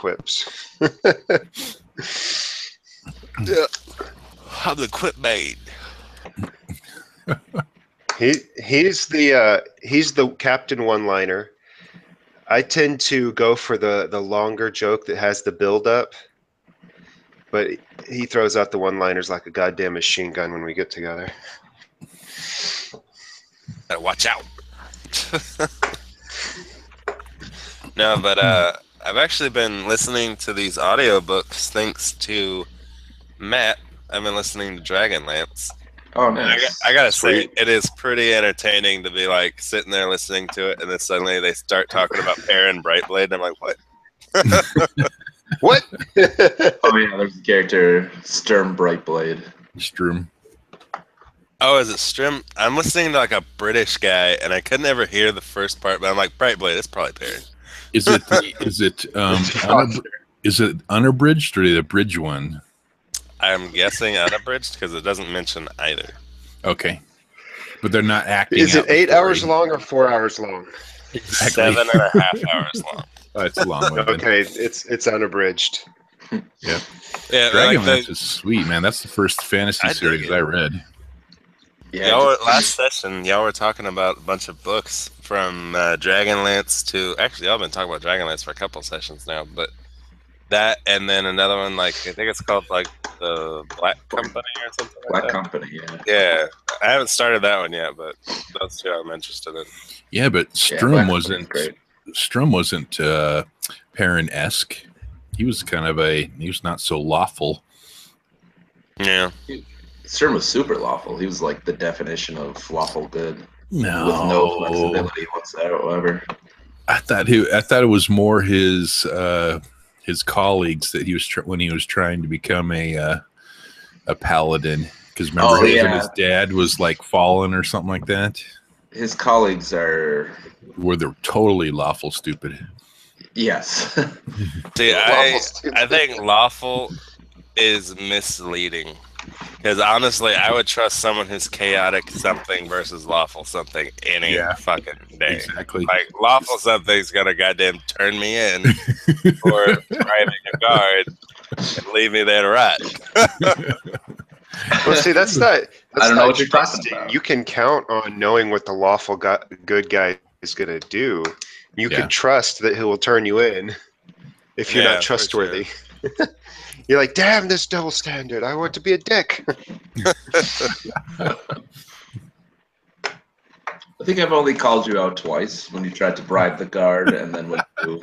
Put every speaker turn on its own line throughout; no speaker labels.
quips.
Yeah. I'm the quip maid.
He's the captain one-liner. I tend to go for the longer joke that has the build-up, but he throws out the one-liners like a goddamn machine gun when we get together.
Watch out. No, but I've actually been listening to these audiobooks thanks to Matt. I've been listening to Dragonlance.
Oh, nice.
I gotta say, it is pretty entertaining to be like sitting there listening to it, and then suddenly they start talking about Perrin Brightblade, and I'm like, what?
What?
Oh yeah, there's the character Sturm Brightblade.
Sturm.
Oh, is it Strim? I'm listening to like a British guy, and I couldn't ever hear the first part, but I'm like, Brightblade, it's probably Perrin.
Is it unabridged or the abridged one?
I'm guessing unabridged because it doesn't mention either.
Okay, but they're not acting.
Is it
out
8
the
hours
story.
long or 4 hours long?
Exactly.
7.5 hours long.
Oh, it's a long one.
Okay, it's unabridged.
Yeah.
Yeah,
Dragonlance is sweet, man. That's the first fantasy
I
series
dig it.
I read.
Yeah,
Last session, y'all were talking about a bunch of books from Dragonlance to... Actually, y'all been talking about Dragonlance for a couple sessions now, but that and then another one, like, I think it's called, like, the Black Company or something like
Black
that.
Company, yeah.
Yeah, I haven't started that one yet, but those two I'm interested in.
Yeah, but
Black
Strum
Company's
wasn't
great.
Perrin-esque. He was he was not so lawful.
Yeah.
Sturm was super lawful. He was like the definition of lawful good.
No.
With no flexibility whatsoever.
I thought it was more his colleagues that he was when he was trying to become a paladin. Because remember, his dad was like fallen or something like that.
His colleagues are
Where they're totally lawful stupid.
yes.
See, I think lawful is misleading. Because honestly, I would trust someone who's chaotic something versus lawful something any fucking day.
Exactly.
Like, lawful something's gonna goddamn turn me in for driving a guard and leave me there to rot.
Well, see, that's not
what you're talking
trusting.
about.
You can count on knowing what the lawful good guy is going to do. You can trust that he will turn you in if you're not trustworthy. Sure. You're like, damn this double standard. I want to be a dick.
I think I've only called you out twice when you tried to bribe the guard and then when you...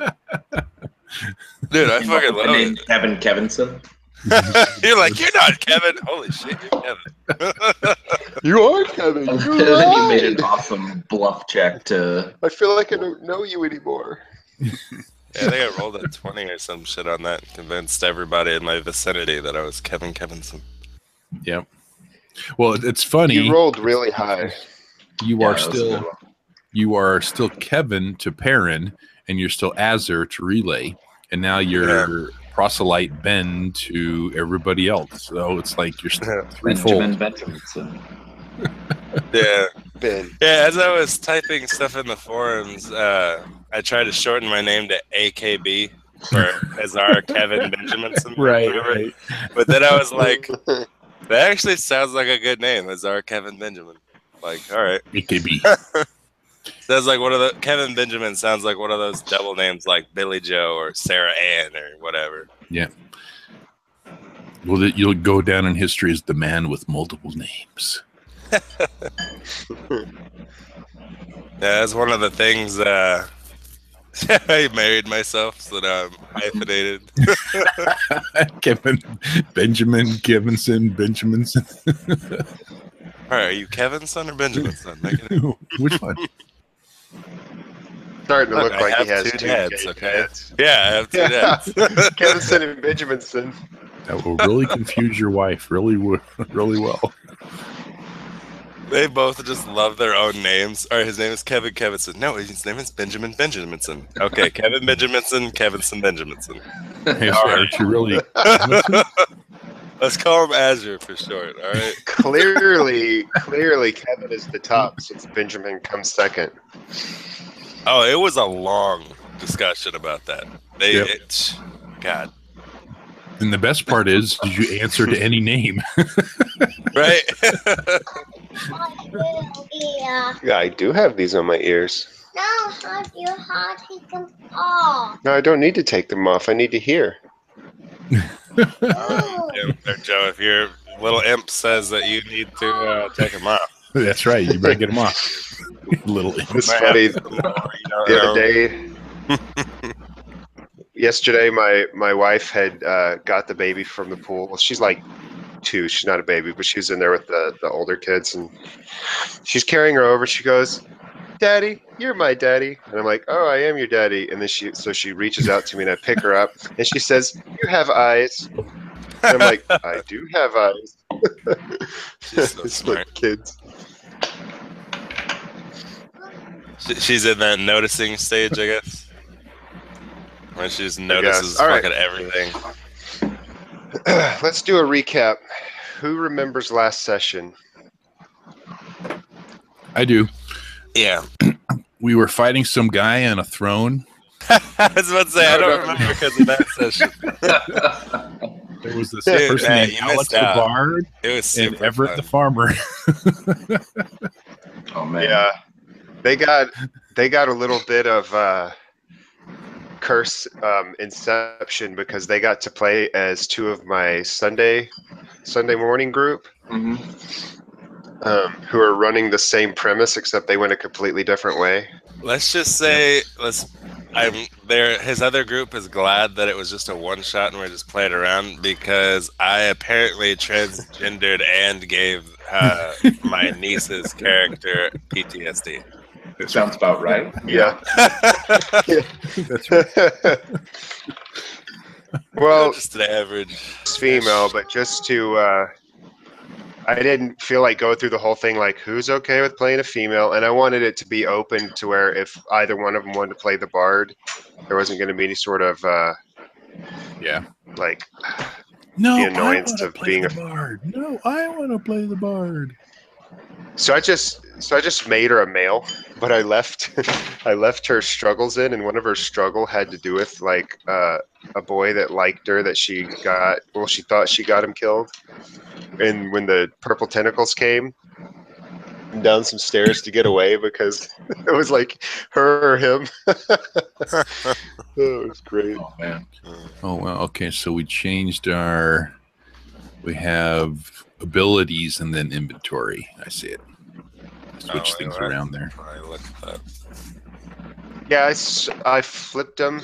Dude, I fucking love it.
Kevin Kevinson.
You're like, you're not Kevin. Holy shit, you're Kevin.
You are Kevin. You're
Then you made
right.
an awesome bluff check to...
I feel like I don't know you anymore.
Yeah, I think I rolled a 20 or some shit on that and convinced everybody in my vicinity that I was Kevin Kevinson.
Yep. Well, it's funny.
You rolled really high.
You are still Kevin to Perrin, and you're still Azur to Relay, and now you're proselyte Ben to everybody else. So it's like you're still threefold.
Benjamin.
Yeah.
Ben.
Yeah, as I was typing stuff in the forums, I tried to shorten my name to AKB for Azar Kevin Benjaminson.
Right.
But then I was like, that actually sounds like a good name, Azar Kevin Benjamin. Like, all right.
AKB.
Sounds like one of the Kevin Benjamin sounds like one of those double names like Billy Joe or Sarah Ann or whatever.
Yeah. Well, you'll go down in history as the man with multiple names.
Yeah, that's one of the things. I married myself, so now I'm hyphenated.
Kevin Benjamin Kevinson Benjaminson.
All right, are you Kevin's son or Benjamin's son?
Which one?
Starting to look
I
like he
have
has
two
two
dads,
gay
okay?
dads.
Yeah, I have two dads.
Kevinson and Benjaminson.
That will really confuse your wife really well.
They both just love their own names. All right, his name is Kevin Kevinson. No, his name is Benjamin Benjaminson. Okay, Kevin Benjaminson, Kevinson Benjaminson.
Hey, aren't you really?
Let's call him Azure for short, all right?
Clearly, Kevin is the top since Benjamin comes second.
Oh, it was a long discussion about that. God.
And the best part is you answer to any name.
Right?
Yeah, I do have these on my ears.
No, how do you take them off?
No, I don't need to take them off. I need to hear.
Joe, if your little imp says that you need to take them off.
That's right. You better get them off. Little
It's funny. The other day, yesterday, my wife had got the baby from the pool. Well, she's like 2. She's not a baby, but she was in there with the older kids, and she's carrying her over. She goes, "Daddy, you're my daddy." And I'm like, "Oh, I am your daddy." And then she reaches out to me, and I pick her up, and she says, "You have eyes." And I'm like, "I do have eyes."
She's so
It's
smart.
like kids.
She's in that noticing stage, I guess. When she just notices
All right.
fucking everything.
Let's do a recap. Who remembers last session?
I do.
Yeah.
We were fighting some guy on a throne.
I was about to say, I don't remember because of that session.
There was this
Dude,
person
man,
named
you
Alex
missed
the
out.
Bard
It was
and
super
Everett
fun.
the Farmer.
Oh man.
Yeah, they got a little bit of curse inception because they got to play as 2 of my Sunday morning group,
hmm
who are running the same premise except they went a completely different way.
Let's just say, his other group is glad that it was just a one-shot and we're just playing around because I apparently transgendered and gave my niece's character PTSD.
It sounds about right.
Yeah.
That's right.
Well,
Just an average.
it's female, but just to I didn't feel like going through the whole thing like who's okay with playing a female, and I wanted it to be open to where if either one of them wanted to play the bard, there wasn't going to be any sort of
Yeah.
like
No,
the
I
annoyance
want to
of
play
being
the Bard. No, I want to play the Bard.
So I just made her a male, but I left her struggles in, and one of her struggle had to do with like a boy that liked her that she thought she got him killed, and when the purple tentacles came down some stairs to get away because it was like her or him. Oh, it was great.
Oh man.
Oh, well, okay. So we changed we have abilities and then inventory. I see it. Switch things around there.
I look at that.
Yeah, I flipped them.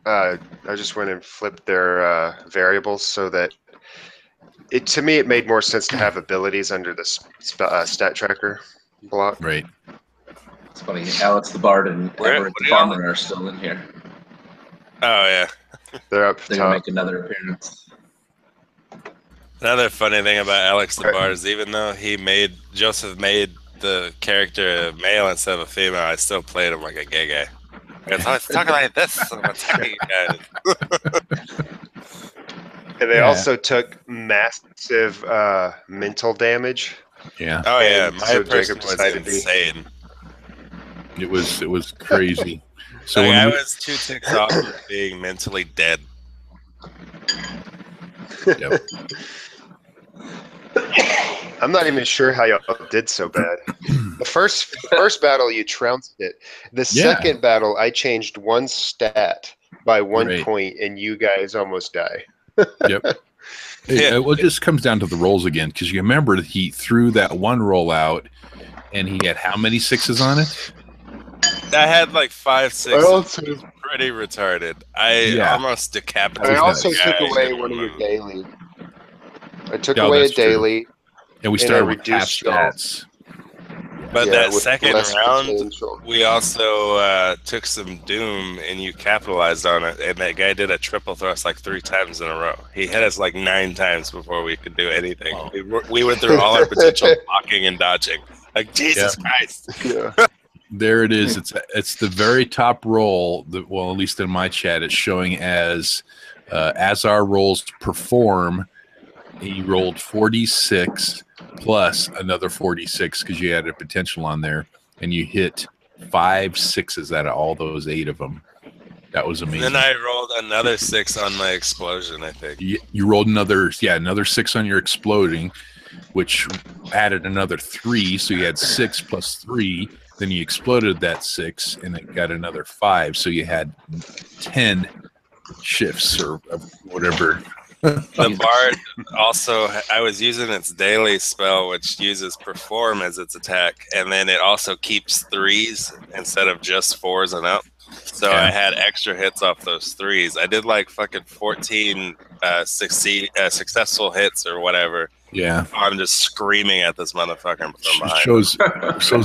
I just went and flipped their variables so that to me it made more sense to have abilities under the stat tracker block.
Right.
It's funny. Alex the Bard and
Where-
Everett
what
the
are y'all-
Farmer are still in here.
Oh, yeah.
They're up
They're gonna
top.
make another appearance.
Another funny thing about Alex the Bard is even though Joseph made the character a male instead of a female, I still played him like a gay guy. Because I was talking like this, I'm attacking you guys.
And they
Yeah.
also took massive mental damage.
Yeah.
Oh yeah,
And
my
so
person
Jacob
was
decided to-
insane.
It was crazy. So
Like,
when
I
we-
was 2 ticks off of being mentally dead.
Yep.
I'm not even sure how y'all did so bad. The first battle you trounced it. The
Yeah.
second battle I changed one stat by 1
Right.
point, and you guys almost die.
Yep. Well, it just comes down to the rolls again because you remember he threw that one roll out and he had how many 6s on it?
I had like 5, 6.
I also-
It was pretty retarded. I
Yeah.
almost decapitated.
I also
the
took
guy
away
in
one of your
one.
daily. I took
Yeah,
away a
that's true.
daily.
And we
And I
started with half
reduced y'all.
stats.
But
Yeah,
that
with
second
less
round,
potential.
we also took some doom, and you capitalized on it. And that guy did a triple thrust like 3 times in a row. He hit us like 9 times before we could do anything.
Wow.
We went through all our potential blocking and dodging. Like Jesus Christ!
Yeah.
There it is. It's the very top roll. Well, at least in my chat, it's showing as our rolls perform. He rolled 46 plus another 46 because you had a potential on there, and you hit 5 6s out of all those 8 of them. That was amazing.
Then I rolled another 6 on my explosion, I think.
You rolled another 6 on your exploding, which added another 3. So you had 6 plus 3. Then you exploded that 6, and it got another 5. So you had 10 shifts or whatever.
The bard also, I was using its daily spell, which uses perform as its attack, and then it also keeps 3s instead of just 4s and up. So
Yeah.
I had extra hits off those 3s. I did like fucking 14 successful hits or whatever.
Yeah.
I'm just screaming at this motherfucker from behind.
Shows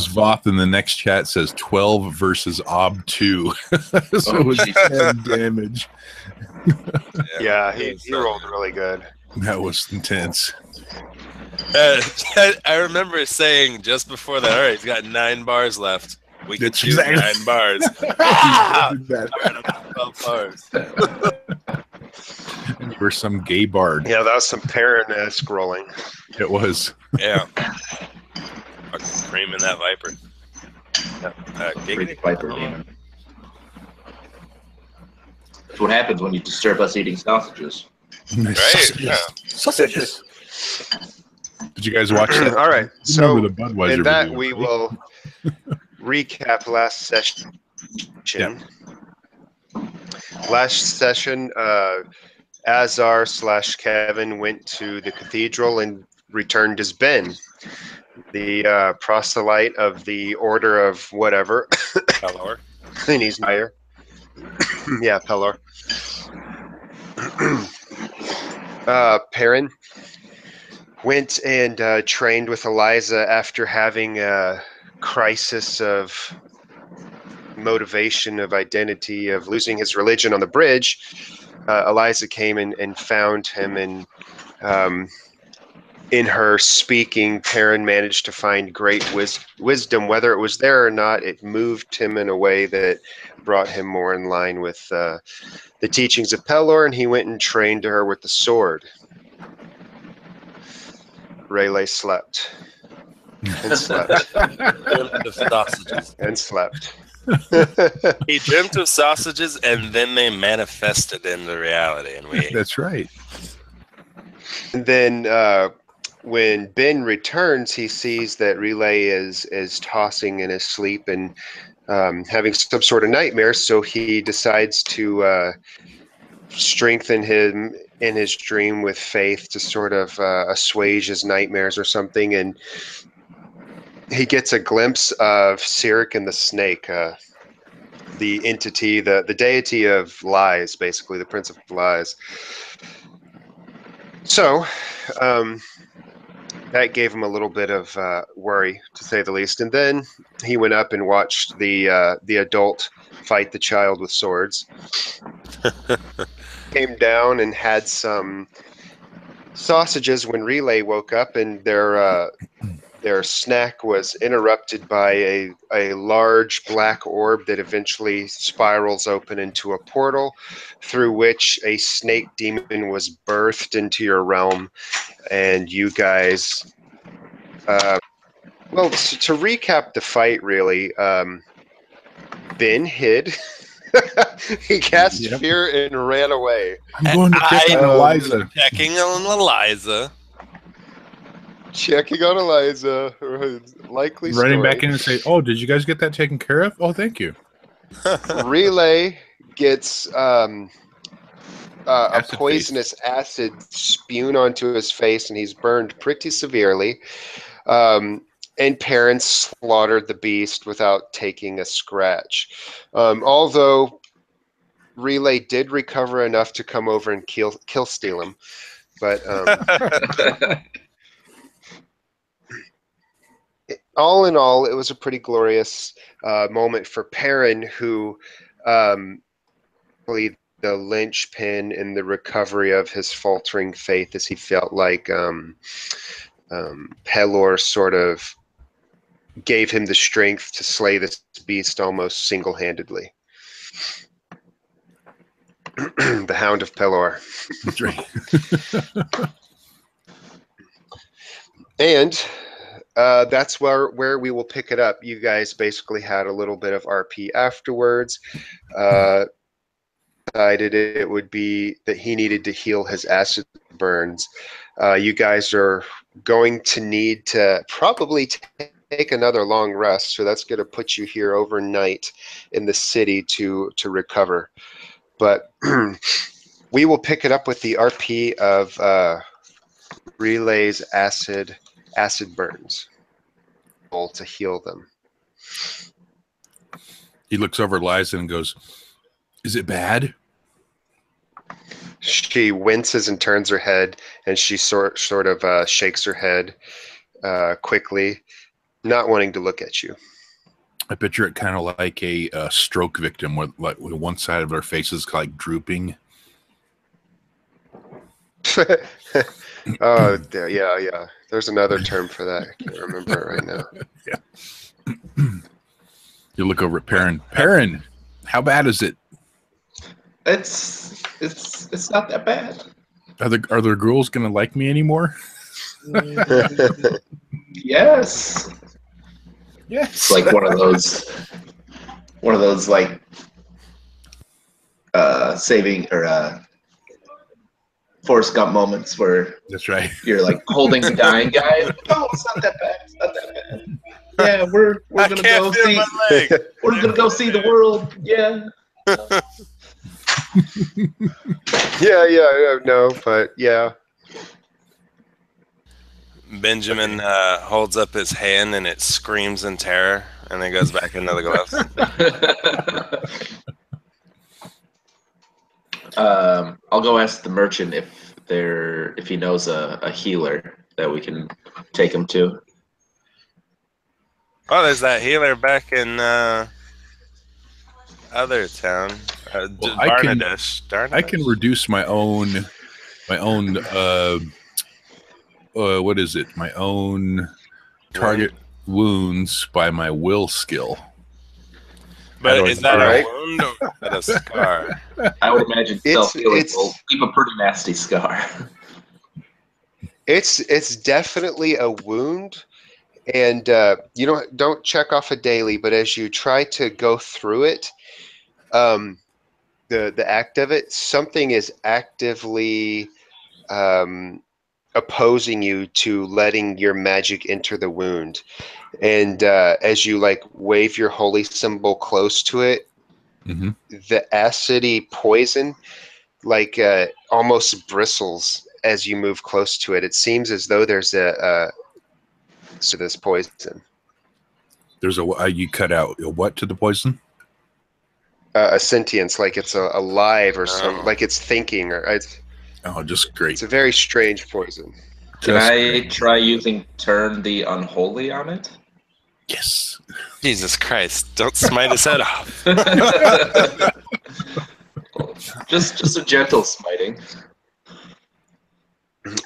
Voth in the next chat says 12 versus Ob 2. So it was 10 damage.
Yeah, he rolled really good.
That was intense.
I remember saying just before that, all right, he's got 9 bars left. We can
That's
choose
exactly-
9 bars.
That.
12 bars.
You were some gay bard.
Yeah, that was some Perrin-esque rolling.
It was.
Yeah. Fucking screaming that viper.
Great viper demon. That's what happens when you disturb us eating sausages.
Right? Yeah.
Sausages. Did you guys watch that?
All right, so
Remember the Budweiser
in that
video,
we
right?
will recap last session.
Yeah.
Last session, Azar/Kevin went to the cathedral and returned as Ben, the proselyte of the Order of whatever.
Pelor.
And he's higher. Yeah, Pelor. Perrin went and trained with Eliza after having a crisis of motivation, of identity, of losing his religion on the bridge. Eliza came and found him, and in her speaking, Perrin managed to find great wisdom. Whether it was there or not, it moved him in a way that brought him more in line with the teachings of Pelor, and he went and trained her with the sword. Rayleigh slept. And slept.
The sausages.
And slept.
He dreamt of sausages, and then they manifested into reality, and we ate.
That's right.
And then when Ben returns, he sees that Relay is tossing in his sleep and having some sort of nightmare. So he decides to strengthen him in his dream with faith to sort of assuage his nightmares or something. And he gets a glimpse of Cyric and the snake, the entity, the deity of lies, basically, the prince of lies. So that gave him a little bit of worry, to say the least. And then he went up and watched the adult fight the child with swords. Came down and had some sausages when Relay woke up, and their snack was interrupted by a large black orb that eventually spirals open into a portal through which a snake demon was birthed into your realm. And you guys, well, to recap the fight, really, Ben hid. He cast fear and ran away.
I'm going to check on Eliza.
Checking on Eliza.
Checking on Eliza. Likely story.
Running back in and say, "Oh, did you guys get that taken care of? Oh, thank you."
Relay gets a
Acid
poisonous acid spewed onto his face, and he's burned pretty severely. And Perrin slaughtered the beast without taking a scratch. Although Relay did recover enough to come over and kill steal him. But all in all, it was a pretty glorious moment for Perrin, who really the linchpin in the recovery of his faltering faith, as he felt like Pelor sort of gave him the strength to slay this beast almost single-handedly. The Hound of Pelor.
That's right.
And that's where we will pick it up. You guys basically had a little bit of RP afterwards. decided it would be that he needed to heal his acid burns. You guys are going to need to probably take another long rest, so that's going to put you here overnight in the city to recover. But we will pick it up with the RP of Relay's acid burns to heal them.
He looks over at Liza and goes, "Is it bad?"
She winces and turns her head, and she sort of shakes her head quickly, not wanting to look at you.
I picture it kind of like a stroke victim, with one side of their face is like drooping.
Oh, yeah. There's another term for that. I can't remember it right now.
Yeah. You look over at Perrin. Perrin, how bad is it?
It's not that bad.
Are the girls gonna like me anymore?
Yes.
Yes.
It's like one of those like saving or Forrest Gump moments where
That's right.
you're like holding the dying guy. No, it's not that bad. It's not that bad. Yeah, we're gonna go see. We're gonna go see the world. Yeah.
No, but yeah.
Benjamin holds up his hand and it screams in terror, and then goes back into the gloves.
I'll go ask the merchant if he knows a healer that we can take him to.
Oh, there's that healer back in other town.
Well,
Darnadish.
I can reduce my own what is it? My own target wounds by my will skill.
But is that a wound or is that a scar?
I would imagine self-healing will leave a pretty nasty scar.
It's definitely a wound, and you don't check off a daily, but as you try to go through it, the act of it, something is actively opposing you to letting your magic enter the wound. And as you like wave your holy symbol close to it, the acidy poison like almost bristles as you move close to it. It seems as though there's so this poison.
There's you cut out a what to the poison?
A sentience, like it's alive or some, like it's thinking, or it's.
Oh, just great.
It's a very strange poison.
Can I try using Turn the Unholy on it?
Yes.
Jesus Christ! Don't smite his head off.
just a gentle smiting.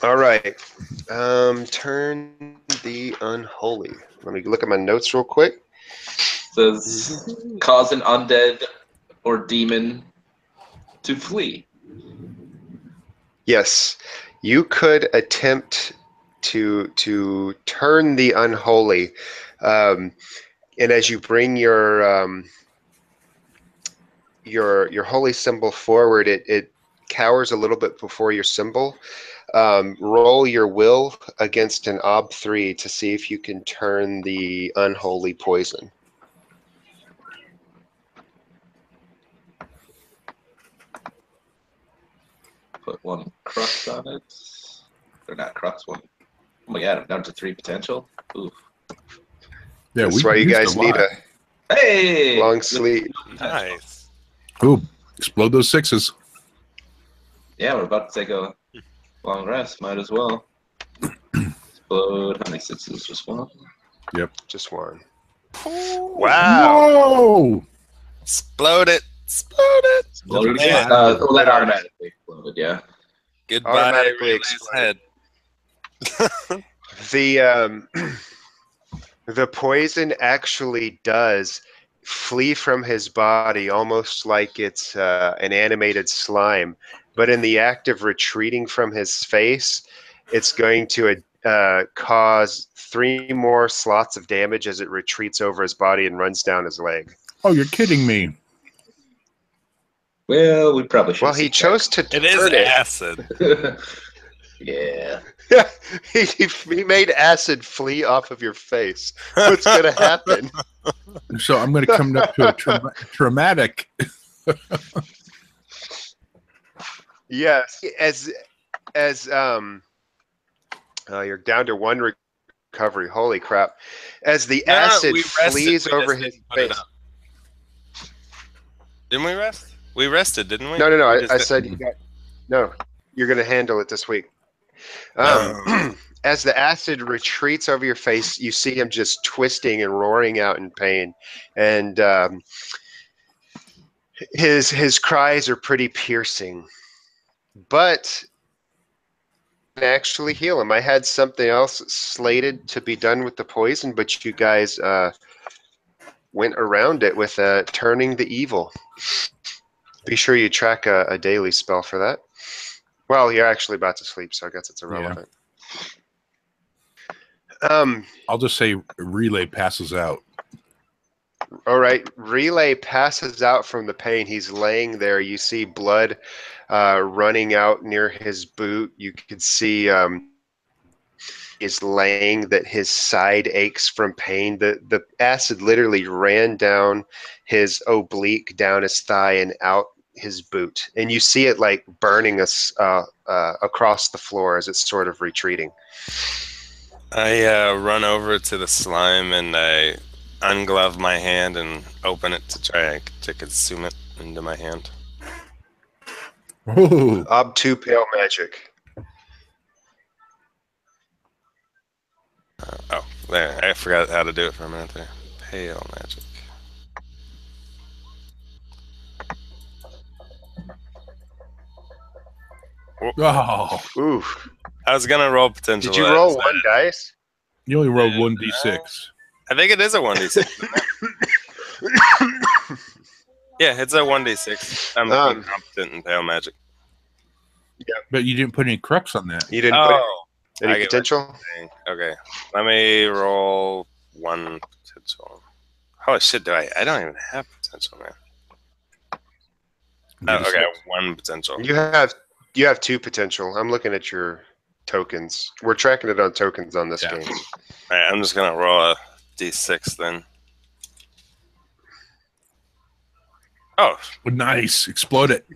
All right. Turn the Unholy. Let me look at my notes real quick.
It says cause an undead or demon to flee.
Yes, you could attempt to turn the unholy, and as you bring your holy symbol forward, it cowers a little bit before your symbol. Roll your will against an ob3 to see if you can turn the unholy poison.
Put one Crux on it. Or not Crux, one. Oh my god, I'm down to 3 potential. Oof.
Yeah,
that's why you guys need a long sleep.
Nice.
Ooh, explode those 6s.
Yeah, we're about to take a long rest. Might as well. Explode. How many 6s? Just one?
Yep.
Just one.
Wow.
Whoa!
Explode it. Explode it.
Exploded.
Yeah.
Well, that automatically exploded, yeah.
Goodbye,
Automatically
Relay's head.
The poison actually does flee from his body almost like it's an animated slime, but in the act of retreating from his face, it's going to cause 3 more slots of damage as it retreats over his body and runs down his leg.
Oh, you're kidding me.
Well, we probably should.
Well, he chose to
It is
turn it.
acid.
Yeah.
he made acid flee off of your face. What's going to happen?
So I'm going to come up to a traumatic.
Yes, you're down to one recovery. Holy crap! As the acid flees over his face.
Didn't we rest? We rested, didn't we?
No. I said you got. No, you're going to handle it this week. As the acid retreats over your face, you see him just twisting and roaring out in pain, and his cries are pretty piercing. But actually heal him. I had something else slated to be done with the poison, but you guys went around it with turning the evil. Be sure you track a daily spell for that. Well, you're actually about to sleep, so I guess it's irrelevant. Yeah.
I'll just say Relay passes out.
All right. Relay passes out from the pain. He's laying there. You see blood running out near his boot. You can see he's laying that his side aches from pain. The acid literally ran down his oblique, down his thigh, and out his boot. And you see it like burning us across the floor as it's sort of retreating.
I run over to the slime and I unglove my hand and open it to try to consume it into my hand.
Ooh.
Ob2 pale magic.
Oh, there. I forgot how to do it for a minute there. Pale magic.
Oh,
Ooh.
I was gonna roll potential.
Did you roll one dice?
you only rolled 1d6.
I think it is a 1d6. Yeah, it's a 1d6. I'm competent in pale magic.
Yeah.
But you didn't put any crux on that.
You didn't put any potential?
Okay. Let me roll one potential. Holy shit, I don't even have potential, man. Oh, okay, one potential.
You have two potential. I'm looking at your tokens. We're tracking it on tokens on this game.
Alright, I'm just gonna roll a d6 then. Oh,
nice! Explode it.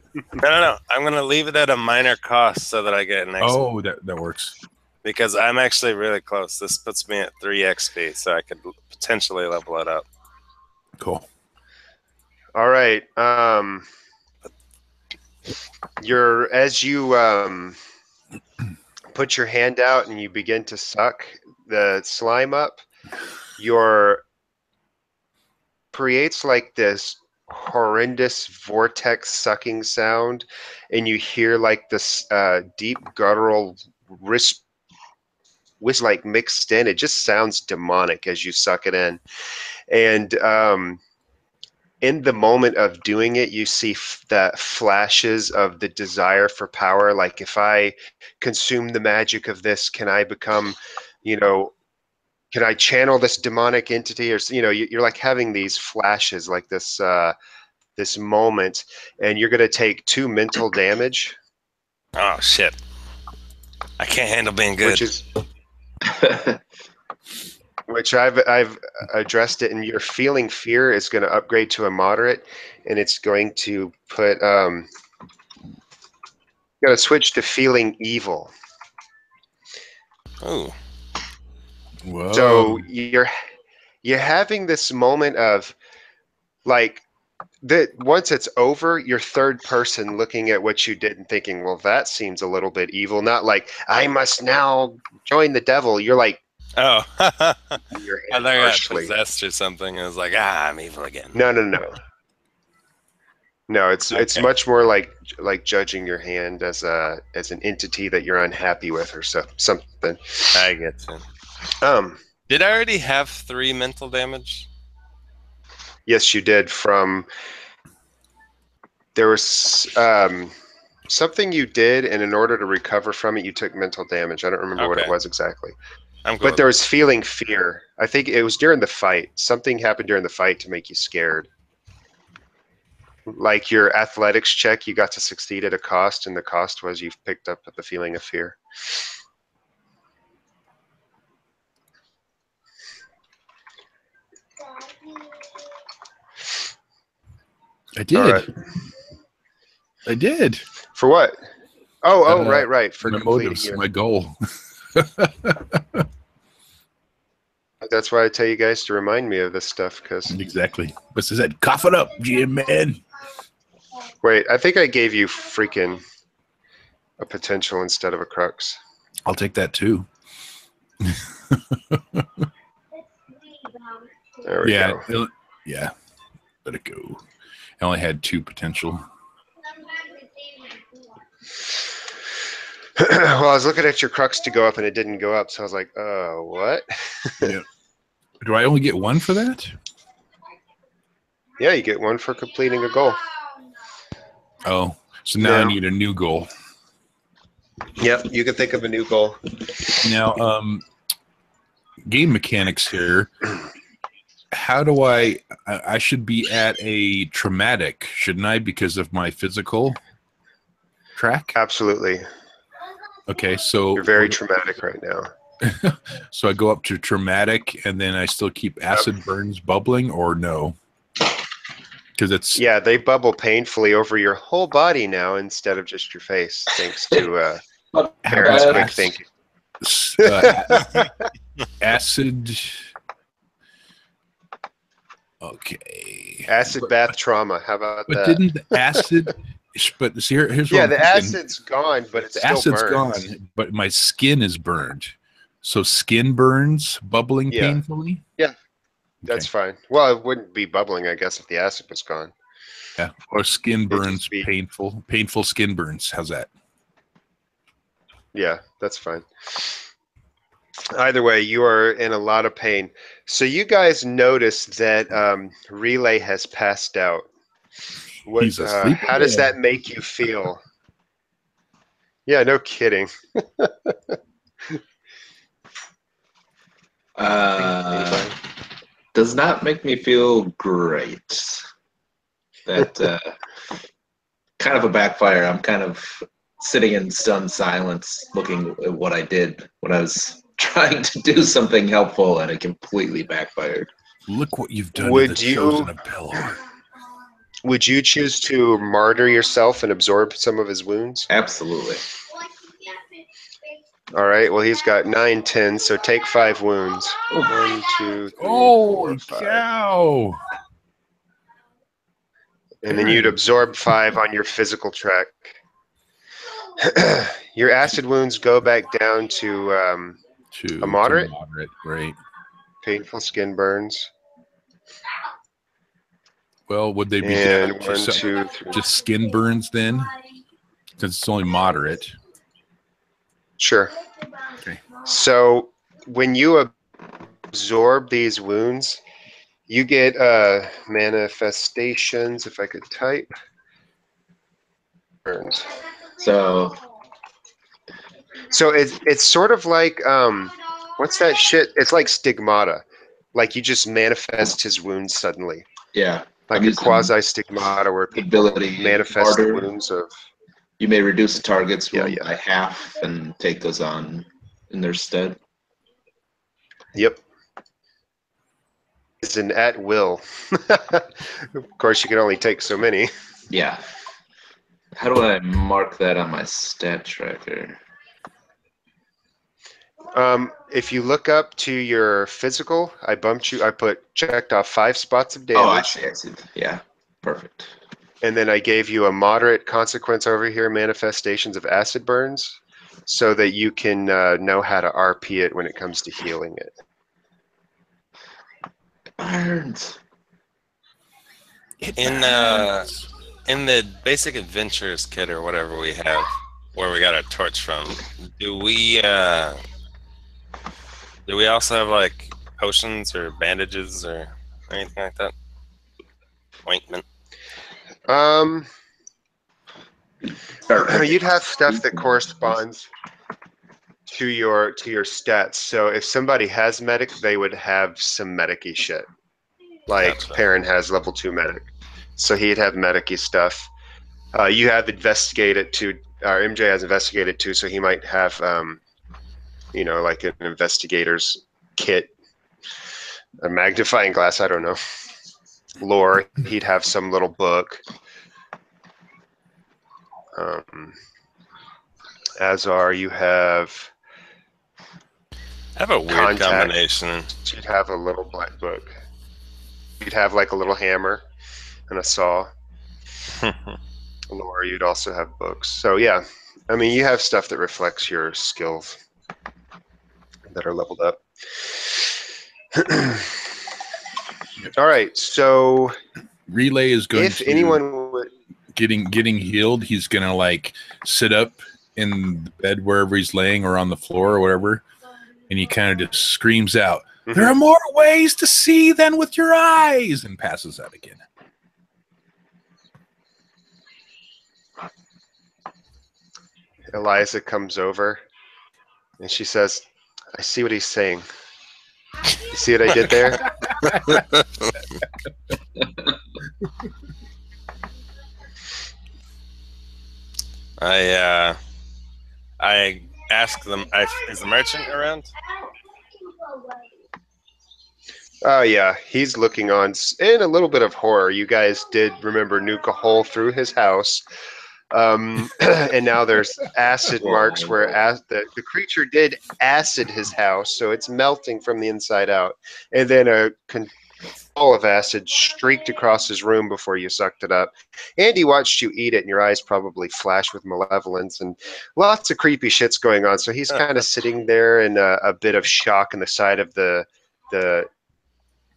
No. I'm gonna leave it at a minor cost so that I get an XP.
Oh, that works.
Because I'm actually really close. This puts me at 3 XP, so I could potentially level it up.
Cool.
All right. As you put your hand out and you begin to suck the slime up, creates like this horrendous vortex sucking sound, and you hear like this deep guttural whisper like mixed in. It just sounds demonic as you suck it in. And in the moment of doing it, you see that flashes of the desire for power. Like, if I consume the magic of this, can I become, can I channel this demonic entity? Or, you're like having these flashes, like this this moment, and you're going to take 2 mental damage.
Oh, shit. I can't handle being good.
Which I've addressed it, and your feeling fear is going to upgrade to a moderate, and it's going to put going to switch to feeling evil.
Oh.
Whoa.
So you're having this moment of like that. Once it's over, you're third person looking at what you did and thinking, well, that seems a little bit evil. Not like, I must now join the devil. You're like,
oh. I thought I got
harshly
possessed or something. I was like, I'm evil again.
No, it's much more like judging your hand as an entity that you're unhappy with or something.
I get you. Did I already have 3 mental damage?
Yes, you did. There was something you did, and in order to recover from it, you took mental damage. I don't remember what it was exactly. But there was feeling fear. I think it was during the fight. Something happened during the fight to make you scared. like your athletics check, you got to succeed at a cost, and the cost was you've picked up the feeling of fear.
I did.
All right.
I did.
For what? Oh, right. For
my
completing
motives,
your...
my goal.
That's why I tell you guys to remind me of this stuff, because...
Exactly. But said, cough it up, GM man.
Wait, I think I gave you freaking a potential instead of a crux.
I'll take that too.
There we go.
Yeah. Let it go. I only had 2 potential.
Well, I was looking at your crux to go up, and it didn't go up, so I was like, what?
Yeah. Do I only get 1 for that?
Yeah, you get 1 for completing a goal.
Oh, so now I need a new goal.
Yep, you can think of a new goal.
Now, game mechanics here. How do I should be at a traumatic, shouldn't I, because of my physical track?
Absolutely.
Okay, so
you're very traumatic right now.
So I go up to traumatic, and then I still keep acid burns bubbling, or no? Because it's
they bubble painfully over your whole body now instead of just your face, thanks to Aaron's quick thinking.
Acid. Okay.
Acid bath trauma. How about that?
But didn't the acid? But see, here's what
yeah,
I'm
the
thinking.
acid's gone, but it's
The
still
acid's
burns.
gone, but my skin is burned. So skin burns, bubbling painfully.
Yeah, that's fine. Well, it wouldn't be bubbling, I guess, if the acid was gone.
Yeah, or skin burns, painful skin burns. How's that?
Yeah, that's fine. Either way, you are in a lot of pain. So you guys notice that Relay has passed out.
He's asleep.
How does that make you feel? Yeah, no kidding.
Does not make me feel great. That kind of a backfire. I'm kind of sitting in stunned silence, looking at what I did when I was trying to do something helpful, and it completely backfired.
Look what you've done to the chosen of Pelor.
Would you choose to martyr yourself and absorb some of his wounds?
Absolutely.
All right. Well, he's got 9, 10, so take 5 wounds. 1, 2, 3, 4, 5.
Cow!
And then you'd absorb 5 on your physical track. Your acid wounds go back down to a moderate.
Right.
Painful skin burns.
Well, would they be
and
down
1, 2, 3.
just skin burns then? Since it's only moderate.
Sure.
Okay.
So when you absorb these wounds, you get manifestations, if I could type. Burns.
So
it's sort of like what's that shit? It's like stigmata. Like you just manifest his wounds suddenly.
Yeah.
Like a quasi stigmata where people manifest the wounds of.
You may reduce the target's wound by half and take those on in their stead.
Yep. It's an at will. Of course, you can only take so many.
Yeah. How do I mark that on my stat tracker?
If you look up to your physical, I checked off 5 spots of damage.
Oh, I see. Yeah, perfect.
And then I gave you a moderate consequence over here, manifestations of acid burns, so that you can know how to RP it when it comes to healing it.
Burns.
In the basic adventures kit or whatever we have, where we got our torch from, do we also have like potions or bandages or anything like that? Ointment.
You'd have stuff that corresponds to your stats. So if somebody has medic, they would have some medic-y shit. Like
Gotcha.
Perrin has level 2 medic. So he'd have medic-y stuff. You have investigated too. MJ has investigated too, so he might have, like an investigator's kit, a magnifying glass. I don't know. Lore. He'd have some little book. Azar, you have.
I have a weird combination.
You'd have a little black book. You'd have like a little hammer and a saw. Lore, you'd also have books. So yeah, I mean, you have stuff that reflects your skills that are leveled up. All right, so
Relay is going
if
to
anyone would
getting healed. He's gonna like sit up in the bed wherever he's laying or on the floor or whatever, and he kind of just screams out, "There are more ways to see than with your eyes," and passes out again.
Eliza comes over and she says, "I see what he's saying. You see what I did there?"
I asked them, is the merchant around?
Oh yeah, he's looking on in a little bit of horror. You guys did remember nuke a hole through his house. And now there's acid marks where the creature did acid his house, so it's melting from the inside out. And then a ball of acid streaked across his room before you sucked it up. And he watched you eat it, and your eyes probably flash with malevolence, and lots of creepy shit's going on. So he's kind of sitting there in a bit of shock in the side of the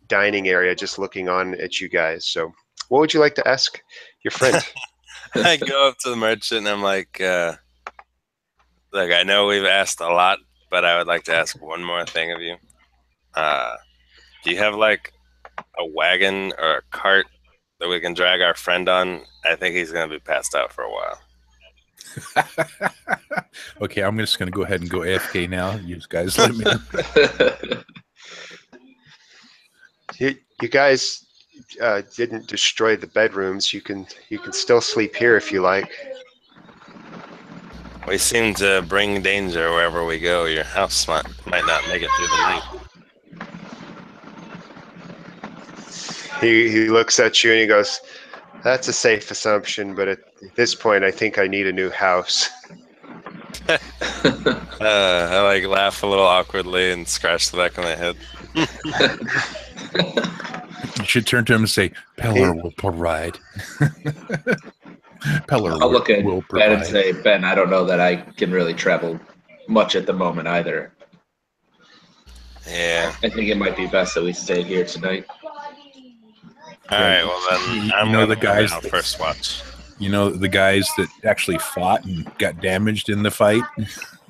dining area, just looking on at you guys. So what would you like to ask your friend?
I go up to the merchant and I'm like, I know we've asked a lot, but I would like to ask one more thing of you. Do you have like a wagon or a cart that we can drag our friend on? I think he's going to be passed out for a while.
Okay, I'm just going to go ahead and go AFK now. You guys let me
You guys didn't destroy the bedrooms. You can still sleep here if you like.
We seem to bring danger wherever we go. Your house might not make it through the night.
He looks at you and he goes, "That's a safe assumption, but at this point, I think I need a new house."
I like laugh a little awkwardly and scratch the back of my head.
You should turn to him and say, "Peller will provide." Peller
I'll look at
will
Ben
provide.
and say, "Ben, I don't know that I can really travel much at the moment either.
Yeah.
I think it might be best that we stay here tonight."
All right. Well then, I'm
the guys
that first watch.
You know the guys that actually fought and got damaged in the fight.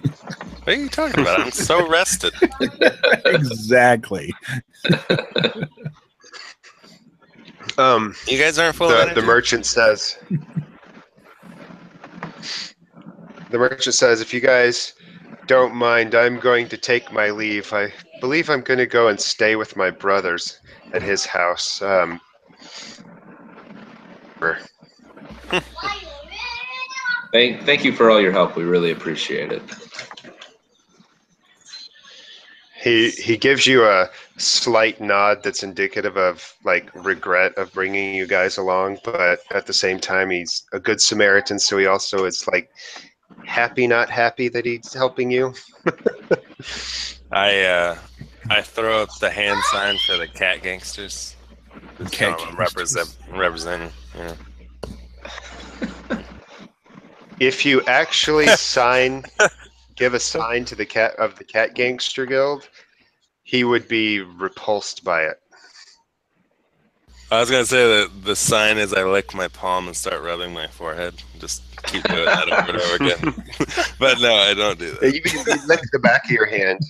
What are you talking about? I'm so rested.
Exactly.
You guys aren't full of energy?
The merchant says. The merchant says, "If you guys don't mind, I'm going to take my leave. I believe I'm going to go and stay with my brothers at his house."
Thank you for all your help. We really appreciate it.
He gives you a slight nod that's indicative of like regret of bringing you guys along, but at the same time he's a good Samaritan, so he also is like happy not happy that he's helping you.
I throw up the hand sign for the cat gangsters. I'm representing. Yeah.
If you actually give a sign to the cat gangster guild, he would be repulsed by it.
I was gonna say that the sign is I lick my palm and start rubbing my forehead. Just keep doing that over and over again. But no, I don't do that.
You lick the back of your hand.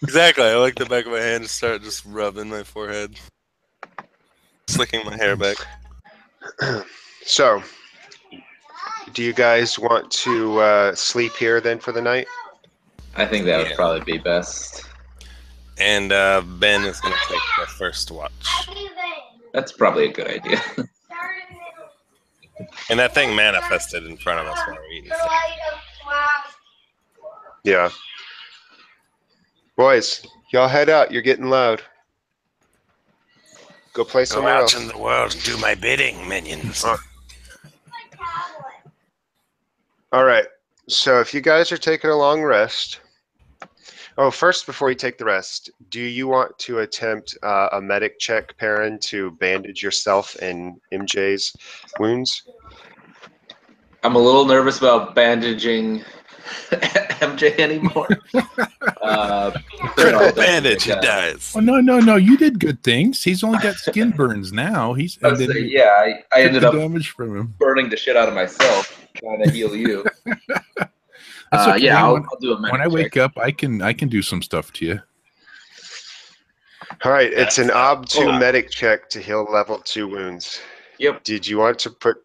Exactly. I lick the back of my hand and start just rubbing my forehead, slicking my hair back.
So, do you guys want to sleep here then for the night?
I think that would probably be best.
And Ben is going to take the first watch.
That's probably a good idea.
And that thing manifested in front of us while we're eating stuff.
Yeah. Boys, y'all head out. You're getting loud. Go play
Go
somewhere
out
else.
in the world and do my bidding, minions.
All right. So if you guys are taking a long rest. Oh, first, before you take the rest, do you want to attempt a medic check, Perrin, to bandage yourself and MJ's wounds?
I'm a little nervous about bandaging MJ anymore.
Bandage, he dies.
Oh, no. You did good things. He's only got skin burns now.
I ended up
damage from him.
burning the shit out of myself trying to heal you.
That's okay.
Yeah, I'll do a medic
when I wake
check.
up, I can do some stuff to you.
All right. It's an
Hold
OB2
on.
medic check to heal level 2 wounds.
Yep.
Did you want to put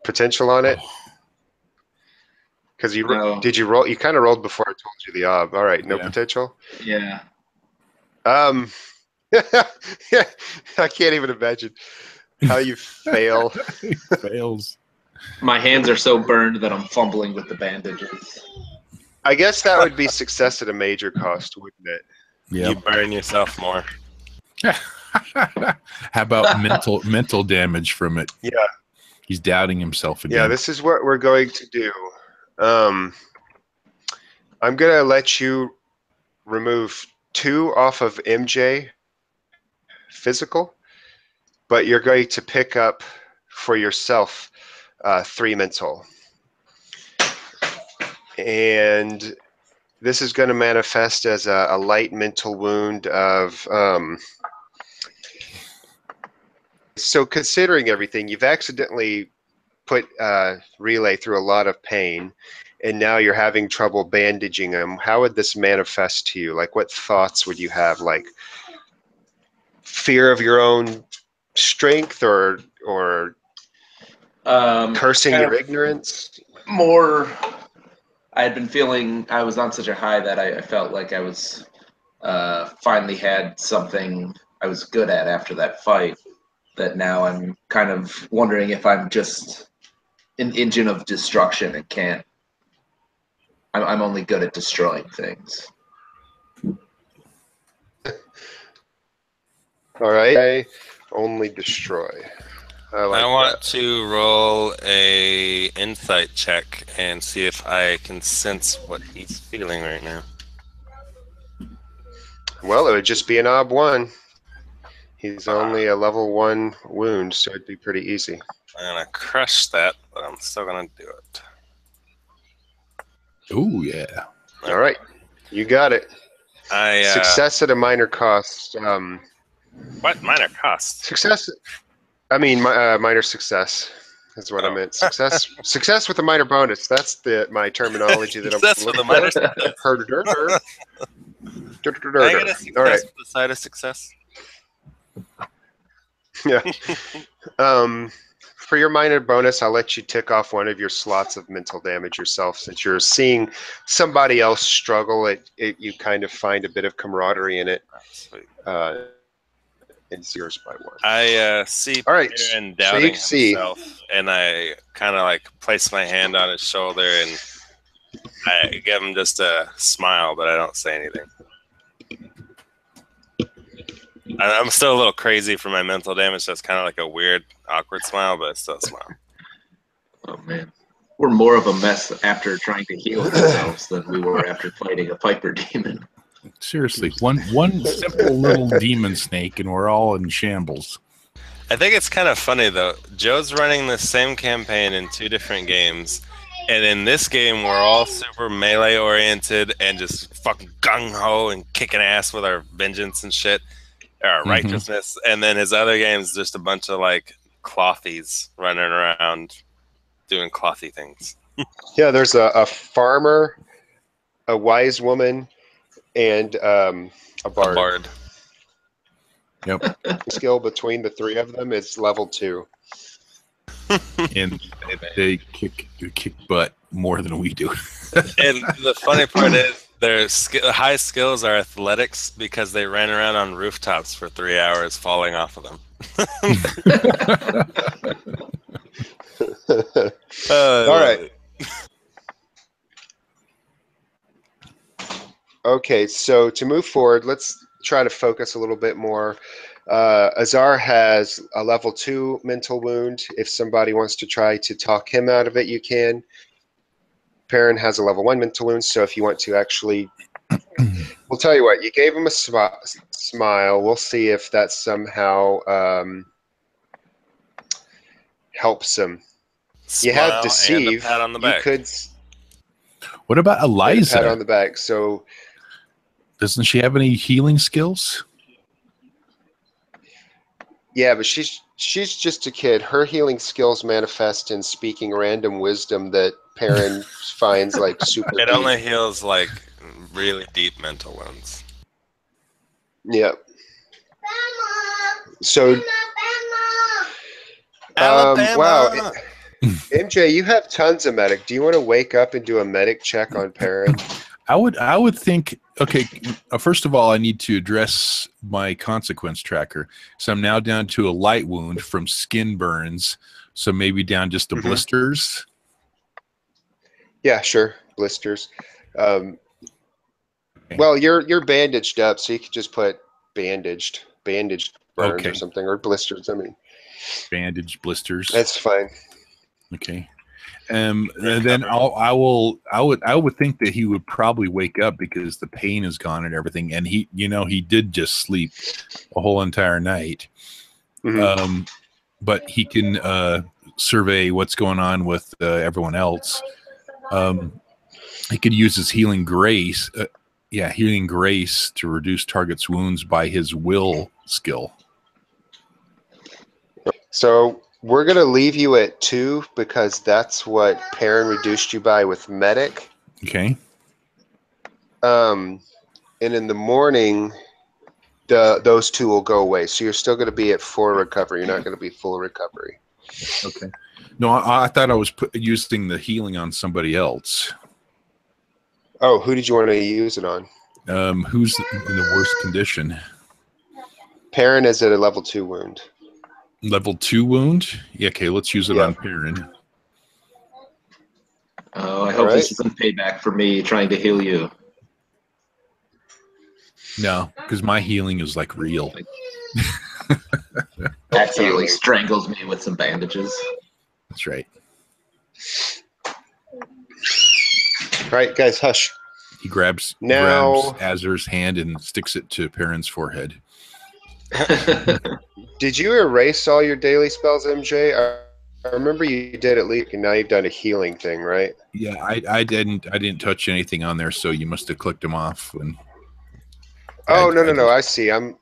potential on it? Because did you roll? You kind of rolled before I told you the OB. All right, no potential.
Yeah.
Yeah, I can't even imagine how you fail.
He fails.
My hands are so burned that I'm fumbling with the bandages.
I guess that would be success at a major cost, wouldn't it?
Yeah.
You burn yourself more.
How about mental damage from it?
Yeah.
He's doubting himself again.
Yeah, this is what we're going to do. I'm going to let you remove 2 off of MJ physical, but you're going to pick up for yourself 3 mental. And this is going to manifest as a light mental wound of... So considering everything, you've accidentally put Relay through a lot of pain, and now you're having trouble bandaging him. How would this manifest to you? Like, what thoughts would you have? Like, fear of your own strength, or cursing your ignorance?
More, I had been feeling I was on such a high that I felt like I was finally had something I was good at after that fight. That now I'm kind of wondering if I'm just an engine of destruction and can't. I'm only good at destroying things.
All right. Only destroy. I
want to roll a insight check and see if I can sense what he's feeling right now.
Well, it would just be an OB1. He's only a level 1 wound, so it'd be pretty easy.
I'm going to crush that, but I'm still going to do it.
Oh, yeah.
All right. You got it. Success at a minor cost.
What? Minor cost?
Success. I mean, minor success is what I meant. Success with a minor bonus. That's my terminology that
Success
I'm
with a
looking
minor
for.
Can I get a success
All right.
with the side of success?
Yeah. For your minor bonus, I'll let you tick off one of your slots of mental damage yourself. Since you're seeing somebody else struggle, you kind of find a bit of camaraderie in it.
Sweet.
It's yours by 1.
I see Perrin doubting himself, and I kind of like place my hand on his shoulder, and I give him just a smile, but I don't say anything. I'm still a little crazy for my mental damage, so it's kind of like a weird, awkward smile, but it's still a smile.
Oh, man. We're more of a mess after trying to heal ourselves than we were after fighting a Piper demon.
Seriously, one simple little demon snake, and we're all in shambles.
I think it's kind of funny, though. Joe's running the same campaign in 2 different games, and in this game, we're all super melee-oriented and just fucking gung-ho and kicking ass with our vengeance and shit. Our righteousness, and then his other game's just a bunch of like clothies running around doing clothy things.
Yeah, there's a farmer, a wise woman, and a bard.
Yep.
Skill between the 3 of them is level 2.
And they kick butt more than we do.
And the funny part is, Their high skills are athletics because they ran around on rooftops for 3 hours, falling off of them.
All right. Okay, so to move forward, let's try to focus a little bit more. Azar has a level 2 mental wound. If somebody wants to try to talk him out of it, you can. Perrin has a level 1 mental wound, so if you want to actually... We'll tell you what, you gave him a smile. We'll see if that somehow helps him.
Smile
you have deceive.
And a pat on the back.
You could...
What about Eliza?
Pat on the back, so...
Doesn't she have any healing skills?
Yeah, but she's just a kid. Her healing skills manifest in speaking random wisdom that Perrin finds like super
It
deep.
only heals like really deep mental wounds.
Yep. So,
Alabama.
Wow, MJ, you have tons of medic. Do you want to wake up and do a medic check on Perrin?
I would think. Okay, first of all, I need to address my consequence tracker. So I'm now down to a light wound from skin burns. So maybe down just to blisters.
Yeah, sure, blisters. Well, you're bandaged up, so you could just put bandaged burns or something, or blisters. I mean,
bandaged blisters.
That's fine.
Okay. And then I would think that he would probably wake up because the pain is gone and everything, and he did just sleep a whole entire night. But he can survey what's going on with everyone else. He could use his healing grace, healing grace to reduce target's wounds by his will skill. So we're going to leave you at 2 because that's what Perrin reduced you by with medic. Okay.
And in the morning, those 2 will go away. So you're still going to be at 4 recovery. You're not going to be full recovery.
Okay. No, I thought I was using the healing on somebody else.
Oh, who did you want to use it on?
Who's in the worst condition?
Perrin is at a level 2 wound.
Level 2 wound? Yeah, okay, let's use it on Perrin.
Oh, I hope this isn't payback for me trying to heal you.
No, because my healing is like real.
Accidentally strangles me with some bandages.
That's right.
All right, guys, hush.
He grabs Azur's hand and sticks it to Perrin's forehead.
Did you erase all your daily spells, MJ? I remember you did at least, and now you've done a healing thing, right?
Yeah, I didn't touch anything on there, so you must have clicked them off.
Oh, no, I see. I'm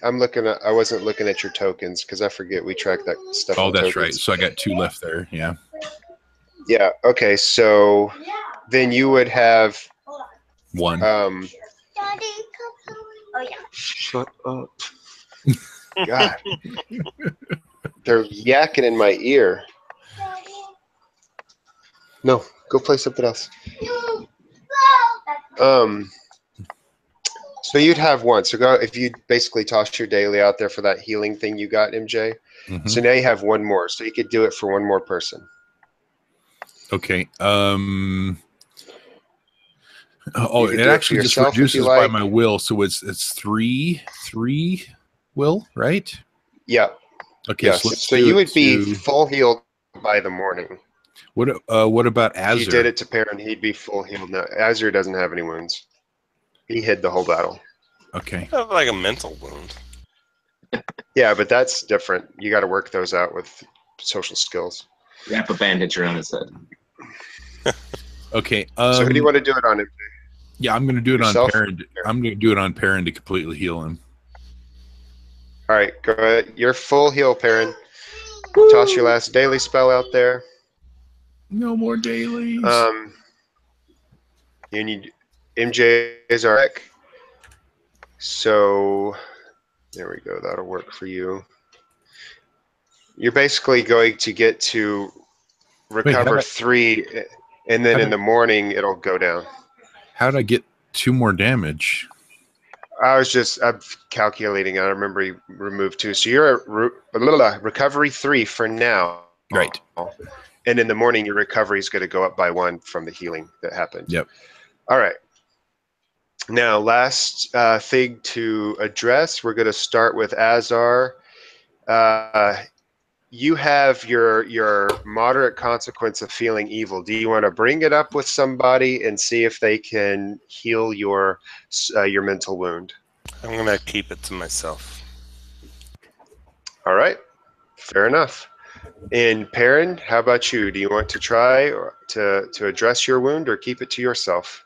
looking at. I wasn't looking at your tokens because I forget we track that stuff.
Oh, that's right. So I got 2 left there. Yeah.
Yeah. Okay. So then you would have
1.
Daddy, oh yeah.
Shut up. God. They're yakking in my ear. No, go play something else. So you'd have 1. So go if you basically toss your daily out there for that healing thing you got, MJ. So now you have 1 more. So you could do it for 1 more person.
Okay. It actually just reduces by my will, so it's 3 will, right?
Yeah.
Okay.
Yes. So you would be full healed by the morning.
What about Azur?
He did it to Perrin. He'd be full healed now. Azur doesn't have any wounds. He hid the whole battle.
Okay. I have like a mental wound.
Yeah, but that's different. You got to work those out with social skills.
Wrap a bandage around his head.
Okay.
So who do you want to do it on?
Yeah, I'm going to do it on Perrin. I'm going to do it on Perrin to completely heal him.
All right, go ahead. You're full heal, Perrin. Toss your last daily spell out there.
No more dailies.
You need MJ is our rec. So there we go. That'll work for you. You're basically going to get to recover 3, and then in the morning it'll go down.
How did I get 2 more damage.
I'm calculating. I remember you removed 2. So you're at recovery 3 for now.
Right.
And in the morning, your recovery is going to go up by 1 from the healing that happened.
Yep.
All right. Now, last thing to address, we're going to start with Azar. You have your moderate consequence of feeling evil. Do you want to bring it up with somebody and see if they can heal your mental wound?
I'm gonna keep it to myself.
All right, fair enough. And Perrin, how about you? Do you want to try to address your wound or keep it to yourself?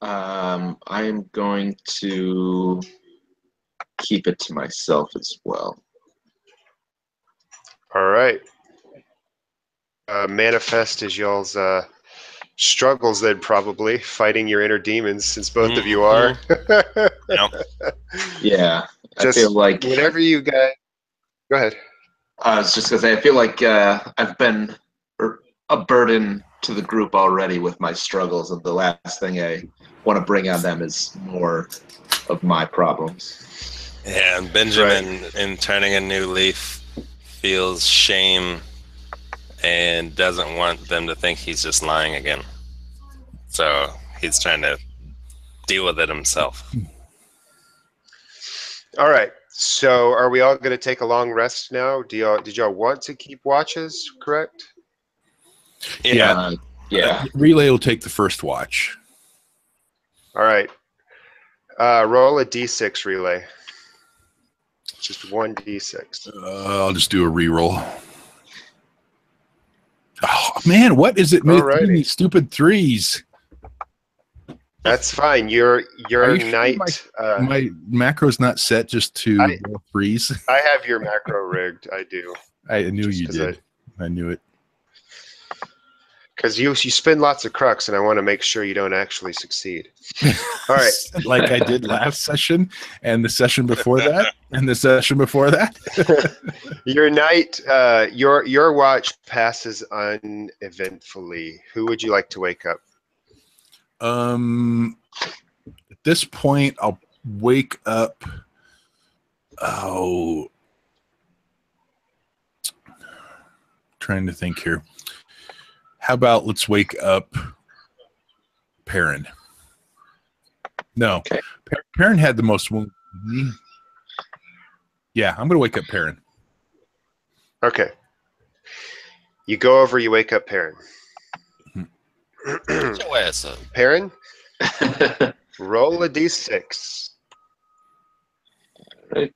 I'm going to keep it to myself as well.
All right. Manifest as y'all's struggles then, probably fighting your inner demons, since both of you are.
Yep.
Yeah,
Just
I feel like
whenever you guys go ahead.
I was just gonna say I feel like I've been a burden to the group already with my struggles, and the last thing I want to bring on them is more of my problems.
Yeah, and Benjamin, in turning a new leaf, feels shame and doesn't want them to think he's just lying again. So he's trying to deal with it himself.
All right. So are we all going to take a long rest now? Did y'all want to keep watches, correct?
Yeah.
Relay will take the first watch.
All right. Roll a d6, Relay. Just 1 d6.
I'll just do a reroll. Oh man, what is it with these stupid 3s?
That's fine. Your night.
My macro's not set just to roll 3s.
I have your macro rigged. I do.
I knew you did. I knew it.
Because you spend lots of Crux, and I want to make sure you don't actually succeed. All right.
Like I did last session, and the session before that, and the session before that.
Your night, your watch passes uneventfully. Who would you like to wake up?
At this point, I'll wake up. Oh, trying to think here. How about let's wake up Perrin? No,
okay.
Perrin had the most wound. Yeah, I'm going to wake up Perrin.
Okay. You go over, you wake up Perrin. Perrin, roll a d6.
Right.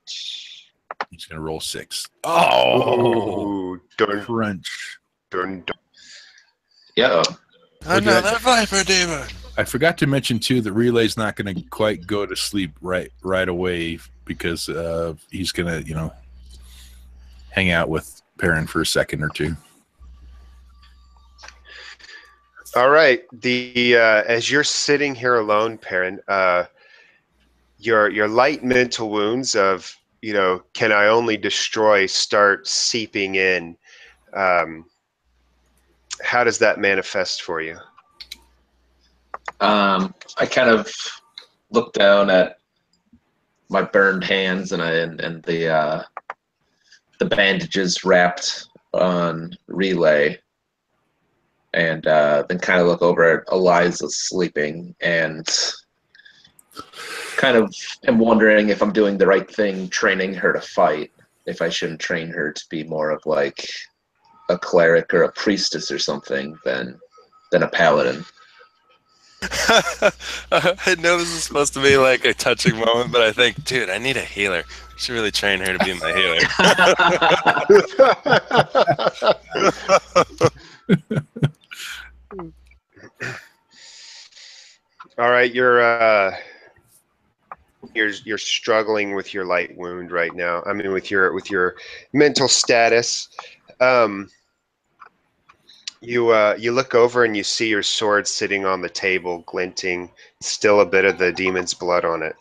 He's going to roll 6. Oh,
dun,
crunch.
Dun, dun.
Yeah.
Another Viper Demon.
I forgot to mention too that Relay's not going to quite go to sleep right away because he's going to hang out with Perrin for a second or two.
All right. As you're sitting here alone, Perrin, your light mental wounds of can I only destroy start seeping in. How does that manifest for you?
I kind of look down at my burned hands and the bandages wrapped on Relay, and then kind of look over at Eliza sleeping, and kind of am wondering if I'm doing the right thing training her to fight, if I shouldn't train her to be more of like a cleric or a priestess or something than a paladin.
I know this is supposed to be like a touching moment, but I think, dude, I need a healer. I should really train her to be my healer.
All right, you're struggling with your light wound right now. I mean, with your mental status. You look over and you see your sword sitting on the table, glinting, still a bit of the demon's blood on it.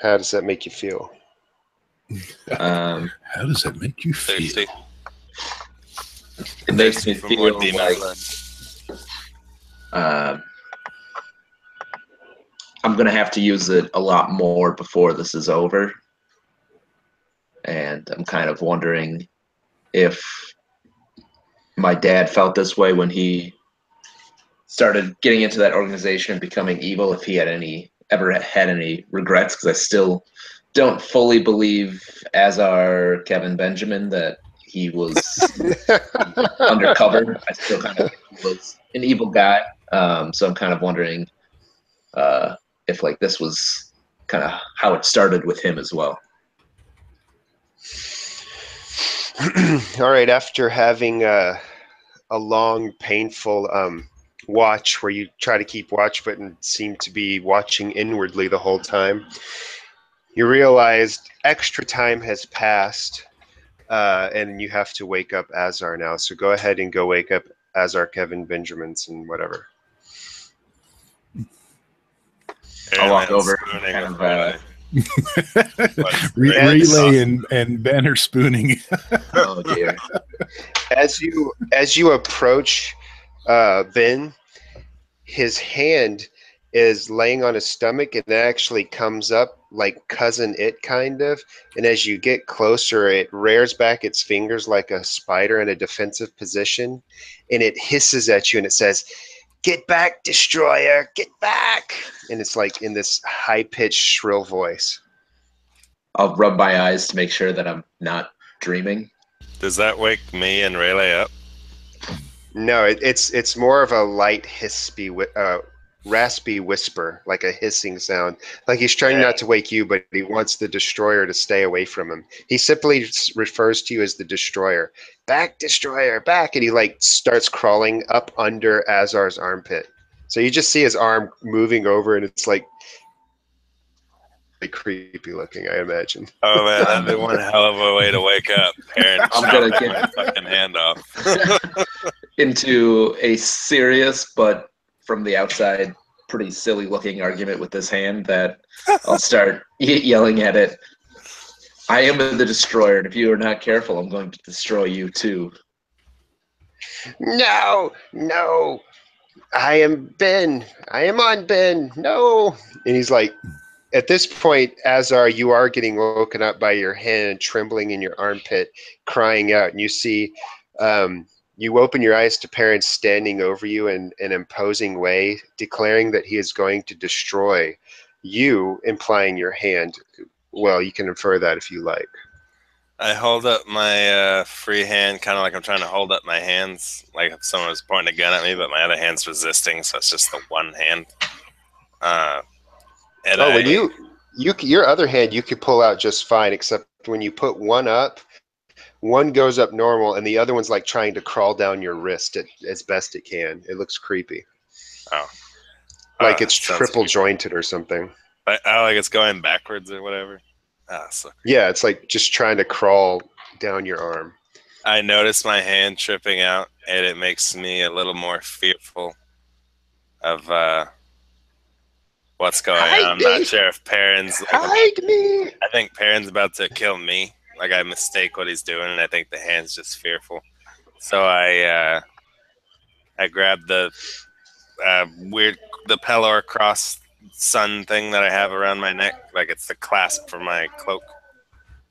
How does that make you feel?
How does that make you feel?
Thirsty.
It makes me feel like I'm going to have to use it a lot more before this is over. And I'm kind of wondering if my dad felt this way when he started getting into that organization and becoming evil, if he had ever had any regrets, because I still don't fully believe, as our Kevin Benjamin, that he was undercover. I still kind of think he was an evil guy. So I'm kind of wondering if like this was kind of how it started with him as well.
All right, after having a long, painful watch where you try to keep watch but seem to be watching inwardly the whole time, you realized extra time has passed, and you have to wake up Azar now. So go ahead and go wake up Azar, Kevin, Benjamins, and whatever.
I'll walk over.
Relay and banner spooning.
Oh dear.
As you approach Ben, his hand is laying on his stomach and it actually comes up like Cousin It kind of. And as you get closer, it rears back its fingers like a spider in a defensive position, and it hisses at you and it says, "Get back, Destroyer! Get back!" And it's like in this high-pitched, shrill voice.
I'll rub my eyes to make sure that I'm not dreaming.
Does that wake me and Rayleigh up?
No, it's more of a light raspy whisper, like a hissing sound. Like he's trying not to wake you, but he wants the Destroyer to stay away from him. He simply refers to you as the Destroyer. Back, Destroyer, back! And he like starts crawling up under Azar's armpit. So you just see his arm moving over, and it's like creepy looking, I imagine.
Oh man, that'd be one hell of a way to wake up. Parent
I'm gonna get
my fucking hand off.
into a serious, but from the outside, pretty silly looking argument with this hand that I'll start yelling at it. I am the Destroyer, and if you are not careful, I'm going to destroy you too.
No, no. I am Ben. I am on Ben. No. And he's like, at this point, Azar, you are getting woken up by your hand trembling in your armpit, crying out. And you see, you open your eyes to Perrin standing over you in an imposing way, declaring that he is going to destroy you, implying your hand. Well, you can infer that if you like.
I hold up my free hand, kind of like I'm trying to hold up my hands, like if someone was pointing a gun at me, but my other hand's resisting, so it's just the one hand.
When your other hand you could pull out just fine, except when you put one up, one goes up normal, and the other one's like trying to crawl down your wrist as best it can. It looks creepy.
Oh.
Like it's triple jointed or something.
Like it's going backwards or whatever. So
yeah, it's like just trying to crawl down your arm.
I notice my hand tripping out, and it makes me a little more fearful of what's going on. I'm not sure if Perrin's
hide me.
I think Perrin's about to kill me. Like I mistake what he's doing, and I think the hand's just fearful. So I grab the the Pelor cross sun thing that I have around my neck, like it's the clasp for my cloak,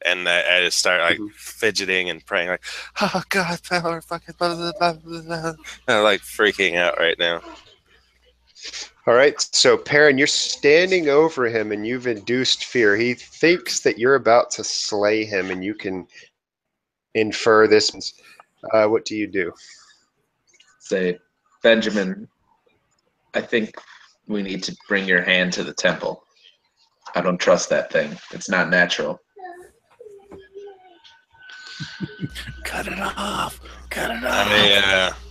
and I just start like fidgeting and praying, like, "Oh God, Pelor, fucking blah, blah, blah, blah, blah." I'm like freaking out right now.
All right, so Perrin, you're standing over him and you've induced fear. He thinks that you're about to slay him, and you can infer this. What do you do?
Say, Benjamin, I think we need to bring your hand to the temple. I don't trust that thing. It's not natural.
Cut it off. Cut it off.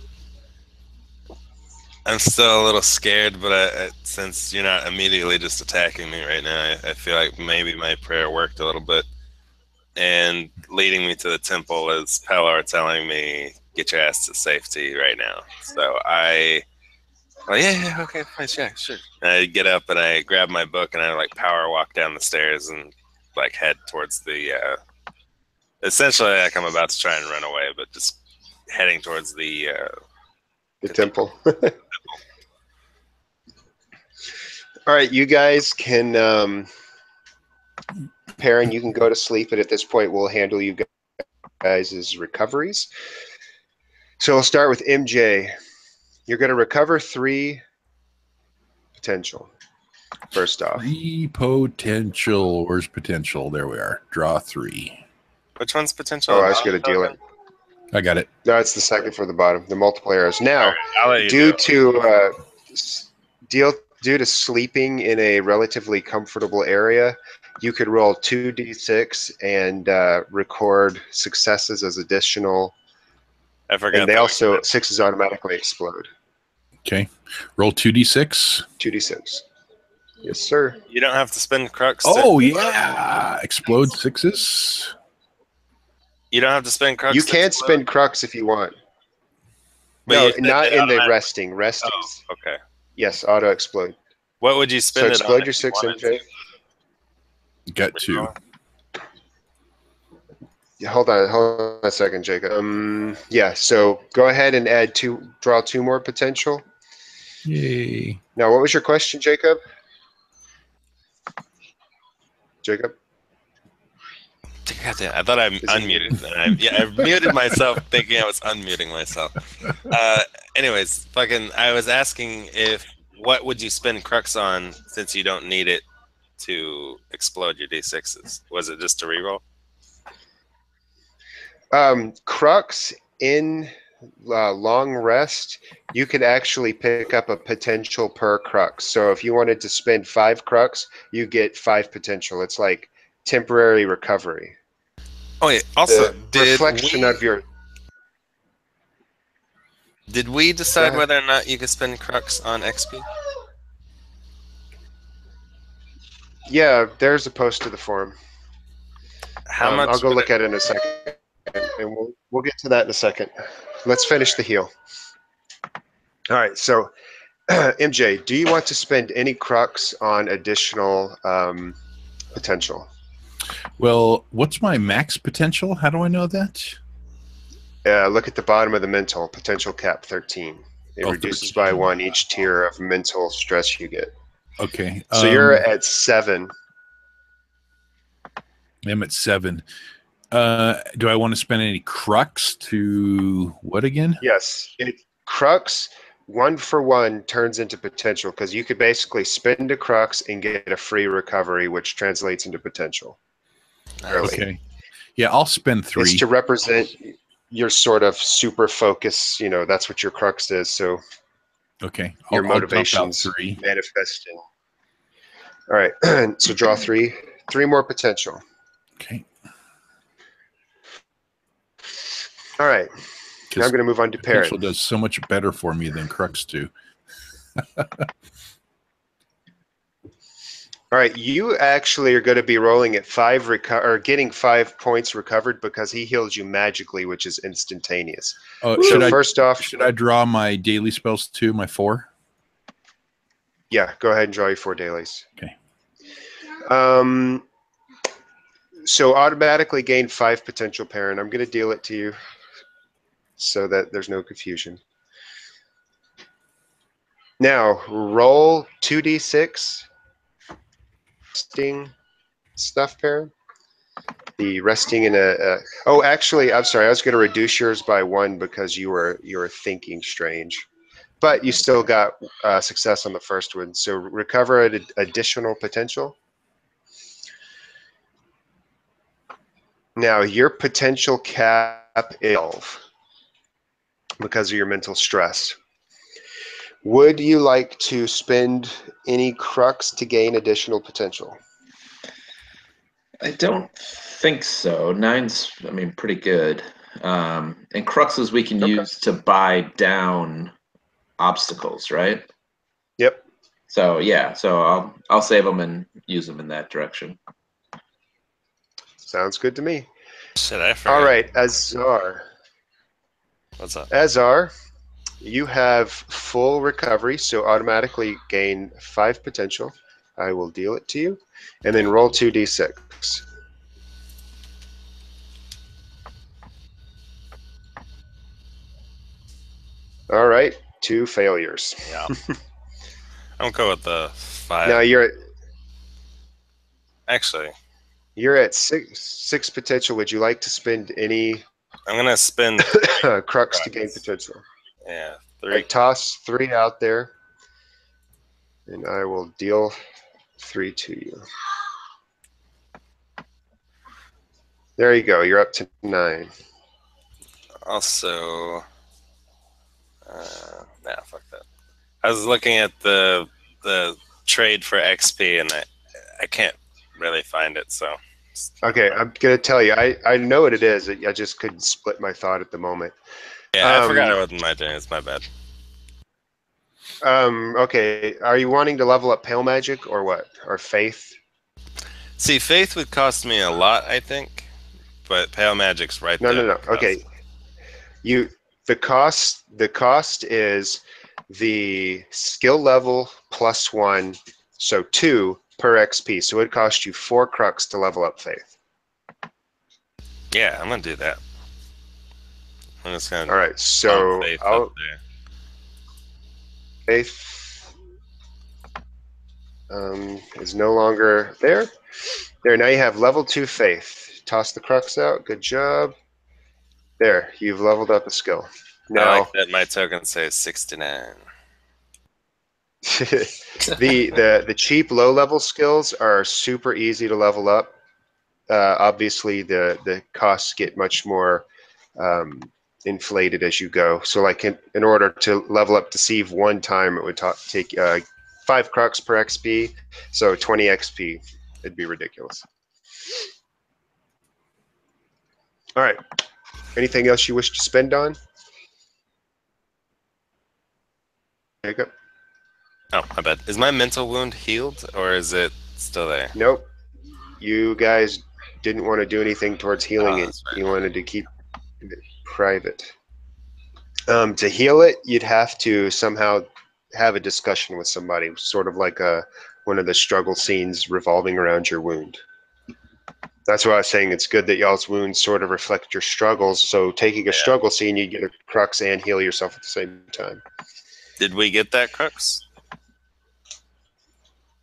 I'm still a little scared, but since you're not immediately just attacking me right now, I feel like maybe my prayer worked a little bit. And leading me to the temple is Pelor telling me, "Get your ass to safety right now." So okay, fine, yeah, sure. And I get up and I grab my book and I like power walk down the stairs and like head towards the essentially like I'm about to try and run away, but just heading towards the
temple. All right, you guys can. Perrin, you can go to sleep, and at this point, we'll handle you guys' recoveries. So we'll start with MJ. You're going to recover 3 potential. First off.
3 potential. Where's potential? There we are. Draw 3.
Which one's potential?
Oh, I was going to deal it.
I got it.
No, it's the second from the bottom. The multiple arrows. Now,
I'll let you
due
do it.
to sleeping in a relatively comfortable area, you could roll 2d6 and record successes as additional.
I forgot.
And they
that.
also 6s automatically explode.
Okay. Roll 2d6.
2d6. Yes, sir.
You don't have to spend Crux.
Oh, yeah. Explode 6s.
You don't have to spend Crux.
You can spend Crux if you want.
But
No,
you-
not
it
in the
automatic-
resting. Resting.
Oh, okay.
Yes, auto explode.
What would you spend
So
it
explode
on
your
if you
6,
wanted
MJ.
to?
Got 2.
Yeah, hold on a second, Jacob. Yeah, so go ahead and draw 2 more potential.
Yay.
Now, what was your question, Jacob? Jacob?
Goddamn, I thought I unmuted. I muted myself thinking I was unmuting myself. Anyways, I was asking what would you spend Crux on since you don't need it to explode your D6s? Was it just a reroll?
Crux in long rest, you could actually pick up a potential per Crux. So if you wanted to spend 5 Crux, you get 5 potential. It's like temporary recovery.
Oh yeah. Also,
The reflection of your.
Did we decide
Yeah.
whether or not you could spend Crux on XP?
Yeah, there's a post to the forum.
How much?
I'll go
would
look
it-
at it in a second, and we'll get to that in a second. Let's finish the heal. All right, so MJ, do you want to spend any Crux on additional potential?
Well, what's my max potential? How do I know that?
Look at the bottom of the mental potential cap 13. It
Oh,
reduces
13.
by 1 each tier of mental stress you get.
Okay.
So you're at 7.
I'm at 7. Do I want to spend any Crux to what again?
Yes, Crux 1 for 1 turns into potential because you could basically spend a Crux and get a free recovery, which translates into potential. Really.
Okay. Yeah, I'll spend 3.
It's to represent your sort of super focus. You know, that's what your Crux is. So
Okay.
your
I'll dump out
motivations
3.
manifesting. All right. So draw 3 more potential.
Okay.
All right. Now I'm going to move on to
Potential
Perrin.
does so much better for me than Crux do.
All right, you actually are going to be rolling at 5 or getting 5 points recovered because he heals you magically, which is instantaneous.
Oh,
So first off,
should I draw my daily spells too? My 4?
yeah, go ahead and draw your 4 dailies.
Okay.
So automatically gain 5 potential, Perrin. I'm going to deal it to you so that there's no confusion. Now roll 2d6. Resting stuff, Perrin. The resting in oh, actually, I'm sorry. I was going to reduce yours by 1 because you were thinking strange, but you still got success on the first one. So recover an additional potential. Now your potential cap is 12 because of your mental stress. Would you like to spend any Crux to gain additional potential?
I don't think so. 9's, I mean, pretty good. And Cruxes we can use to buy down obstacles, right?
Yep.
So yeah, so I'll save them and use them in that direction.
Sounds good to me.
Shit, I forgot.
All right, Azar.
What's up?
Azar, you have full recovery, so automatically gain 5 potential. I will deal it to you. And then roll 2d6. All right, 2 failures.
Yeah. I'm cool with the 5.
Now
Actually,
you're at six potential. Would you like to spend any
I'm gonna spend
crux to gain potential?
Yeah,
I
3.
toss 3 out there, and I will deal 3 to you. There you go. You're up to 9.
Also, nah, fuck that. I was looking at the trade for XP, and I can't really find it. So
Okay, I'm gonna tell you. I know what it is. I just couldn't split my thought at the moment.
yeah, I forgot it wasn't my turn. It's my bad.
Okay. Are you wanting to level up Pale Magic or what? Or Faith?
See, Faith would cost me a lot, I think, but Pale Magic's right
No,
there.
no, no. Okay. The cost is the skill level plus 1, so 2 per XP. So it costs you 4 crux to level up Faith.
Yeah, I'm gonna do that. I'm just gonna.
All right. So
Faith up there.
Faith is no longer there. There, now you have level 2 Faith. Toss the crux out. Good job. There, you've leveled up a skill. Now,
I like that my token says 69.
the cheap low level skills are super easy to level up. Obviously, the costs get much more inflated as you go. So, like in order to level up Deceive 1 time, it would take 5 crux per XP. So 20 XP, it'd be ridiculous. All right. Anything else you wish to spend on? Jacob?
Oh, my bad. Is my mental wound healed, or is it still there?
Nope. You guys didn't want to do anything towards healing it.
That's right.
You wanted to keep it private. To heal it, you'd have to somehow have a discussion with somebody, sort of like one of the struggle scenes revolving around your wound. That's why I was saying it's good that y'all's wounds sort of reflect your struggles. So taking a struggle scene, you get a crux and heal yourself at the same time.
Did we get that Crux?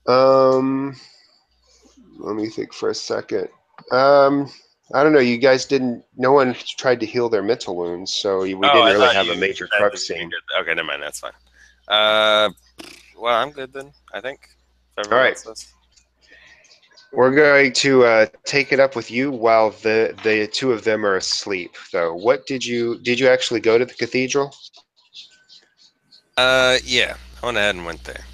Let me think for a second. I don't know. You guys didn't. No one tried to heal their mental wounds, so we didn't really have a major crux scene.
Okay, never mind. That's fine. Well, I'm good then. I think. If everyone else is.
We're going to take it up with you while the 2 of them are asleep. So, what did you actually go to the cathedral?
Yeah, I went ahead and went there,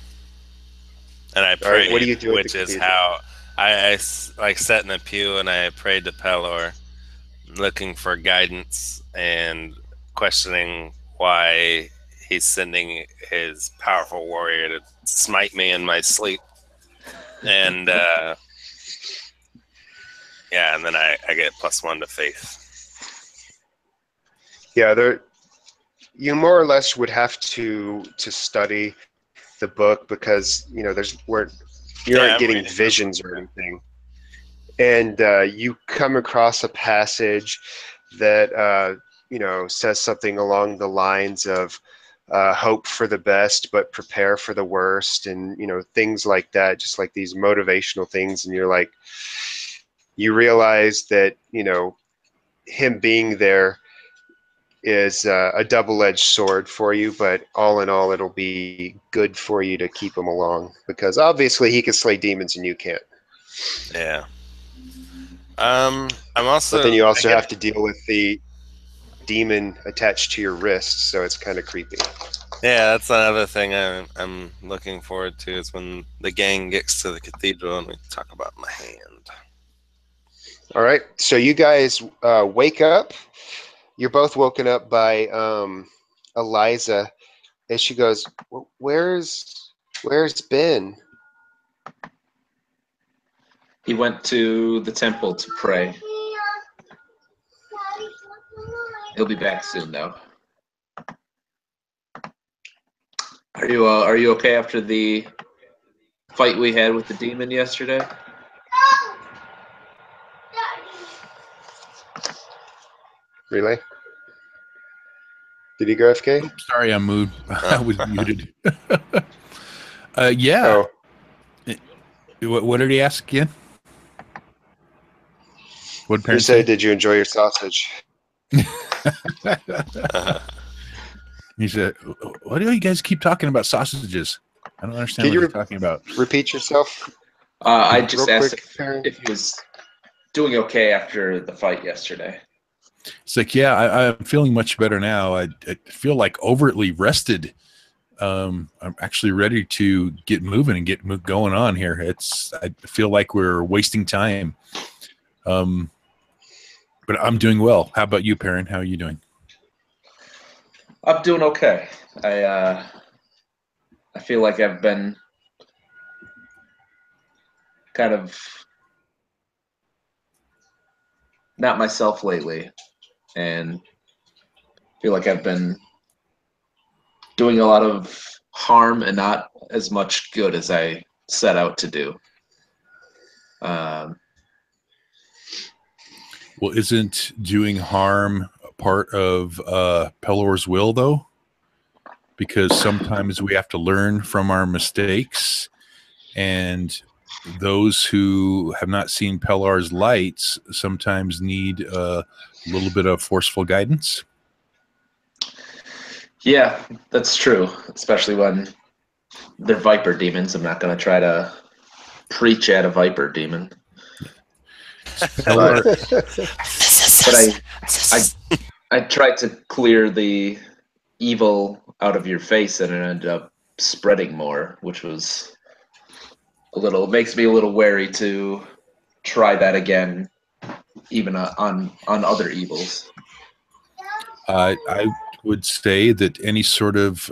and I prayed.
Right, what do you do?
Which is how I like sat in a pew and I prayed to Pelor, looking for guidance and questioning why he's sending his powerful warrior to smite me in my sleep. And yeah, and then I get +1 to Faith.
Yeah, you more or less would have to study the book because you aren't getting visions or anything, and you come across a passage that says something along the lines of hope for the best but prepare for the worst, and things like that, just like these motivational things. And you realize that him being there is a double-edged sword for you, but all in all, it'll be good for you to keep him along because obviously he can slay demons and you can't.
Yeah. I'm also.
But then you also have to deal with the demon attached to your wrist, so it's kind of creepy.
Yeah, that's another thing I'm looking forward to is when the gang gets to the cathedral and we talk about my hand.
All right, so you guys wake up. You're both woken up by Eliza, and she goes, "Where's Ben?"
He went to the temple to pray. He'll be back soon, though. Are you okay after the fight we had with the demon yesterday?
Relay? Did he go AFK?
Oops, sorry, I moved. I was muted. Yeah.
Oh.
What did he ask again? What
He
parents
said,
say?
"Did you enjoy your sausage?"
He said, "Why do you guys keep talking about sausages? I don't understand
Can
what
you
you're talking about."
Repeat yourself.
I just
Real
asked
quick, Farron.
if he was doing okay after the fight yesterday.
It's like, yeah, I'm feeling much better now. I feel like overtly rested. I'm actually ready to get moving and get going on here. I feel like we're wasting time. But I'm doing well. How about you, Perrin? How are you doing?
I'm doing okay. I feel like I've been kind of not myself lately, and feel like I've been doing a lot of harm and not as much good as I set out to do.
Well, isn't doing harm a part of Pelor's will, though? Because sometimes we have to learn from our mistakes, and those who have not seen Pelor's lights sometimes need a little bit of forceful guidance.
Yeah, that's true, especially when they're Viper demons. I'm not going to try to preach at a Viper demon.
Pelor,
But I tried to clear the evil out of your face, and it ended up spreading more, which was makes me a little wary to try that again, even on other evils.
I would say that any sort of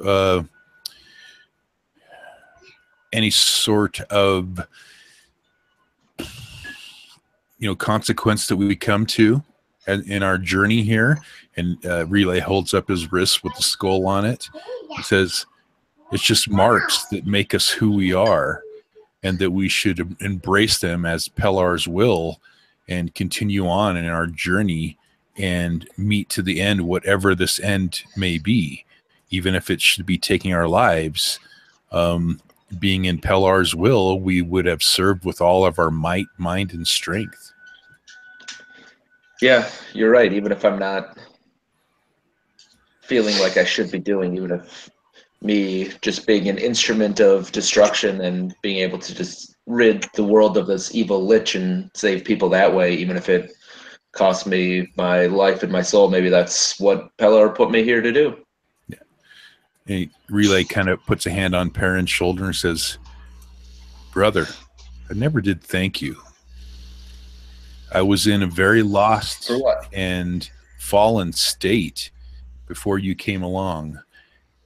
consequence that we come to in our journey here, and Relay holds up his wrist with the skull on it. He says, it's just marks that make us who we are, and that we should embrace them as Pelor's will and continue on in our journey and meet to the end, whatever this end may be, even if it should be taking our lives. Being in Pelor's will, we would have served with all of our might, mind, and strength.
Yeah, you're right. Even if I'm not feeling like I should be doing, even if me just being an instrument of destruction and being able to just rid the world of this evil lich and save people that way, even if it cost me my life and my soul, maybe that's what Pelor put me here to do.
Yeah. Relay kind of puts a hand on Perrin's shoulder and says, brother, I never did thank you. I was in a very lost and fallen state before you came along,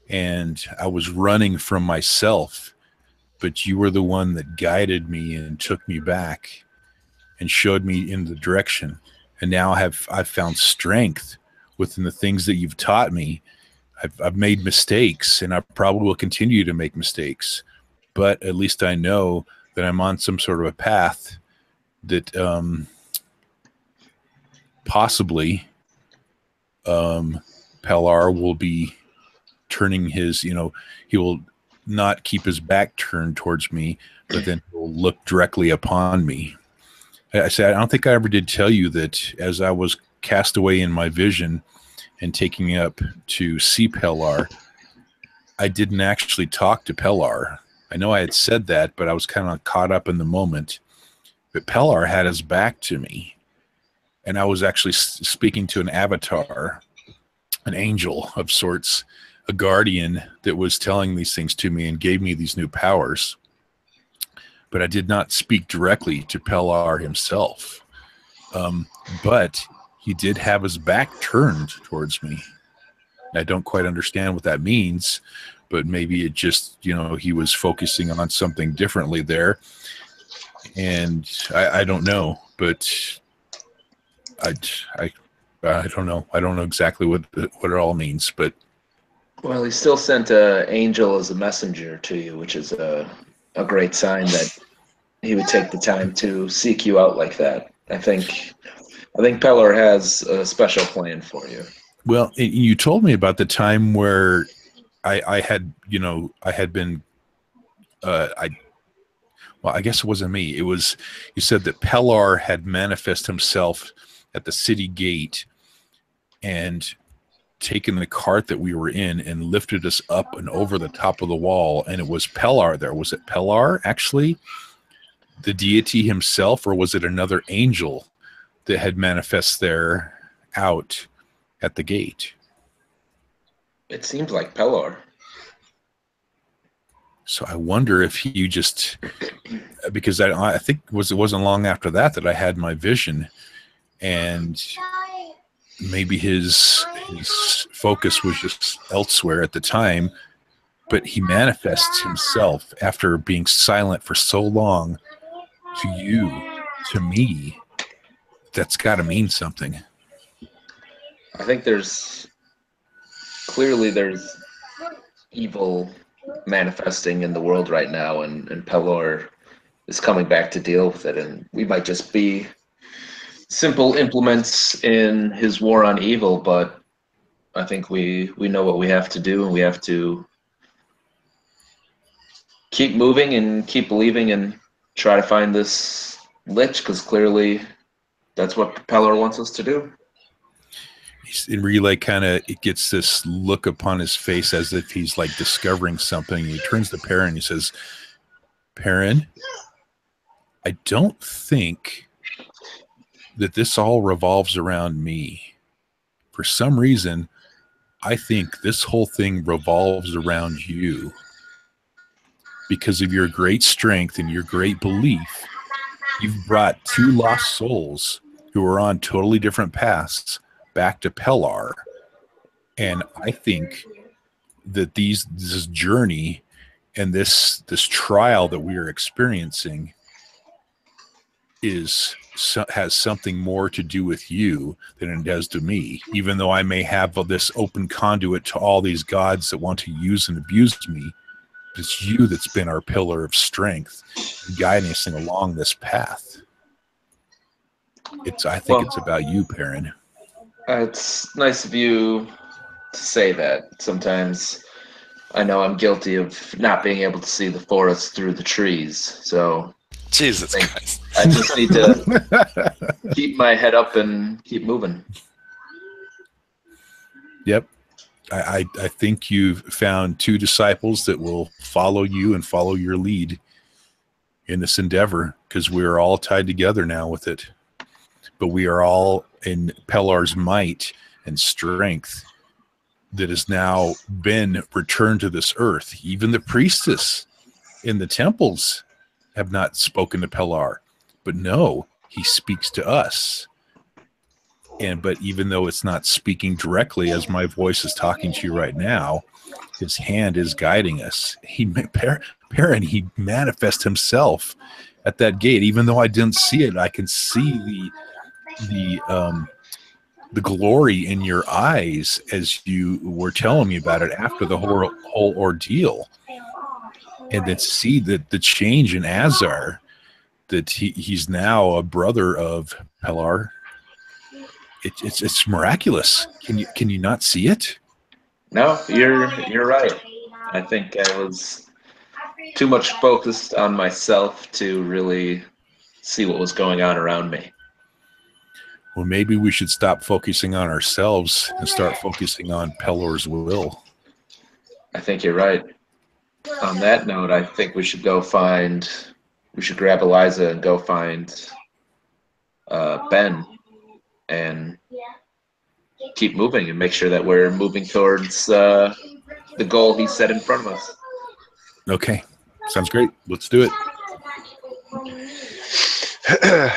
and I was running from myself, but you were the one that guided me and took me back and showed me in the direction. And now I've found strength within the things that you've taught me. I've made mistakes, and I probably will continue to make mistakes, but at least I know that I'm on some sort of a path that possibly Pelor will be turning his, he will not keep his back turned towards me, but then he'll look directly upon me. I said, I don't think I ever did tell you that as I was cast away in my vision and taking up to see Pelor, I didn't actually talk to Pelor. I know I had said that, but I was kind of caught up in the moment. But Pelor had his back to me, and I was actually speaking to an avatar, an angel of sorts, a guardian that was telling these things to me and gave me these new powers. But I did not speak directly to Pelor himself. But he did have his back turned towards me. I don't quite understand what that means, but maybe it just, he was focusing on something differently there. And I don't know, but I don't know. I don't know exactly what it all means, but.
Well, he still sent an angel as a messenger to you, which is a great sign that he would take the time to seek you out like that. I think Pelor has a special plan for you.
Well, you told me about the time where Well, I guess it wasn't me. It was, you said that Pellar had manifested himself at the city gate and taken the cart that we were in and lifted us up and over the top of the wall. And it was Pellar there. Was it Pellar, actually, the deity himself, or was it another angel that had manifest there out at the gate?
It seems like Pellar.
So I wonder if you just, because I think it wasn't long after that I had my vision, and maybe his focus was just elsewhere at the time, but he manifests himself after being silent for so long to you, to me. That's got to mean something.
I think clearly there's evil manifesting in the world right now, and Pelor is coming back to deal with it, and we might just be simple implements in his war on evil, but I think we know what we have to do, and we have to keep moving and keep believing and try to find this lich, because clearly that's what Pelor wants us to do.
In Relay, it gets this look upon his face as if he's like discovering something. He turns to Perrin and he says, Perrin, I don't think that this all revolves around me. For some reason, I think this whole thing revolves around you. Because of your great strength and your great belief, you've brought two lost souls who are on totally different paths back to Pellar. And I think that this journey and this trial that we are experiencing has something more to do with you than it does to me, even though I may have this open conduit to all these gods that want to use and abuse me. It's you that's been our pillar of strength, guiding us along this path. I think it's about you, Perrin.
It's nice of you to say that. Sometimes I know I'm guilty of not being able to see the forest through the trees, so
Jesus Christ.
I just need to keep my head up and keep moving.
Yep. I think you've found two disciples that will follow you and follow your lead in this endeavor, because we're all tied together now with it. But we are all in Pellar's might and strength that has now been returned to this earth. Even the priestess in the temples have not spoken to Pellar, but no, he speaks to us. But even though it's not speaking directly as my voice is talking to you right now, his hand is guiding us. Perrin, he manifests himself at that gate. Even though I didn't see it, I can see the glory in your eyes as you were telling me about it after the whole ordeal, and then see that the change in Azar, that he's now a brother of Pellar. It's miraculous. Can you not see it?
No, you're right. I think I was too much focused on myself to really see what was going on around me.
Well, maybe we should stop focusing on ourselves and start focusing on Pellar's will.
I think you're right. On that note, I think we should grab Eliza and go find Ben and keep moving and make sure that we're moving towards the goal he set in front of us.
Okay. Sounds great. Let's do it.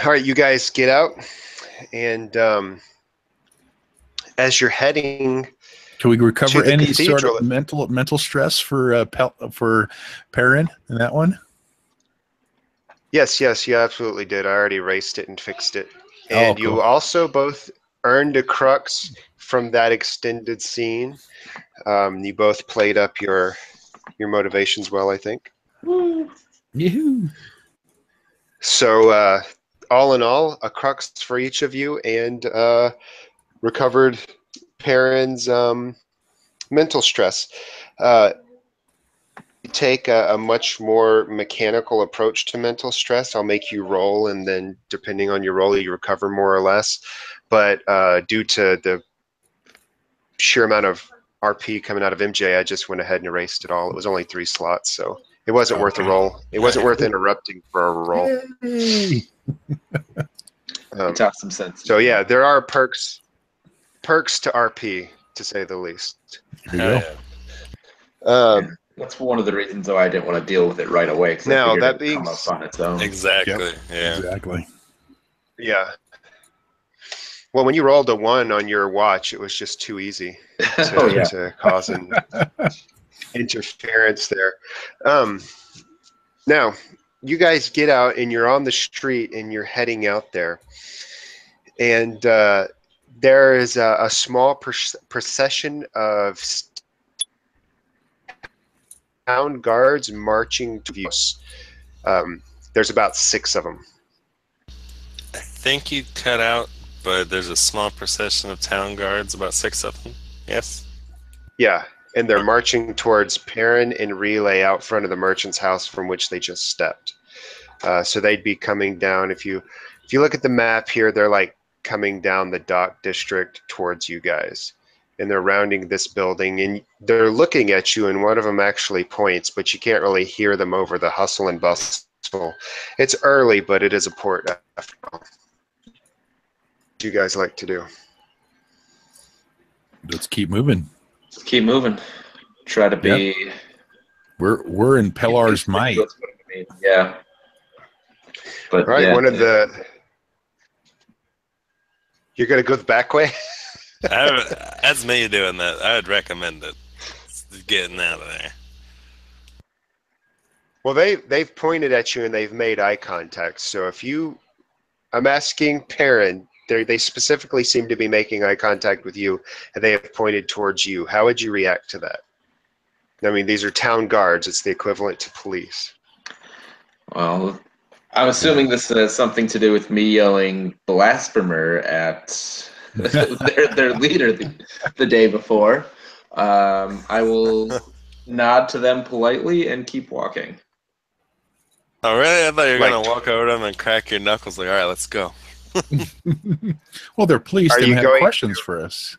All right, you guys get out, and as you're heading,
can we recover
to the
any
cathedral,
sort of mental stress for Perrin in that one?
Yes, you absolutely did. I already erased it and fixed it. And
cool.
You also both earned a crux from that extended scene. You both played up your motivations well, I think.
Yahoo!
So all in all, a crux for each of you, and recovered Perrin's mental stress. take a much more mechanical approach to mental stress. I'll make you roll, and then depending on your roll, you recover more or less. But due to the sheer amount of RP coming out of MJ, I just went ahead and erased it all. It was only 3 slots, so it wasn't worth a roll. It wasn't worth interrupting for a roll.
Yay.
You talk some sense.
So yeah, there are perks to RP, to say the least.
There you go.
That's one of the reasons why I didn't want to deal with it right away, because I
Now,
figured
that
it would
being
come up on its own.
Exactly. Yeah.
Exactly.
Yeah. Well, when you rolled a 1 on your watch, it was just too easy to cause an interference there. Now, you guys get out and you're on the street and you're heading out there. And there is a small procession of town guards marching to you. There's about 6 of them.
I think you cut out, but there's a small procession of town guards, about 6 of them. Yes?
Yeah, and they're marching towards Perrin and Relay out front of the merchant's house from which they just stepped. So they'd be coming down. If you look at the map here, they're like coming down the dock district towards you guys. And they're rounding this building, and they're looking at you, and one of them actually points, but you can't really hear them over the hustle and bustle. It's early, but it is a port after all. What do you guys like to do?
Let's keep moving.
Just keep moving. Try to be...
We're in Pellar's might.
Yeah. But
all right, one of the... You're going to go the back way?
That's me doing that. I would recommend it. Getting out of there.
Well, they've pointed at you and they've made eye contact. So if you... I'm asking Perrin... They specifically seem to be making eye contact with you, and they have pointed towards you. How would you react to that? I mean, these are town guards. It's the equivalent to police.
Well, I'm assuming this has something to do with me yelling blasphemer at their leader the day before. I will nod to them politely and keep walking.
Oh, really? I thought you were going to walk over to them and crack your knuckles like, all right, let's go.
Well, they're police.
Are
They
you
have
going
questions for us.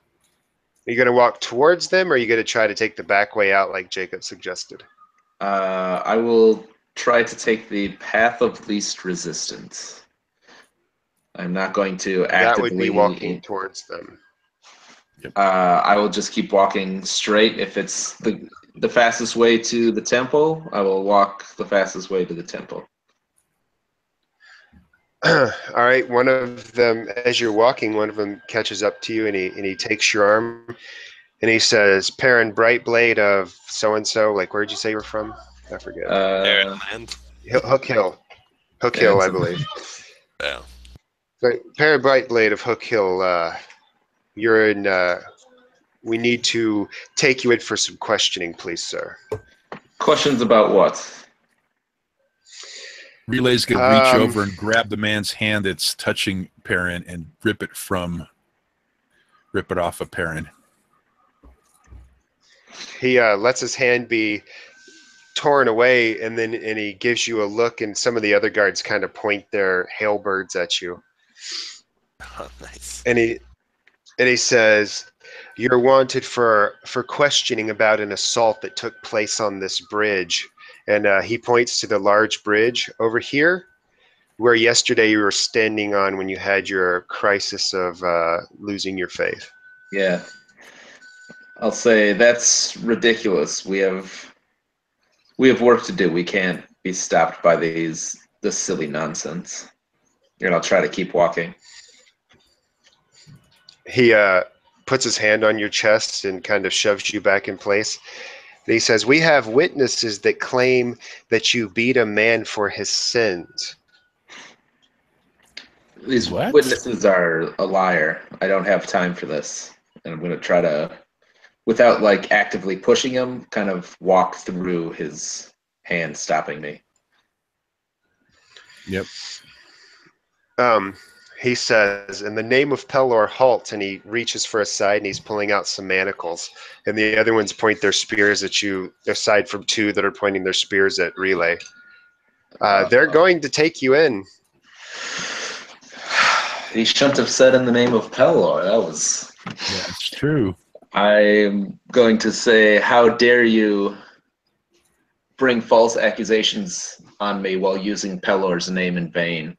Are you going to walk towards them, or are you going to try to take the back way out like Jacob suggested?
I will try to take the path of least resistance. I'm not going to actively...
That would be walking towards them.
I will just keep walking straight. If it's the fastest way to the temple, I will walk the fastest way to the temple.
All right, one of them, as you're walking, one of them catches up to you and he takes your arm and he says, Perrin Brightblade of so-and-so, like where'd you say you were from? I forget. Hook Hill. Hook Hill, I believe.
Yeah.
Perrin Brightblade of Hook Hill, you're in, we need to take you in for some questioning, please, sir.
Questions about what?
Relay's going to reach over and grab the man's hand that's touching Perrin and rip it off of Perrin.
He lets his hand be torn away, and he gives you a look, and some of the other guards kind of point their halberds at you.
Oh, nice.
And he says, "You're wanted for questioning about an assault that took place on this bridge." And he points to the large bridge over here, where yesterday you were standing on when you had your crisis of losing your faith.
Yeah. I'll say that's ridiculous. We have work to do. We can't be stopped by this silly nonsense. And I'll try to keep walking.
He puts his hand on your chest and kind of shoves you back in place. And he says, "We have witnesses that claim that you beat a man for his sins."
These witnesses are a liar. I don't have time for this. And I'm going to try to, without like actively pushing him, kind of walk through his hand stopping me.
Yep.
He says, "In the name of Pelor, halt!" And he reaches for a side, and he's pulling out some manacles. And the other ones point their spears at you, aside from two that are pointing their spears at Relay. They're going to take you in.
He shouldn't have said in the name of Pelor. That was...
That's true.
I'm going to say, how dare you bring false accusations on me while using Pelor's name in vain.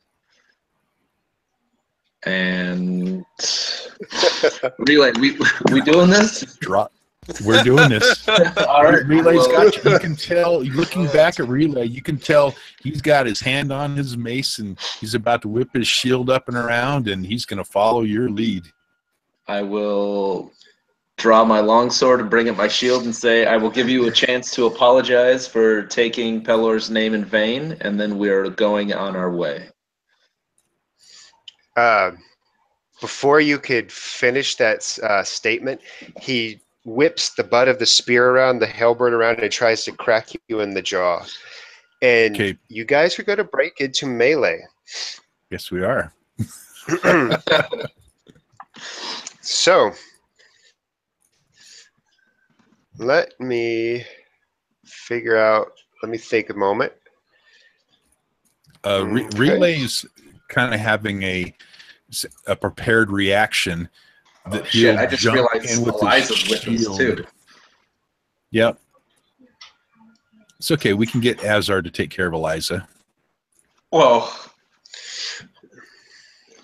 And Relay, we doing this?
Drop. We're doing this.
All right.
Relay's got you. You can tell, looking back at Relay, you can tell he's got his hand on his mace and he's about to whip his shield up and around, and he's going to follow your lead.
I will draw my longsword and bring up my shield and say, I will give you a chance to apologize for taking Pelor's name in vain, and then we're going on our way.
Before you could finish that statement, he whips the butt of the spear around, the halberd around, and tries to crack you in the jaw. And you guys are going to break into melee.
Yes, we are.
So, let me figure out, let me think a moment.
Relay's kind of having a prepared reaction.
That shit, I just realized Eliza's with us too.
Yep. It's okay. We can get Azar to take care of Eliza.
Well,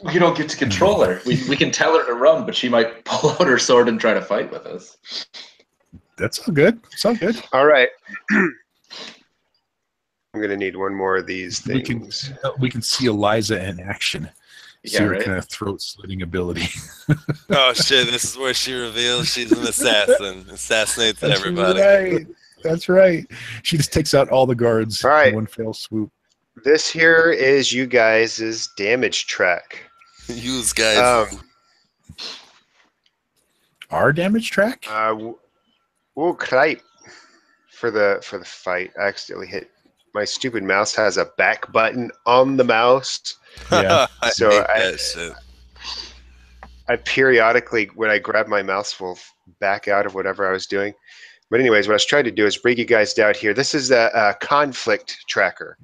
we don't get to control her. We can tell her to run, but she might pull out her sword and try to fight with us.
That's all good. It's all good.
All right. I'm going to need one more of these things.
We can see Eliza in action. See her
right?
kind of throat-slitting ability.
Oh, shit. This is where she reveals she's an assassin. Assassinates
That's
everybody.
Right. That's right. She just takes out all the guards in one fell swoop.
This here is you guys' damage track.
Use guys.
Our damage track?
We'll type for the fight. I accidentally hit. My stupid mouse has a back button on the mouse.
Yeah.
So I periodically, when I grab my mouse, will back out of whatever I was doing. But anyways, what I was trying to do is bring you guys down here. This is a conflict tracker,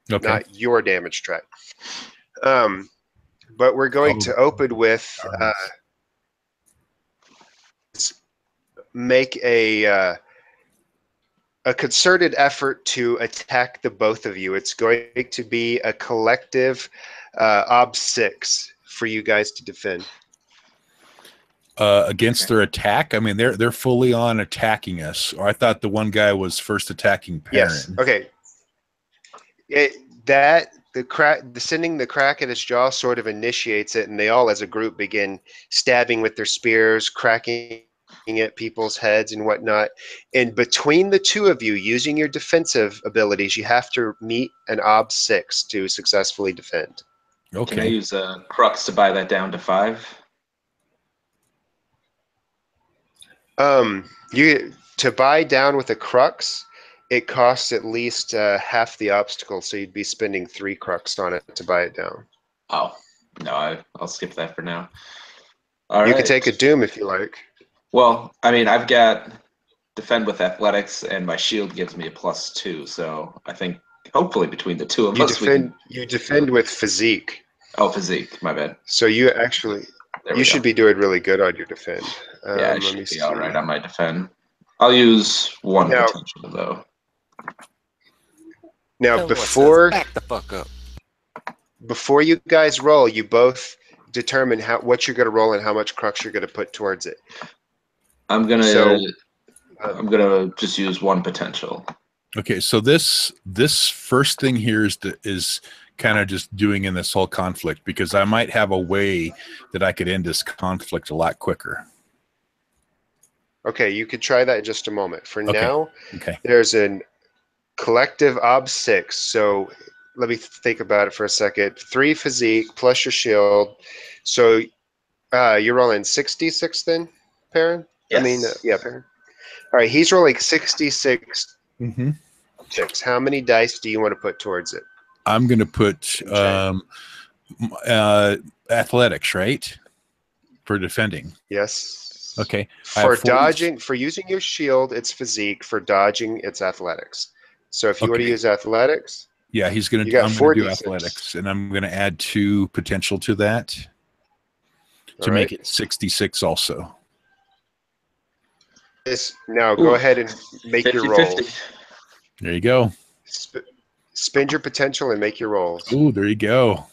not your damage track. But we're going to open with make a concerted effort to attack the both of you. It's going to be a collective Ob 6 for you guys to defend.
Against their attack? I mean, they're fully on attacking us. Or I thought the one guy was first attacking Perrin.
Yes. Okay. Sending the crack at his jaw sort of initiates it, and they all, as a group, begin stabbing with their spears, cracking at people's heads and whatnot. And between the two of you, using your defensive abilities, you have to meet an Ob 6 to successfully defend.
Okay.
Can I use a Crux to buy that down to 5?
To buy down with a Crux, it costs at least half the obstacle, so you'd be spending 3 Crux on it to buy it down.
Oh, no, I'll skip that for now.
You could take a Doom if you like.
Well, I mean, I've got defend with athletics, and my shield gives me a +2. So I think hopefully between the two of us,
you defend with physique.
Oh, physique, my bad.
So you actually should be doing really good on your defend.
Yeah, I should be all right on my defend. I'll use 1 potential though.
Now before
back the fuck up.
Before you guys roll, you both determine what you're going to roll and how much Crux you're going to put towards it.
I'm gonna just use 1 potential.
Okay, so this first thing here is kind of just doing in this whole conflict, because I might have a way that I could end this conflict a lot quicker.
Okay, you could try that in just a moment. For now,
okay.
There's a collective Ob 6. So let me think about it for a second. 3 physique plus your shield. So you're rolling 66 then, Perrin?
Yes.
I mean, yeah, Perrin. All right, he's rolling 66.
Mm-hmm.
How many dice do you want to put towards it?
I'm going to put athletics, right? For defending.
Yes.
Okay.
For dodging, for using your shield, it's physique. For dodging, it's athletics. So if you want to use athletics,
yeah, he's gonna.
You got
I'm gonna do
4d6.
athletics, and I'm gonna add 2 potential to that to
All
make
right.
it 66 also.
Now go ahead and make your
50-50.
rolls.
There you go.
Spend your potential and make your rolls.
Oh, there you go.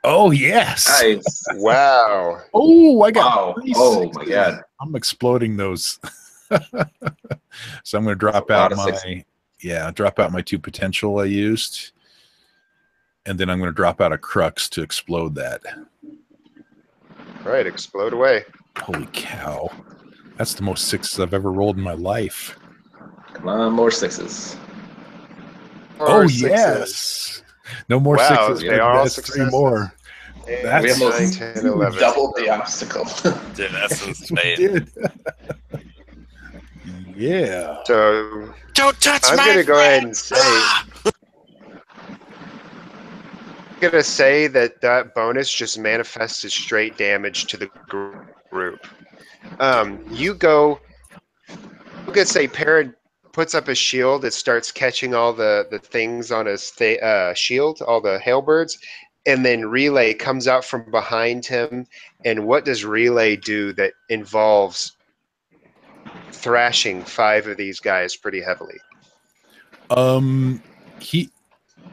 Oh yes.
Nice.
Wow.
Oh, I got.
Wow.
3
Oh my
sixes.
God.
I'm exploding those. So I'm going to drop
A lot
out
of sixes.
drop out my 2 potential I used, and then I'm going to drop out a Crux to explode that.
All right, explode away.
Holy cow! That's the most 6s I've ever rolled in my life.
Come on, more 6s.
More
Sixes. Yes. No more
Wow,
6s.
they
but
are all
that's 3
successes.
more. That's
We almost
9, 10, 11.
doubled the obstacle.
Dude, that's
We
insane.
did. Yeah.
So
Don't touch
I'm
my
going to go
friend!
ahead and say,
Ah!
I'm going to say that that bonus just manifests as straight damage to the group. You go, I'm going to say Perrin puts up his shield. It starts catching all the things on his shield, all the hailbirds. And then Relay comes out from behind him. And what does Relay do that involves thrashing 5 of these guys pretty heavily?
He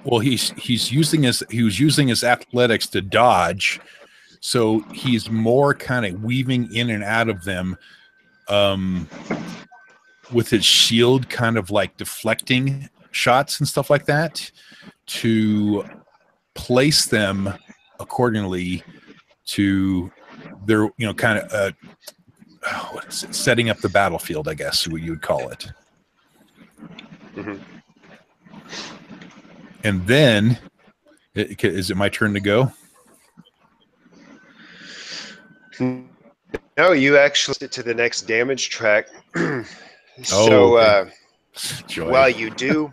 was using his athletics to dodge, so he's more kind of weaving in and out of them with his shield, kind of like deflecting shots and stuff like that to place them accordingly to their, kind of setting up the battlefield, I guess what you would call it.
Mm-hmm.
And then, is it my turn to go?
No, you actually get to the next damage track.
Okay.
While you do,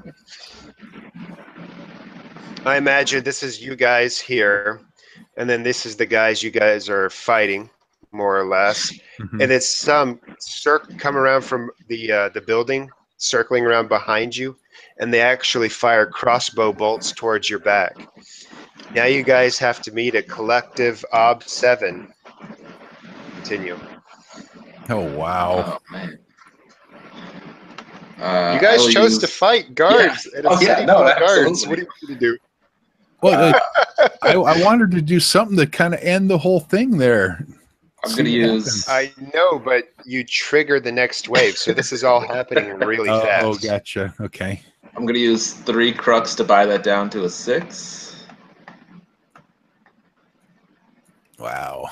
I imagine this is you guys here, and then this is the guys you guys are fighting, more or less.
Mhm.
And it's some come around from the building, circling around behind you, and they actually fire crossbow bolts towards your back. Now you guys have to meet a collective OB7. Continue.
Oh wow!
Oh man.
You guys chose to fight guards at a city full of guards. What do you want me to do?
Well, I wanted to do something to kind of end the whole thing there.
I'm going to use...
I know, but you trigger the next wave, so this is all happening really fast.
Oh, gotcha. Okay.
I'm going to use 3 Crux to buy that down to a 6.
Wow.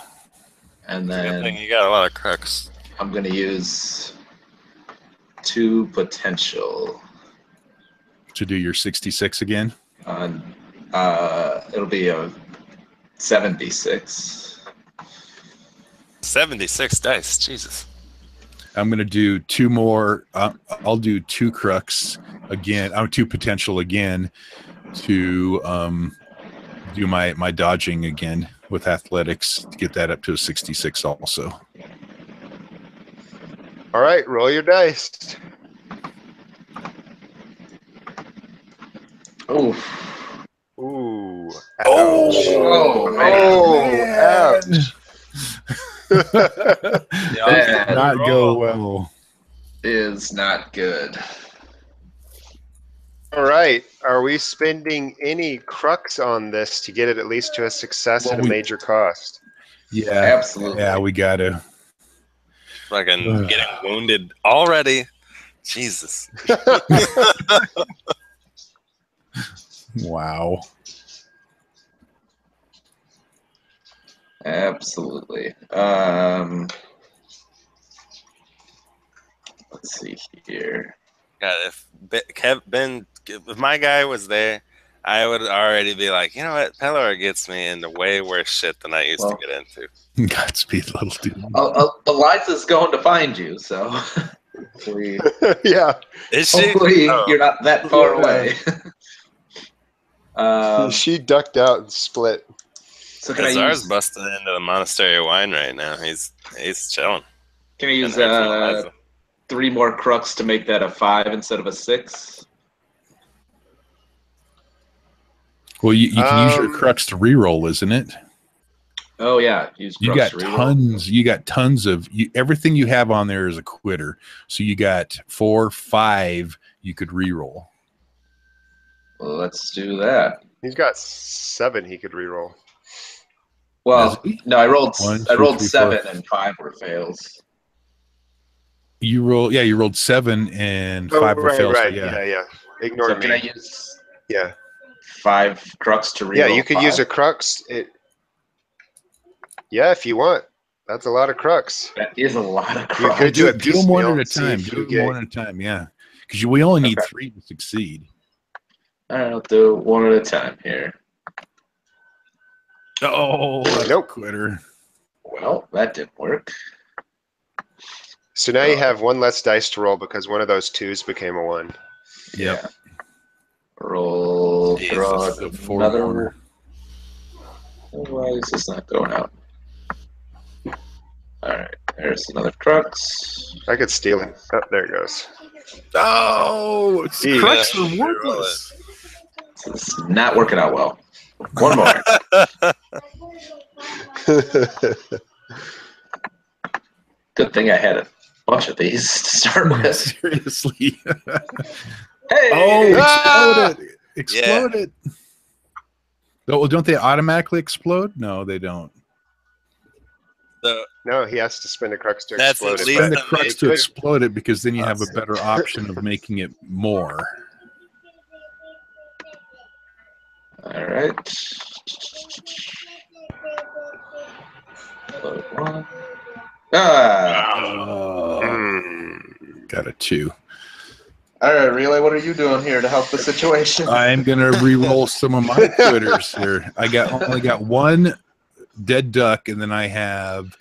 And
Good thing
then
you got a lot of Crux.
I'm going to use 2 potential.
To do your 66 again?
It'll be a 76.
76 dice, Jesus.
I'm going to do 2 more. I'll do 2 Crux again. 2 potential again to do my dodging again with athletics to get that up to a 66 also.
All right, roll your dice. Ooh. Ouch.
Oh, man.
Ouch.
That
Not go well.
is not good.
All right. Are we spending any Crux on this to get it at least to a success at a major cost?
Yeah,
Absolutely.
Yeah, we got to.
Fucking getting wounded already. Jesus.
Wow.
Absolutely. Let's see here.
God, if my guy was there, I would already be like, you know what, Pelor gets me into way worse shit than I used to get into.
Godspeed, little dude.
Eliza's going to find you, so
Yeah.
Is she?
hopefully
Oh.
you're not that far away.
She ducked out and split.
So can I
Azar's
use?
busted into the monastery of wine right now. He's chilling.
Can I use
Hadn't heard from Eliza.
3 more Crux to make that a 5 instead of a 6?
Well, you can use your Crux to reroll, isn't it?
Oh yeah, use Crux
You got
to reroll.
tons. You got tons of everything you have on there is a quitter. So you got 4, 5. You could reroll.
Well, let's do that.
He's got 7 he could reroll.
Well, no, I rolled.
One,
I
two,
rolled
three,
7
4.
and 5 were fails.
You rolled 7 and 5 were fails.
Right.
So yeah.
Yeah. Ignore
So
me.
can I use
Yeah.
5 Crux to reroll?
Yeah, you could
5?
use a Crux. Yeah, if you want. That's a lot of Crux.
That is a lot of
You
Crux.
could do it
Do them one
piecemeal,
at a
see
time.
if
Do
you
them one
get-
at a time. Yeah, because we only need
Okay.
3 to succeed.
All right, I'll do it one at a time here.
Oh, that's
Nope.
a quitter.
Well, that didn't work.
So now you have 1 less dice to roll because one of those 2s became a 1.
Yep.
Yeah. Roll.
Jesus.
Draw
So 4
another.
more.
Why is this not going out? All right, there's another Crux.
I could steal it. Oh, there it goes.
Oh, it's
Yeah.
Crux are
Roll
worthless.
This is not working out well. One more. Good thing I had a bunch of these to start with.
Seriously.
Hey!
Oh,
Ah!
explode it. Explode it. Oh, don't they automatically explode? No, they don't.
So,
No, he has to spend a Crux to
That's
explode
at
it.
least
Spend
but
the Crux
it
to
could-
explode it because then you have a better option of making it more.
All right. Load 1. Ah!
Oh,
Hmm.
got a 2.
All right, Relay, what are you doing here to help the situation?
I'm gonna re-roll some of my quitters here. I only got 1 dead duck, and then I have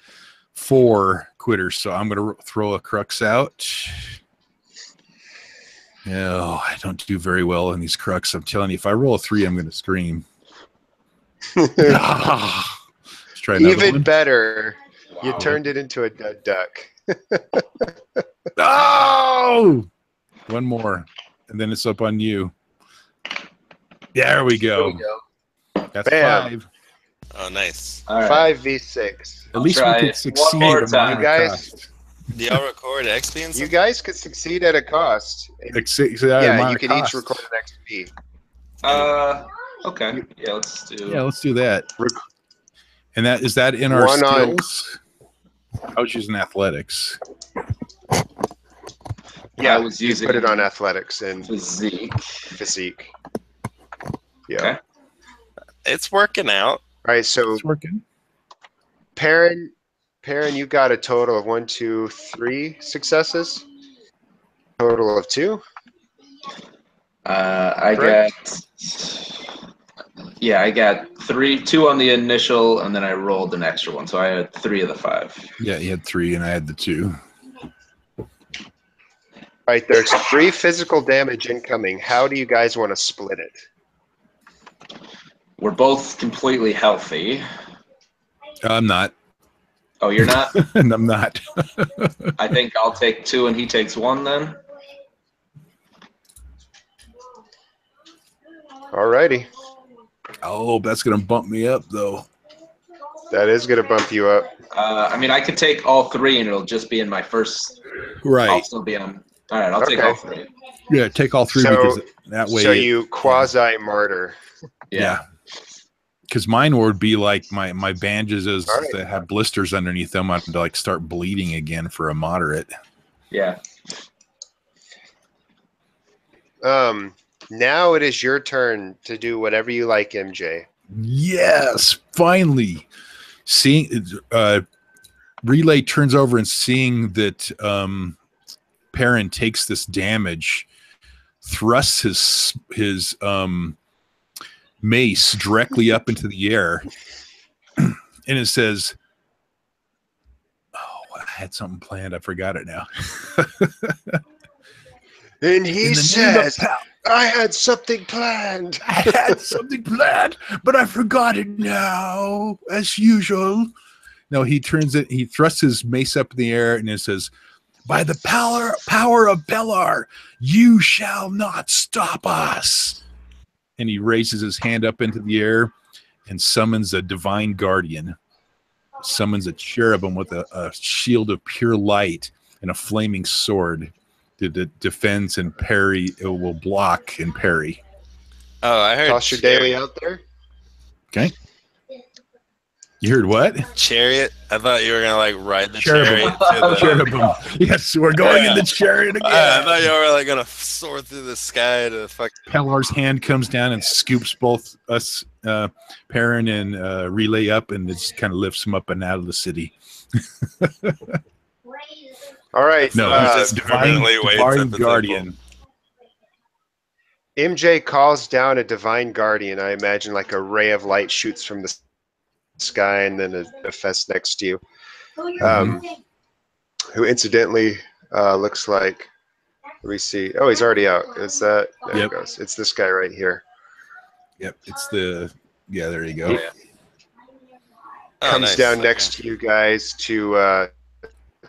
4 quitters. So I'm gonna throw a Crux out. No, I don't do very well in these Crux. I'm telling you, if I roll a 3, I'm gonna scream. Let's try another
Even
one.
better, you turned it into a dead duck.
Oh! One more, and then it's up on you. There we go. That's
Bam.
5.
oh, nice.
All right.
5v6.
At least we
try
could
it
succeed
one more
at a
time.
minor
You guys-
cost.
Do y'all record XP and
You
stuff?
guys could succeed at a cost. Yeah, you could each record an XP.
Okay. Yeah, let's do.
Yeah, let's do that. And that is that in our
One on-
skills? I was using athletics.
Yeah,
I was using
put it on athletics and
physique.
physique. Yeah.
Okay.
It's working out.
All right, so
It's working.
Perrin, you got a total of 1, 2, 3 successes. Total of 2.
I
Correct.
I got 2 on the initial, and then I rolled an extra one, so I had 3 of the 5.
Yeah, you had 3 and I had the 2.
All right, there's 3 physical damage incoming. How do you guys want to split it?
We're both completely healthy.
I'm not.
Oh, you're not?
And I'm not.
I think I'll take 2 and he takes 1 then.
All righty.
Oh, that's going to bump me up, though.
That is going to bump you up.
I mean, I could take all 3 and it'll just be in my first. I'll
Right.
still be on. All right, I'll take
Okay.
all 3.
Yeah, take all 3
So-
because that way.
So you quasi-martyr.
Yeah.
Because mine would be like my bandages
All right.
that have blisters underneath them. I'd like start bleeding again for a moderate.
Yeah.
Now it is your turn to do whatever you like, MJ.
Yes, finally. Seeing Relay turns over and seeing that Perrin takes this damage, thrusts his mace directly up into the air, and it says, "Oh, I had something planned. I forgot it now."
And he
In the name of
says, I had something planned.
I had something planned, but I forgot it now, as usual. No, he thrusts his mace up in the air and it says, by the power of Bellar, you shall not stop us. And he raises his hand up into the air and summons a divine guardian. Summons a cherubim with a shield of pure light and a flaming sword that defends and parry. It will block and parry.
Oh, I heard
Toss your daily out there.
Okay. You heard what?
Chariot. I thought you were gonna like ride the
Cherubim.
chariot to the.
Cherubim. Yes, we're going in the chariot again.
I thought you were like gonna soar through the sky to fuck.
Pellar's hand comes down and scoops both us, Perrin and Relay up, and it just kind of lifts them up and out of the city.
All right.
No,
just
divine
permanently waits at the
guardian.
MJ calls down a divine guardian. I imagine like a ray of light shoots from the sky and then a fest next to you. Who incidentally looks like, let me see. Oh, he's already out. Is that? There
Yep.
it goes. It's this guy right here.
Yep, it's the, yeah, there you go.
Yeah. Oh,
Comes
nice.
down
Okay.
next to you guys to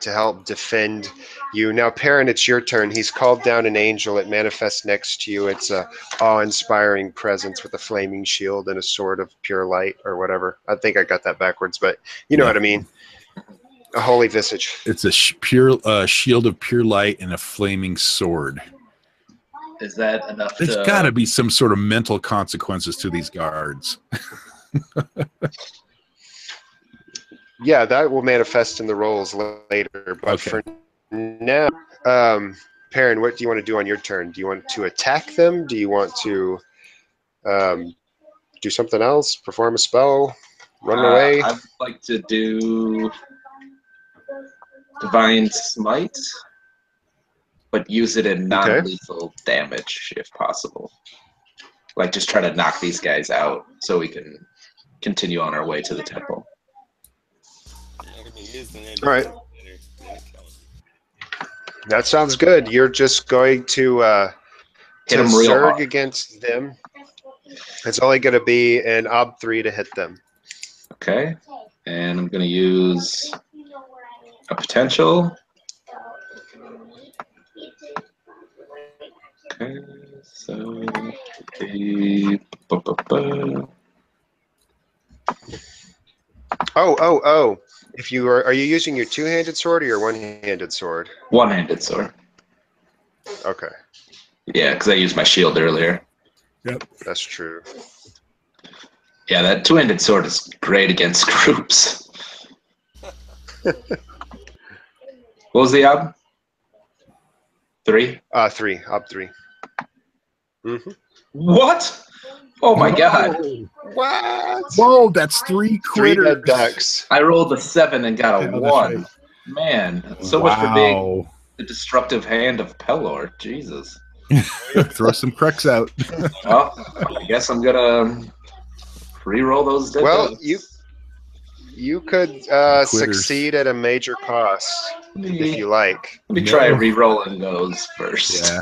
help defend you. Now, Perrin, it's your turn. He's called down an angel. It manifests next to you. It's a awe-inspiring presence with a flaming shield and a sword of pure light or whatever. I think I got that backwards, but you know what I mean. A holy visage.
It's a pure shield of pure light and a flaming sword.
Is that enough?
There's got to be some sort of mental consequences to these guards.
Yeah, that will manifest in the rolls later. But
Okay.
for now, Perrin, what do you want to do on your turn? Do you want to attack them? Do you want to do something else? Perform a spell? Run away?
I'd like to do Divine Smite, but use it in non-lethal damage if possible. Like just try to knock these guys out so we can continue on our way to the temple.
All right. That sounds good. You're just going to
Hit 'em real
zerg
hard.
against them. It's only going to be an ob 3 to hit them.
Okay, and I'm going to use a potential. Okay, so
Oh. If you are you using your two-handed sword or your one-handed sword?
one-handed sword.
Okay,
Yeah, because I used my shield earlier.
that's true.
Yeah, that two-handed sword is great against groups. What was the ob? 3?
3, ob 3. Mm-hmm.
What? Oh my god.
What?
Whoa, that's 3
3
critters.
dead ducks.
I rolled a 7 and got a
Yeah, that's
1.
right.
Man, so much for being
Wow.
the destructive hand of Pelor. Jesus.
Throw some Crux out.
Well, I guess I'm gonna re-roll those dead
Well,
ducks.
you could
Quitters.
succeed at a major cost if you like.
Let me try
No.
re-rolling those first.
Yeah.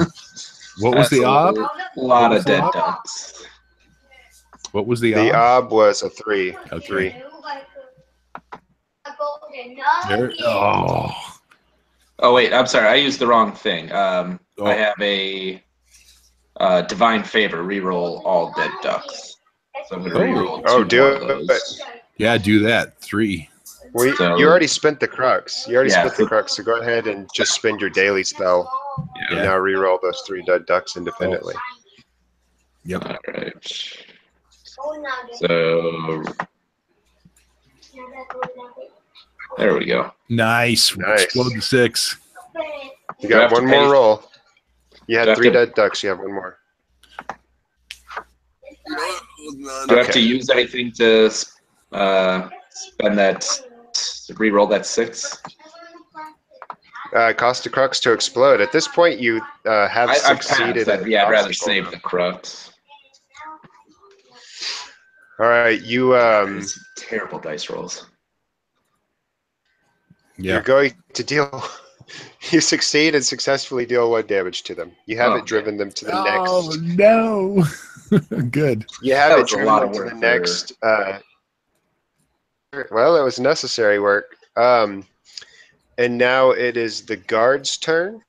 What was
That's
the ob?
A lot
was
of
the
dead
ob?
ducks.
What was the
The
ob?
ob was a 3.
Okay.
3.
There. Oh.
Oh wait, I'm sorry. I used the wrong thing.
Oh.
I have a divine favor. Re-roll all dead ducks. So I'm gonna re-roll
Oh,
two
do
more of
it.
those.
Yeah, do that. 3.
So-
You already spent the Crux. You already
Yeah,
spent the
so-
Crux, so go ahead and just spend your daily spell.
Yeah.
And now re-roll those 3 dead ducks independently.
Yep.
All right. So there we go.
Nice.
Nice.
Explode the 6.
You
Do I
got
have to
one more
pay-
roll. You
Do I
had
have
3
to-
dead ducks. You have one more.
Do I have to use anything to spend that, re-roll that 6?
Cost a Crux to explode. At this point, you have
I've
succeeded.
passed that.
at
Yeah, I'd rather
obstacle
save
now.
the Crux.
All right, you
Terrible dice rolls.
Yeah.
you're going to deal You succeed and successfully deal 1 damage to them. You haven't
Okay.
driven them to the
Oh
next.
no! Good.
You
That
haven't
was a
driven
lot
them
of
to
work
the
for-
next. Well, it was necessary work. And now it is the guard's turn.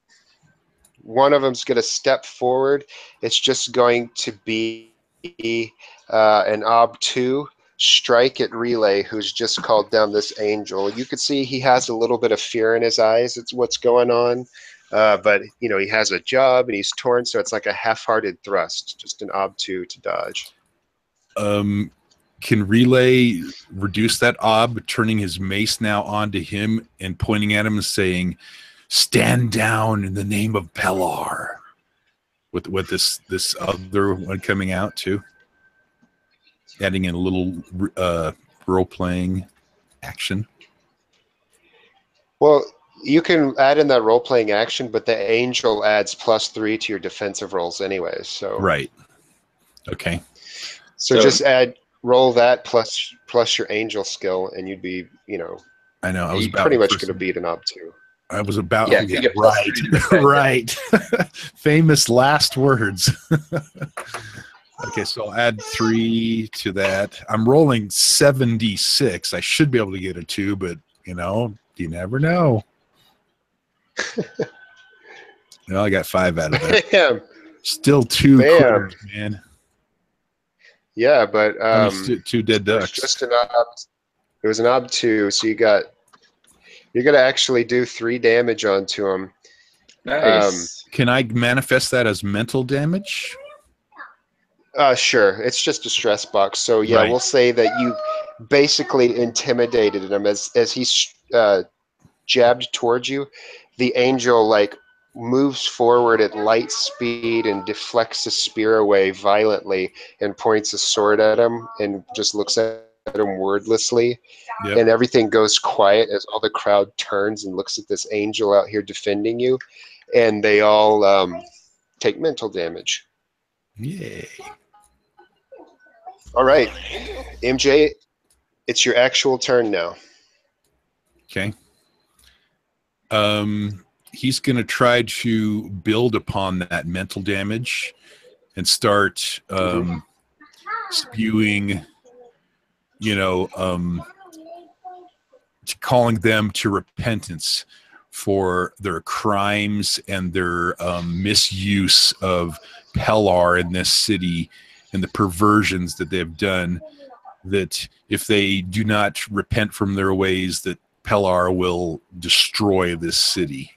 One of them's going to step forward. It's just going to be an ob2 strike at Relay, who's just called down this angel. You could see he has a little bit of fear in his eyes. It's what's going on. But, you know, he has a job and he's torn, so it's like a half-hearted thrust, just an ob2 to dodge.
Can Relay reduce that ob, turning his mace now onto him and pointing at him and saying, "Stand down in the name of Pellar," with this other one coming out too, adding in a little role-playing action.
Well, you can add in that role-playing action, but the angel adds +3 to your defensive rolls anyway. So
Right. Okay.
So just roll that plus your angel skill, and you'd be, you know,
I know. I was
pretty much going to beat an ob2.
I was about.
Yeah,
Yeah,
you get
right.
+3 to defend.
Right. Famous last words. Okay, so I'll add 3 to that. I'm rolling 76. I should be able to get a 2, but you know, you never know. No, I got 5 out of that.
Damn.
Still 2
Bam.
critters, man.
Yeah, but
I mean, 2 dead
it was
ducks.
just an it was an ob2, so you're gonna actually do 3 damage onto him.
Nice.
Can I manifest that as mental damage?
Sure. It's just a stress box. So yeah,
Right.
we'll say that you basically intimidated him as he jabbed towards you. The angel like moves forward at light speed and deflects the spear away violently and points a sword at him and just looks at him wordlessly.
Yep.
And everything goes quiet as all the crowd turns and looks at this angel out here defending you, and they all take mental damage.
Yay.
All right, MJ, it's your actual turn now.
Okay. He's going to try to build upon that mental damage and start spewing, calling them to repentance for their crimes and their misuse of Pellar in this city and the perversions that they've done, that if they do not repent from their ways, that Pellar will destroy this city.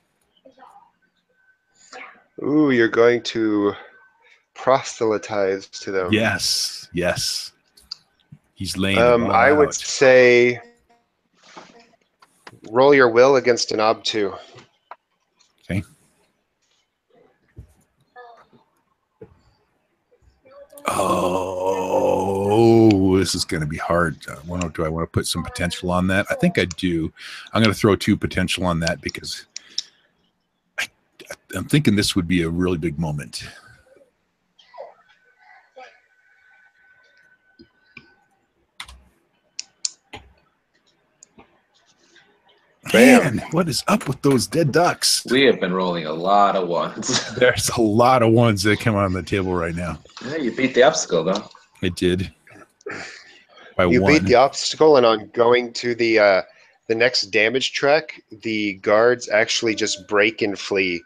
Ooh, you're going to proselytize to them.
Yes, yes. He's laying it all
I would
out.
say roll your will against an ob2.
Okay. Oh, this is going to be hard. Do I want to put some potential on that? I think I do. I'm going to throw 2 potential on that because I'm thinking this would be a really big moment.
Bam.
Man, what is up with those dead ducks?
We have been rolling a lot of ones.
There's a lot of ones that come on the table right now.
Yeah, you beat the obstacle, though.
I did. By
You
1.
beat the obstacle, and on going to the next damage track, the guards actually just break and flee.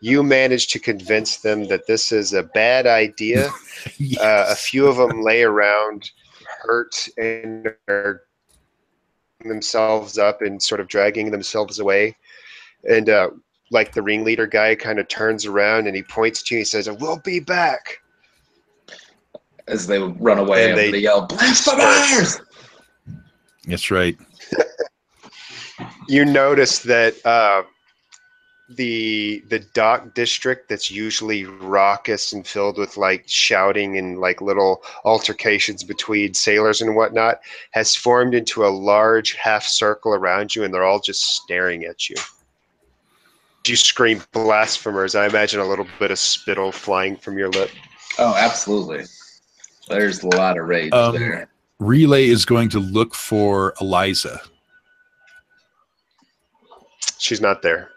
You manage to convince them that this is a bad idea.
Yes.
A few of them lay around hurt and are themselves up and sort of dragging themselves away. And like the ringleader guy kind of turns around and he points to you and he says, "We'll be back."
As they run away,
And
they yell, "Blasphemers!"
That's right.
You notice that the dock district that's usually raucous and filled with like shouting and like little altercations between sailors and whatnot has formed into a large half circle around you, and they're all just staring at you. You scream "blasphemers." I imagine a little bit of spittle flying from your lip.
Oh, absolutely. There's a lot of rage there.
Relay is going to look for Eliza.
She's not there.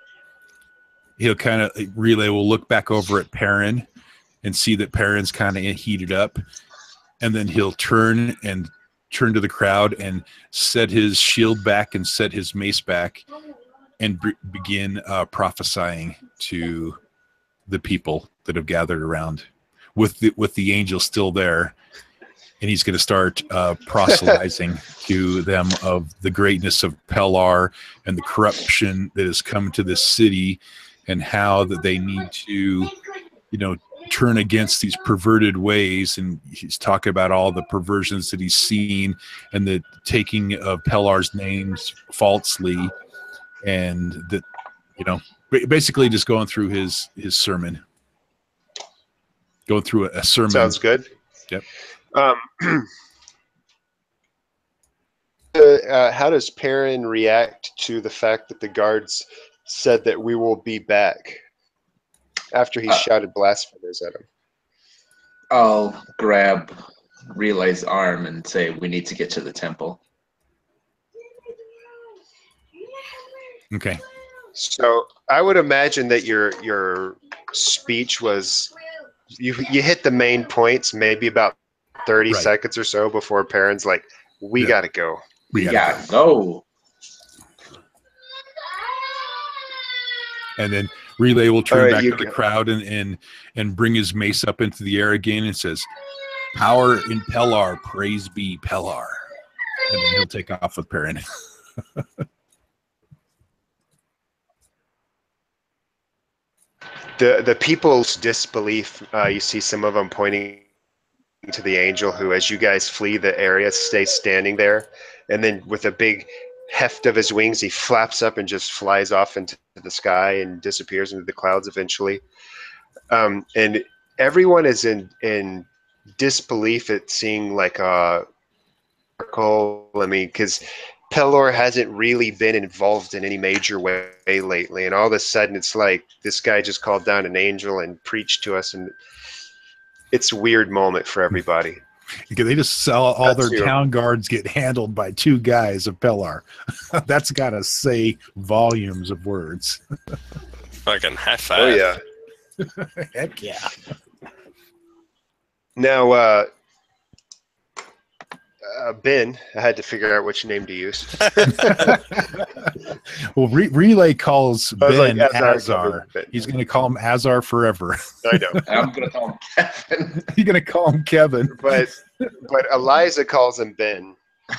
he'll kind of Relay will look back over at Perrin and see that Perrin's kind of heated up, and then he'll turn to the crowd and set his shield back and set his mace back and begin prophesying to the people that have gathered around with the angel still there. And he's going to start proselytizing to them of the greatness of Pellar and the corruption that has come to this city, and how that they need to, turn against these perverted ways. And he's talking about all the perversions that he's seen and the taking of Pellar's names falsely, and that, basically just going through his sermon, going through a sermon.
Sounds good.
Yep.
How does Perrin react to the fact that the guards said that we will be back after he shouted blasphemies at him?
I'll grab Relay's arm and say, we need to get to the temple.
Okay.
So I would imagine that your speech was, you hit the main points maybe about 30 seconds or so before Perrin's like, we got to go.
We got to go.
And then Relay will turn back to the crowd and bring his mace up into the air again and says, "Power in Pellar, praise be Pellar." And then he'll take off with Perrin.
The people's disbelief, you see some of them pointing to the angel who, as you guys flee the area, stays standing there. And then with a big heft of his wings, he flaps up and just flies off into the sky and disappears into the clouds eventually. And everyone is in disbelief at seeing like a miracle. I mean, because Pellar hasn't really been involved in any major way lately, and all of a sudden it's like this guy just called down an angel and preached to us, and it's a weird moment for everybody.
Because they just saw all their town guards get handled by two guys of Pellar. That's got to say volumes of words.
Fucking high five.
Oh, yeah.
Heck yeah.
Now, Ben, I had to figure out which name to use.
Well, Relay calls Ben
like
Azar. He's going to call him Azar forever.
I know.
I'm going to call him Kevin.
You're going to call him Kevin.
But Eliza calls him Ben.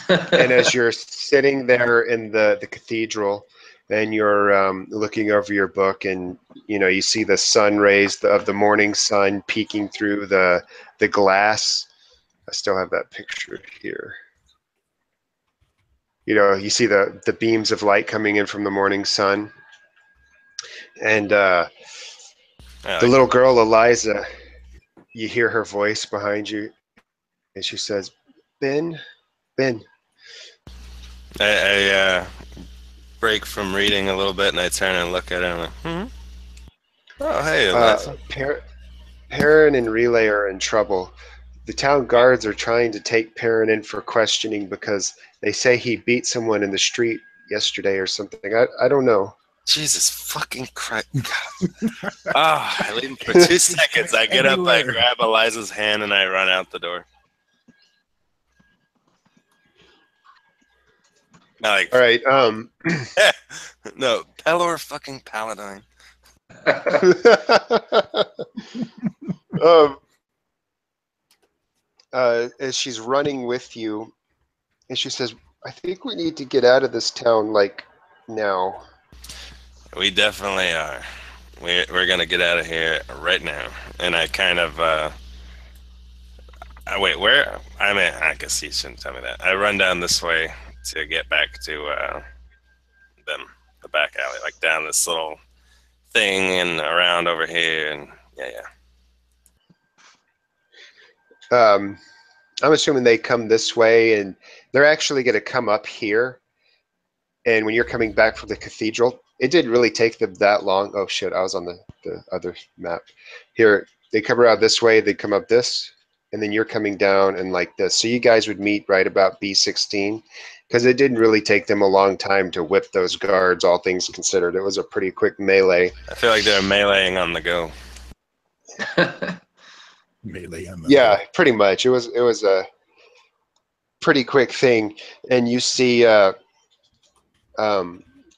And as you're sitting there in the cathedral and you're looking over your book, and you see the sun rays of the morning sun peeking through the glass. I still have that picture here. You see the beams of light coming in from the morning sun. And the little girl, Eliza, you hear her voice behind you, and she says, Ben.
I break from reading a little bit, and I turn and look at her, and I'm like, Oh, hey, Eliza.
Perrin and Relay are in trouble. The town guards are trying to take Perrin in for questioning because they say he beat someone in the street yesterday or something. I don't know.
Jesus fucking Christ. I leave him for 2 seconds. I get up, I grab Eliza's hand, and I run out the door. All right. No, Pellar fucking Paladine.
As she's running with you, and she says, I think we need to get out of this town, like, now.
We definitely are. We're going to get out of here right now. And I kind of, wait, where? I mean, I guess you shouldn't tell me that. I run down this way to get back to the back alley, like down this little thing and around over here, and yeah.
I'm assuming they come this way, and they're actually going to come up here. And when you're coming back from the cathedral, it didn't really take them that long. Oh shit, I was on the other map. Here, they come around this way, they come up this, and then you're coming down and like this. So you guys would meet right about B16, because it didn't really take them a long time to whip those guards, all things considered. It was a pretty quick melee.
I feel like they're meleeing on the go.
Melee on the
Yeah, pretty much. It was a pretty quick thing, and you see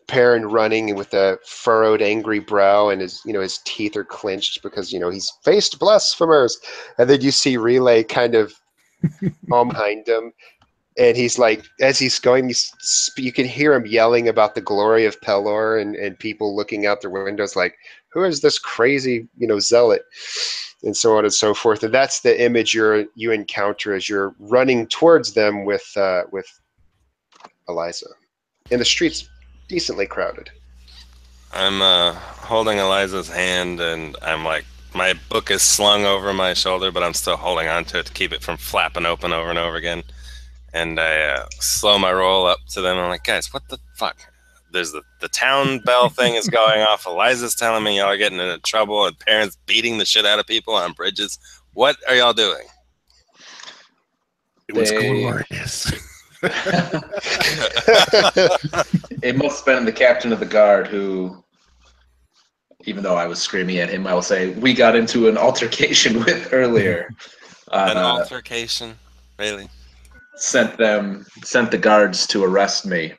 Perrin running with a furrowed, angry brow, and his teeth are clenched because he's faced blasphemers, and then you see Relay kind of all behind him, and he's like, as he's going, you can hear him yelling about the glory of Pelor, and people looking out their windows like, who is this crazy zealot, and so on and so forth. And that's the image you encounter as you're running towards them with Eliza. And the street's decently crowded.
I'm holding Eliza's hand, and I'm like, my book is slung over my shoulder, but I'm still holding onto it to keep it from flapping open over and over again. And I slow my roll up to them. I'm like, guys, what the fuck? There's the town bell thing is going off. Eliza's telling me y'all are getting into trouble, and parents beating the shit out of people on bridges. What are y'all doing?
It was glorious.
It must have been the captain of the guard who, even though I was screaming at him, I will say, we got into an altercation with earlier.
An altercation? Really?
Sent the guards to arrest me.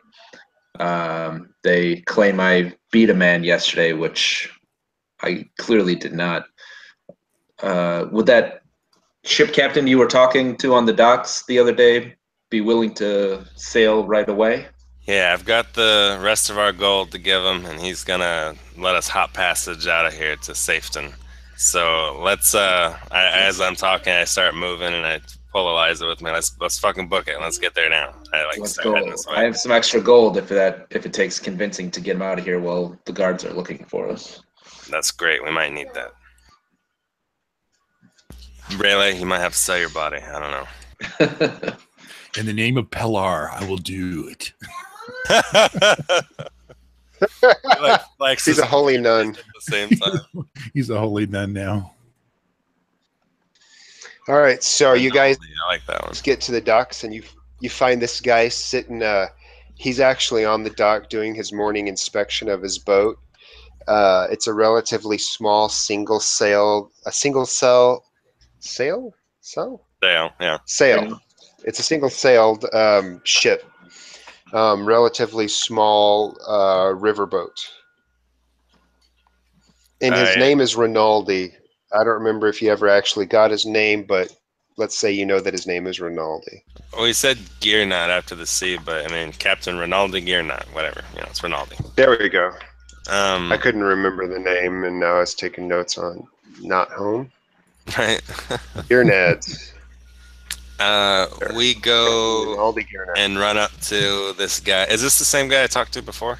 They claim I beat a man yesterday, which I clearly did not. Would that ship captain you were talking to on the docks the other day be willing to sail right away?
Yeah, I've got the rest of our gold to give him, and he's gonna let us hot passage out of here to Safeton. So let's as I'm talking, I start moving, and I pull Eliza with me. Let's fucking book it. Let's get there now.
Let's go. I have some extra gold if it takes convincing to get him out of here while the guards are looking for us.
That's great. We might need that. Really, you might have to sell your body. I don't know.
In the name of Pellar, I will do it.
like
He's a holy nun.
At the same time.
He's a holy nun now.
All right, so you guys
I like that one.
get to the docks, and you find this guy sitting. He's actually on the dock doing his morning inspection of his boat. It's a relatively small single sail. Sail. It's a single sailed ship. Relatively small riverboat. And his name is Rinaldi. I don't remember if you ever actually got his name, but let's say you know that his name is Rinaldi.
Well, he said Gear Knot after the sea, but I mean Captain Rinaldi Gear Knot, whatever. It's Rinaldi.
There we go. I couldn't remember the name, and now I was taking notes on Not Home.
Right.
Gear Nads.
We go and run up to this guy. Is this the same guy I talked to before?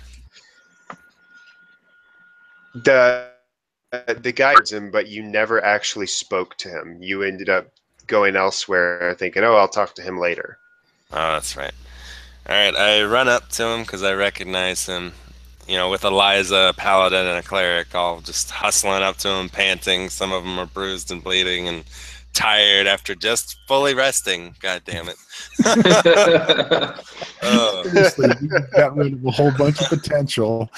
The guy heard him, but you never actually spoke to him. You ended up going elsewhere, thinking, "Oh, I'll talk to him later."
Oh, that's right. All right, I run up to him because I recognize him. With Eliza, a paladin, and a cleric, all just hustling up to him, panting. Some of them are bruised and bleeding and tired after just fully resting. God damn it.
Seriously, we got rid of a whole bunch of potential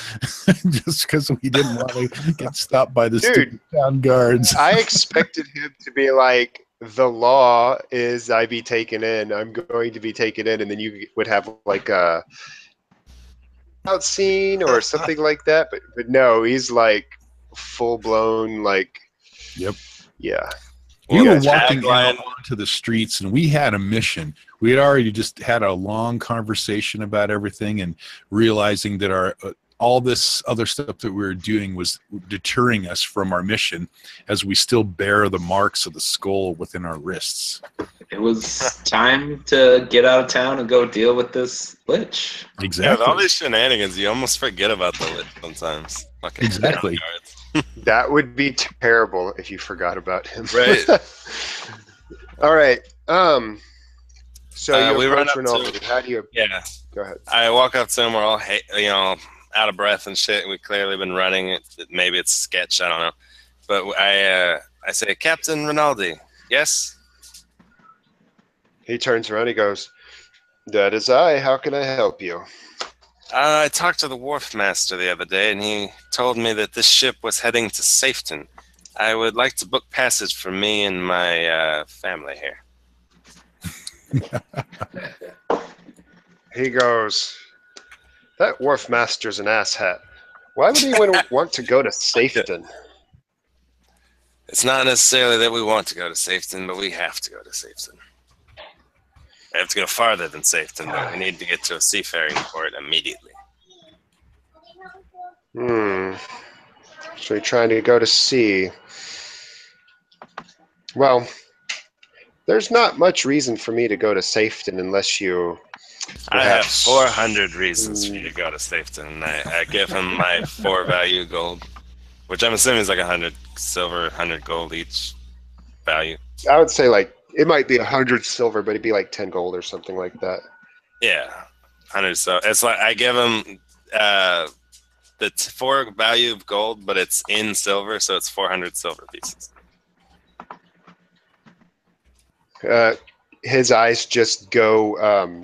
just because we didn't want to get stopped by the stupid town guards.
I expected him to be like, the law is I be taken in. I'm going to be taken in. And then you would have like a out scene or something like that. But no, he's like full blown, like,
yep.
Yeah.
We were walking out onto the streets, and we had a mission. We had already just had a long conversation about everything, and realizing that our all this other stuff that we were doing was deterring us from our mission, as we still bear the marks of the skull within our wrists.
It was time to get out of town and go deal with this lich.
Exactly. Yeah, with all these shenanigans, you almost forget about the lich sometimes. Fucking
exactly.
That would be terrible if you forgot about him.
Right.
All right. So
we run up
Rinaldi. How do you?
Yeah.
Go ahead.
I walk up to him. We're all, out of breath and shit. We've clearly been running. Maybe it's a sketch. I don't know. But I say, Captain Rinaldi. Yes.
He turns around. He goes, That is I. How can I help you?
I talked to the wharf master the other day, and he told me that this ship was heading to Safeton. I would like to book passage for me and my family here.
He goes, that wharf master's an asshat. Why would anyone want to go to Safeton?
It's not necessarily that we want to go to Safeton, but we have to go to Safeton. We have to go farther than Safeton, but we need to get to a seafaring port immediately.
So you're trying to go to sea. Well, there's not much reason for me to go to Safeton unless you...
I have
perhaps-
400 reasons for you to go to Safeton, and I give him my 4 value gold, which I'm assuming is like 100 silver, 100 gold each value.
I would say like it might be 100 silver, but it'd be like 10 gold or something like that.
Yeah, 100. So it's like I give him the 4 value of gold, but it's in silver, so it's 400 silver pieces.
His eyes just go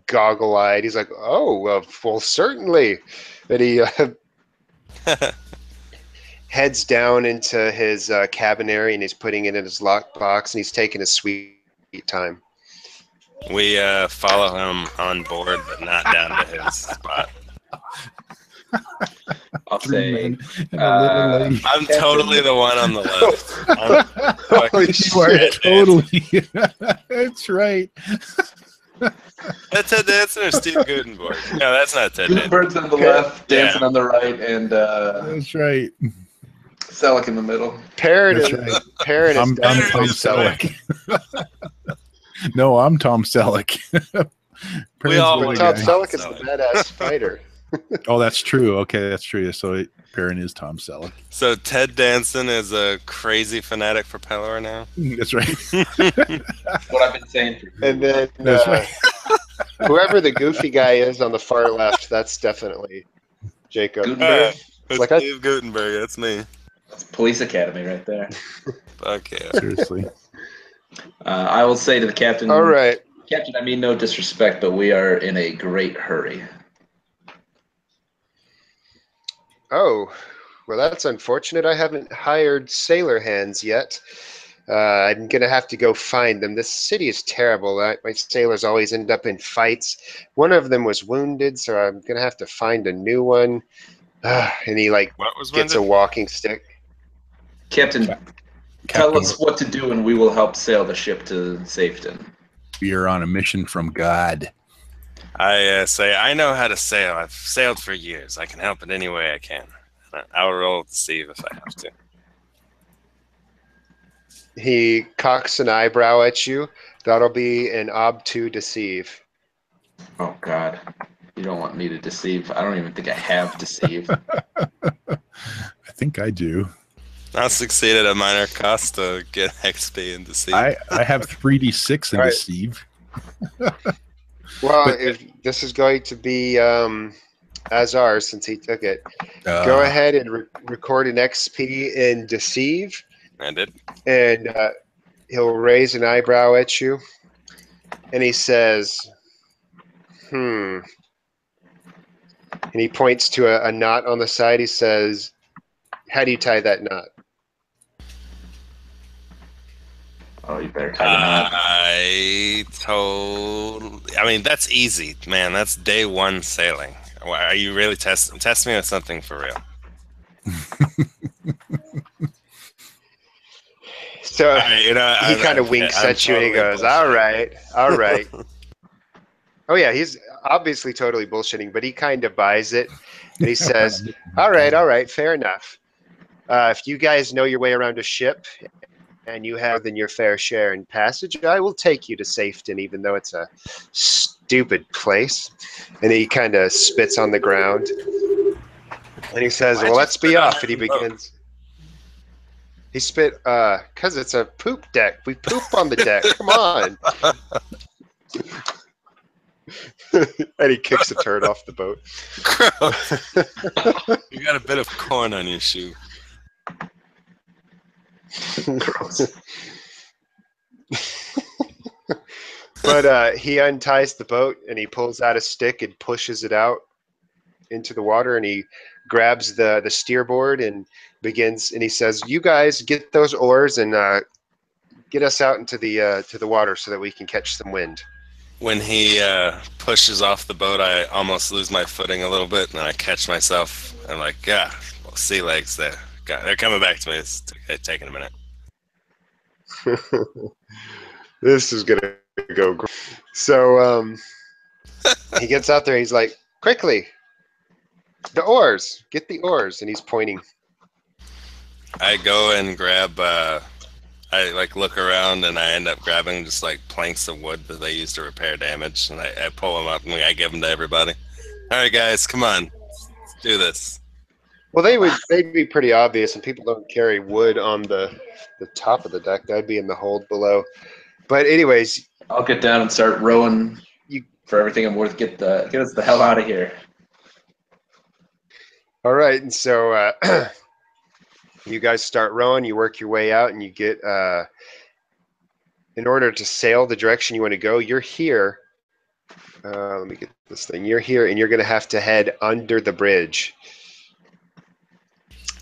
goggle-eyed. He's like, "Oh, well, certainly." And he heads down into his cabin area, and he's putting it in his lockbox, and he's taking his sweet time.
We follow him on board, but not down to his spot.
I'll say,
And a little lady.
I'm totally the one on the left.
Holy
You are
shit.
totally. That's right.
That's Ted Danson or Steve Gutenberg? No, that's not Ted Danson.
Gutenberg's on the left, Danson on the right, and
That's right.
Selleck in the middle.
Perrin
That's
is,
right.
Perrin is
I'm
definitely
Tom Selleck. No, I'm Tom Selleck.
We all
Perrin's
Tom
the guy.
Selleck is the badass fighter.
Oh, that's true. Okay, that's true. So Perrin is Tom Selleck.
So Ted Danson is a crazy fanatic for Pelor now.
That's right.
What I've been saying for years.
And then
That's right.
whoever the goofy guy is on the far left, that's definitely Jacob.
Gutenberg.
It's
Like I-
Steve Gutenberg, that's me.
That's Police Academy right there.
Fuck yeah.
Seriously.
I will say to the captain,
All right.
Captain, I mean no disrespect, but we are in a great hurry.
Oh, well, that's unfortunate. I haven't hired sailor hands yet. I'm going to have to go find them. This city is terrible. My sailors always end up in fights. One of them was wounded, so I'm going to have to find a new one. And he, like,
What was
gets a
wounded?
walking stick.
Captain, tell us what to do and we will help sail the ship to Safeton.
You're on a mission from God.
I say, I know how to sail. I've sailed for years. I can help in any way I can. I'll roll to see if I have to.
He cocks an eyebrow at you. That'll be an ob2 deceive.
Oh, God. You don't want me to deceive. I don't even think I have deceive.
I think I do.
I'll succeed at a minor cost to get XP and deceive.
I have 3d6 in
All right.
deceive.
Well,
But-
if this is going to be Azar, since he took it,
Uh,
go ahead and record an XP in deceive.
I did.
And he'll raise an eyebrow at you, and he says, and he points to a knot on the side. He says, how do you tie that knot?
Oh, you better tie the knot.
I mean, that's easy, man. That's day one sailing. Why, are you really test me with something for real?
So
Alright, you know,
he kind of winks at you, and he goes, all right. Oh yeah, he's obviously totally bullshitting, but he kind of buys it, and he says, all right, fair enough. If you guys know your way around a ship and you have then your fair share in passage, I will take you to Safeton, even though it's a stupid place. And he kind of spits on the ground, and he says,
Why'd
well,
you
let's be
spit on
off. And he
the boat?
begins. He spit, because it's a poop deck. We poop on the deck. Come on. And he kicks a turd off the boat.
You got a bit of corn on your shoe.
But he unties the boat and he pulls out a stick and pushes it out into the water, and he grabs the steerboard and begins. And he says, "You guys get those oars and get us out into the to the water so that we can catch some wind."
When he pushes off the boat, I almost lose my footing a little bit, and I catch myself. I'm like, yeah, well, sea legs. They're coming back to me. It's taking a minute.
This is gonna go great. So he gets out there. He's like, "Quickly, the oars! Get the oars!" And he's pointing.
I go and grab. I like look around and I end up grabbing just like planks of wood that they use to repair damage, and I pull them up and I give them to everybody. All right, guys, come on, let's do this.
Well, they'd be pretty obvious, and people don't carry wood on the top of the deck. That'd be in the hold below. But anyways,
I'll get down and start rowing. For everything I'm worth, get us the hell out of here.
all right. And so you guys start rowing. You work your way out, and you get. In order to sail the direction you want to go, you're here. Let me get this thing. You're here, and you're going to have to head under the bridge.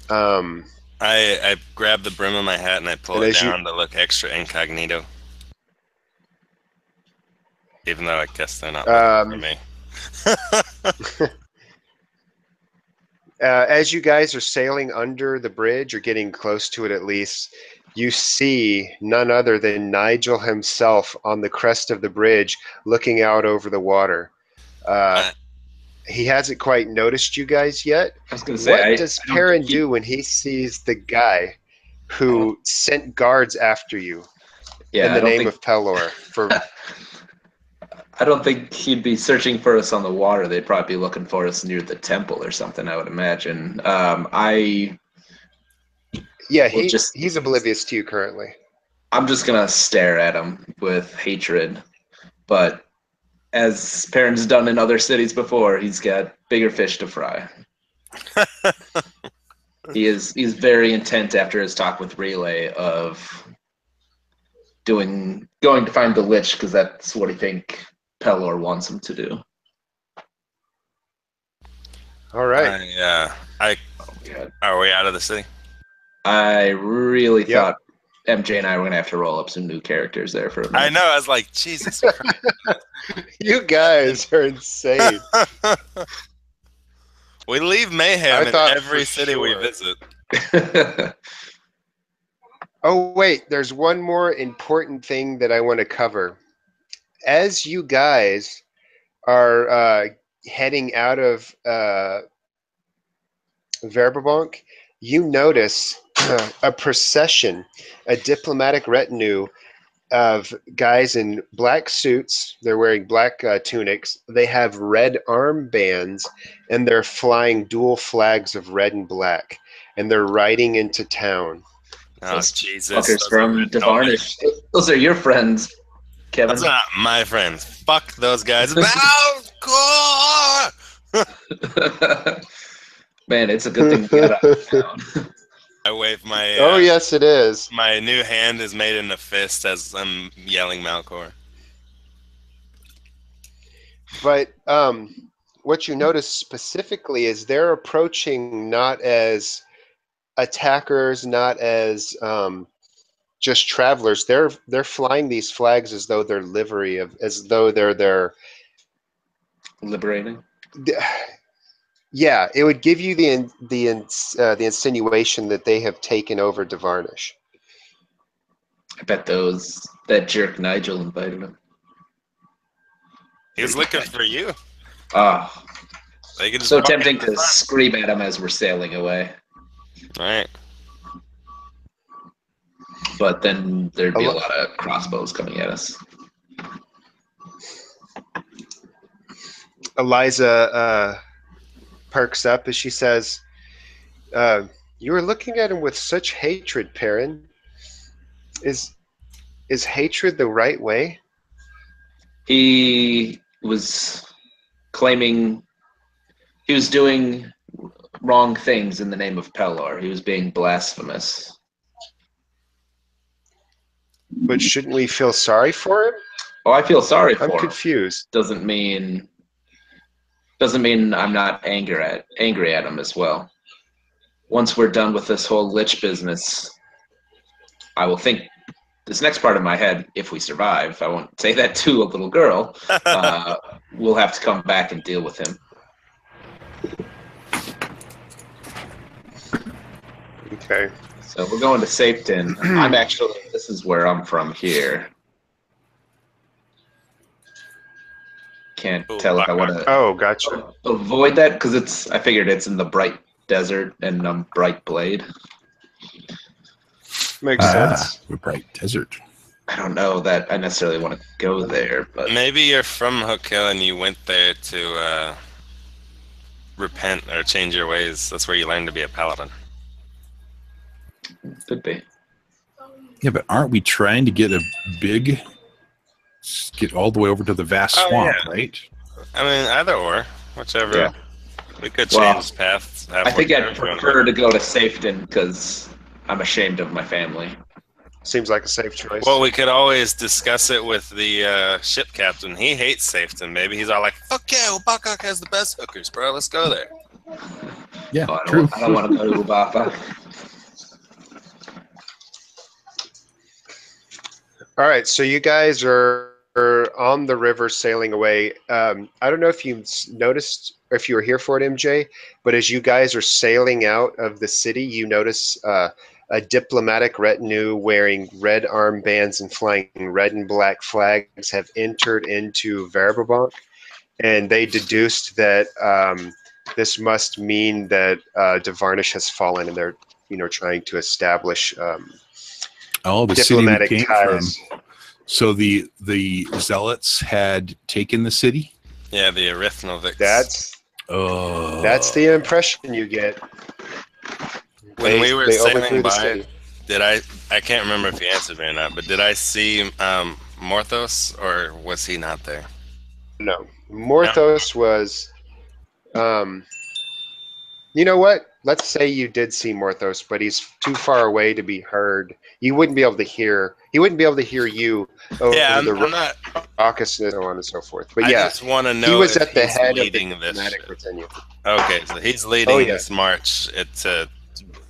I grab the brim of my hat and I pull it down to look extra incognito. Even though I guess they're not looking for me.
As you guys are sailing under the bridge, or getting close to it at least, you see none other than Nigel himself on the crest of the bridge looking out over the water. He hasn't quite noticed you guys yet.
I was going to say,
what does Perrin do when he sees the guy who sent guards after you in the name of Pelor?
I don't think he'd be searching for us on the water. They'd probably be looking for us near the temple or something, I would imagine.
He's oblivious to you currently.
I'm just going to stare at him with hatred. But as Perrin's done in other cities before, he's got bigger fish to fry. He's very intent after his talk with Relay of going to find the Lich, because that's what he think Pelor wants him to do.
All right.
Are we out of the city?
I really thought MJ and I were going to have to roll up some new characters there for a minute.
I know. I was like, Jesus Christ.
You guys are insane.
We leave mayhem in every city we visit.
Oh, wait. There's one more important thing that I want to cover. As you guys are heading out of Verberbonk, you notice a procession, a diplomatic retinue of guys in black suits. They're wearing black tunics. They have red armbands, and they're flying dual flags of red and black, and they're riding into town.
Oh, Jesus.
Fuckers from Devarnish. Those are your friends, Kevin.
That's not my friends. Fuck those guys.
Man, it's a good thing you got out of town.
I wave my...
oh, yes, it is.
My new hand is made in a fist as I'm yelling Malcor.
But what you notice specifically is they're approaching not as attackers, not as just travelers. They're flying these flags as though they're livery as though they're
liberating.
Yeah, it would give you the insinuation that they have taken over Devarnish.
I bet that jerk Nigel invited him.
He was looking for you.
Oh, so tempting to scream at him as we're sailing away.
All right.
But then there'd be a lot of crossbows coming at us.
Eliza perks up as she says, "You were looking at him with such hatred, Perrin. Is hatred the right way?"
He was claiming he was doing wrong things in the name of Pelor. He was being blasphemous.
But shouldn't we feel sorry for him?
Oh, I feel sorry for
I'm
him.
confused.
Doesn't mean I'm not angry at him as well. Once we're done with this whole lich business, I will think this next part of my head, if we survive, I won't say that to a little girl, we'll have to come back and deal with him.
Okay.
So we're going to Safeton. I'm actually, this is where I'm from here. Can't tell if I want to
Oh, gotcha.
avoid that because I figured it's in the bright desert and bright blade.
Makes sense.
The bright desert.
I don't know that I necessarily want to go there, but
Maybe you're from Hook Hill and you went there to repent or change your ways. That's where you learn to be a paladin.
could be.
Yeah, but aren't we trying to get get all the way over to the vast swamp, right?
I mean, either or, whichever.
Yeah.
We could
Well,
change paths.
I think I'd prefer to go to Safeton because I'm ashamed of my family.
Seems like a safe choice.
Well, we could always discuss it with the ship captain. He hates Safeton. Maybe he's all like, "Fuck yeah, Ubakak has the best hookers, bro. Let's go there."
Yeah,
Oh,
true.
I don't want to go to Ubapa.
All right, so you guys are on the river sailing away. I don't know if you noticed, or if you were here for it, MJ, but as you guys are sailing out of the city, you notice a diplomatic retinue wearing red armbands and flying red and black flags have entered into Verbabank, and they deduced that this must mean that Devarnish has fallen, and they're trying to establish
The
diplomatic
city we came
ties.
from. So the zealots had taken the city.
Yeah, the Arithnovics.
That's the impression you get.
When we were
they
sailing
overthrew the
by,
city.
I can't remember if you answered me or not, but did I see Morthos, or was he not there?
No, Morthos was. You know what? Let's say you did see Morthos, but he's too far away to be heard. You wouldn't be able to hear. He wouldn't be able to hear you over
I'm not.
raucousness, so on and so forth. But
I
yeah,
just want to know
he was
if
at the
he's
head of the
leading this
diplomatic
shit.
retinue.
Okay, so he's leading
yeah.
this march to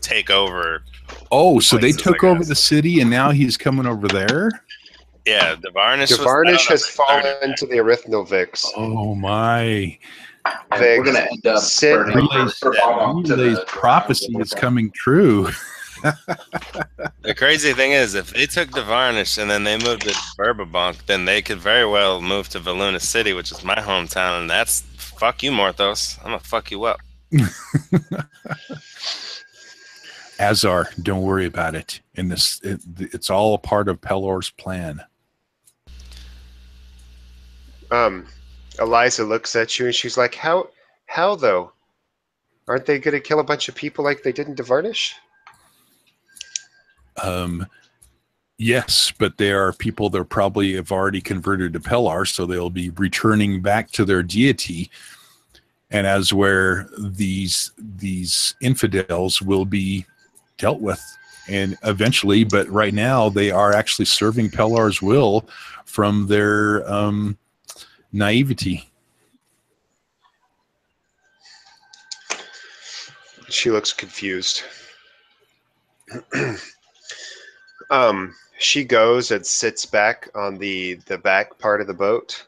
take over.
Oh, so they
places,
took
I
over
guess.
the city, and now he's coming over there.
Yeah, Devarnish
has fallen to the Arithnovics.
Oh my!
And we're going to end up burning
Relay's prophecy is coming true.
The crazy thing is, if they took Devarnish and then they moved to Verbabank, then they could very well move to Valuna City, which is my hometown, and that's fuck you, Morthos. I'm gonna fuck you up.
Azar, don't worry about it. It's all a part of Pelor's plan.
Eliza looks at you and she's like, "How though? Aren't they going to kill a bunch of people like they did in Devarnish?"
Yes, but there are people that probably have already converted to Pelar, so they'll be returning back to their deity, and as where these infidels will be dealt with, and eventually. But right now, they are actually serving Pelar's will from their naivety.
She looks confused. She goes and sits back on the back part of the boat.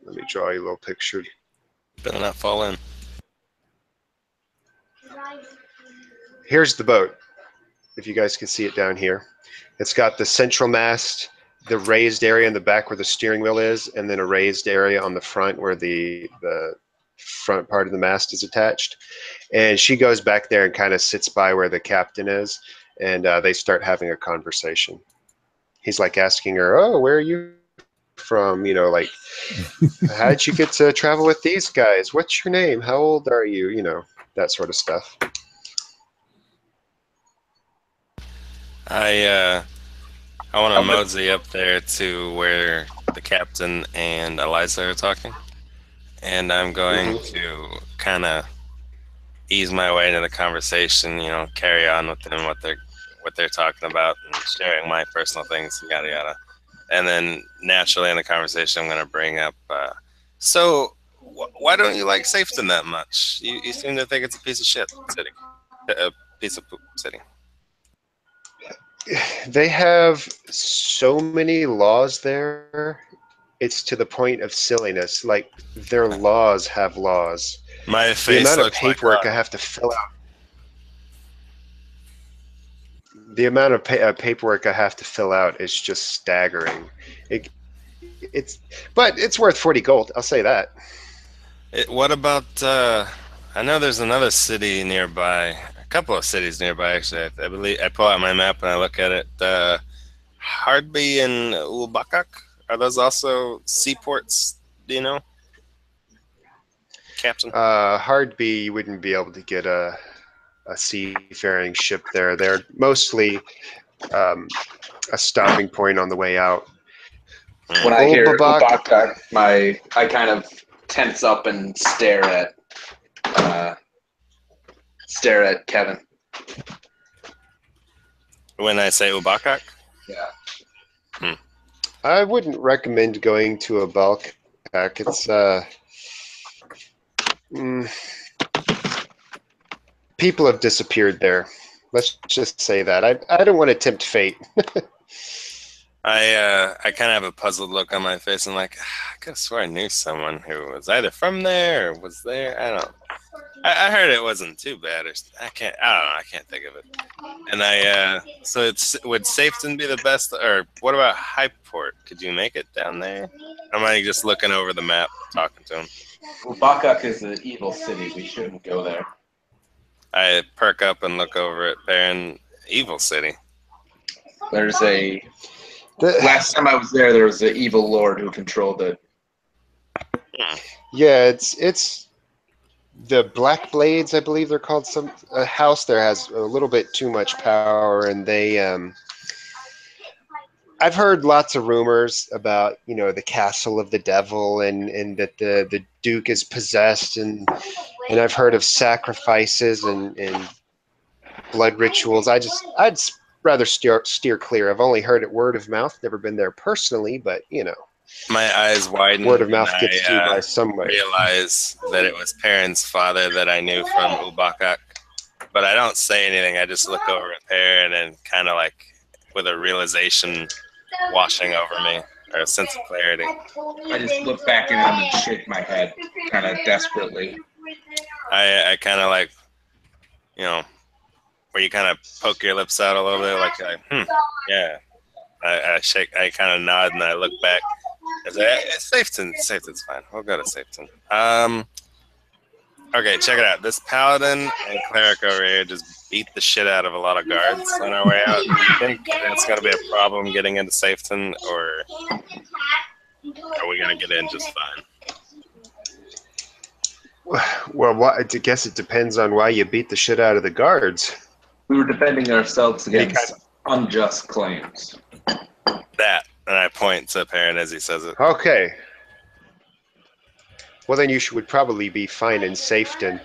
Let me draw you a little picture.
Better not fall in.
Here's the boat. If you guys can see it down here. It's got the central mast, the raised area in the back where the steering wheel is, and then a raised area on the front where the front part of the mast is attached. And she goes back there and kind of sits by where the captain is, and they start having a conversation. He's like asking her, "Oh, where are you from? Like, how did you get to travel with these guys? What's your name? How old are you? That sort of stuff."
I want to mosey up there to where the captain and Eliza are talking, and I'm going to kind of ease my way into the conversation. Carry on with them what they're talking about, and sharing my personal things, yada yada. And then naturally in the conversation, I'm going to bring up, so why don't you like Safeton that much? You seem to think it's a piece of shit city. A piece of poop city.
They have so many laws there. It's to the point of silliness. Like, their laws have laws.
My
The
face
amount of
looks like
paperwork I
rock.
have to fill out. The amount of paperwork I have to fill out is just staggering. But it's worth 40 gold. I'll say that.
What about? I know there's another city nearby. A couple of cities nearby, actually. I believe I pull out my map and I look at it. Hardby and Ulbakak, are those also seaports? Do you know, Captain?
Hardby, you wouldn't be able to get a seafaring ship there. They're mostly a stopping point on the way out.
When I hear
Ulbabak,
Ubaka, I kind of tense up and stare at Kevin.
When I say Ubakak?
Yeah.
I wouldn't recommend going to a bulk pack. It's people have disappeared there. Let's just say that. I don't want to tempt fate.
I kind of have a puzzled look on my face and like, I could have swore I knew someone who was either from there or was there. I don't. I heard it wasn't too bad, or I don't know. I can't think of it. And so would Safeton be the best, or what about Highport? Could you make it down there? Or am I just looking over the map, talking to him?
Ubaka is an evil city. We shouldn't go there.
I perk up and look over at Baron. Evil City.
There's last time I was there was an evil lord who controlled it.
Yeah, it's the Black Blades, I believe they're called. A house there has a little bit too much power, and they I've heard lots of rumors about, the castle of the devil, and that the duke is possessed, and I've heard of sacrifices and blood rituals. I'd rather steer clear. I've only heard it word of mouth, never been there personally, but
My eyes widen.
word of mouth gets to you by some way.
Realize that it was Perrin's father that I knew from Ubakak, but I don't say anything. I just look over at Perrin and kind of like with a realization washing over me, or a sense of clarity.
I just look back at him and shake my head, kind of desperately.
I kind of like, where you kind of poke your lips out a little bit, like yeah. I kind of nod and I look back. I say, Safeton's fine. We'll go to Safeton. Okay, check it out. This paladin and cleric over here just beat the shit out of a lot of guards on our way out. Do you think that's going to be a problem getting into Safeton, or are we going to get in just fine?
Well, I guess it depends on why you beat the shit out of the guards.
We were defending ourselves against unjust claims.
That, and I point to Perrin as he says it.
Okay. Well, then you would probably be fine in Safeton.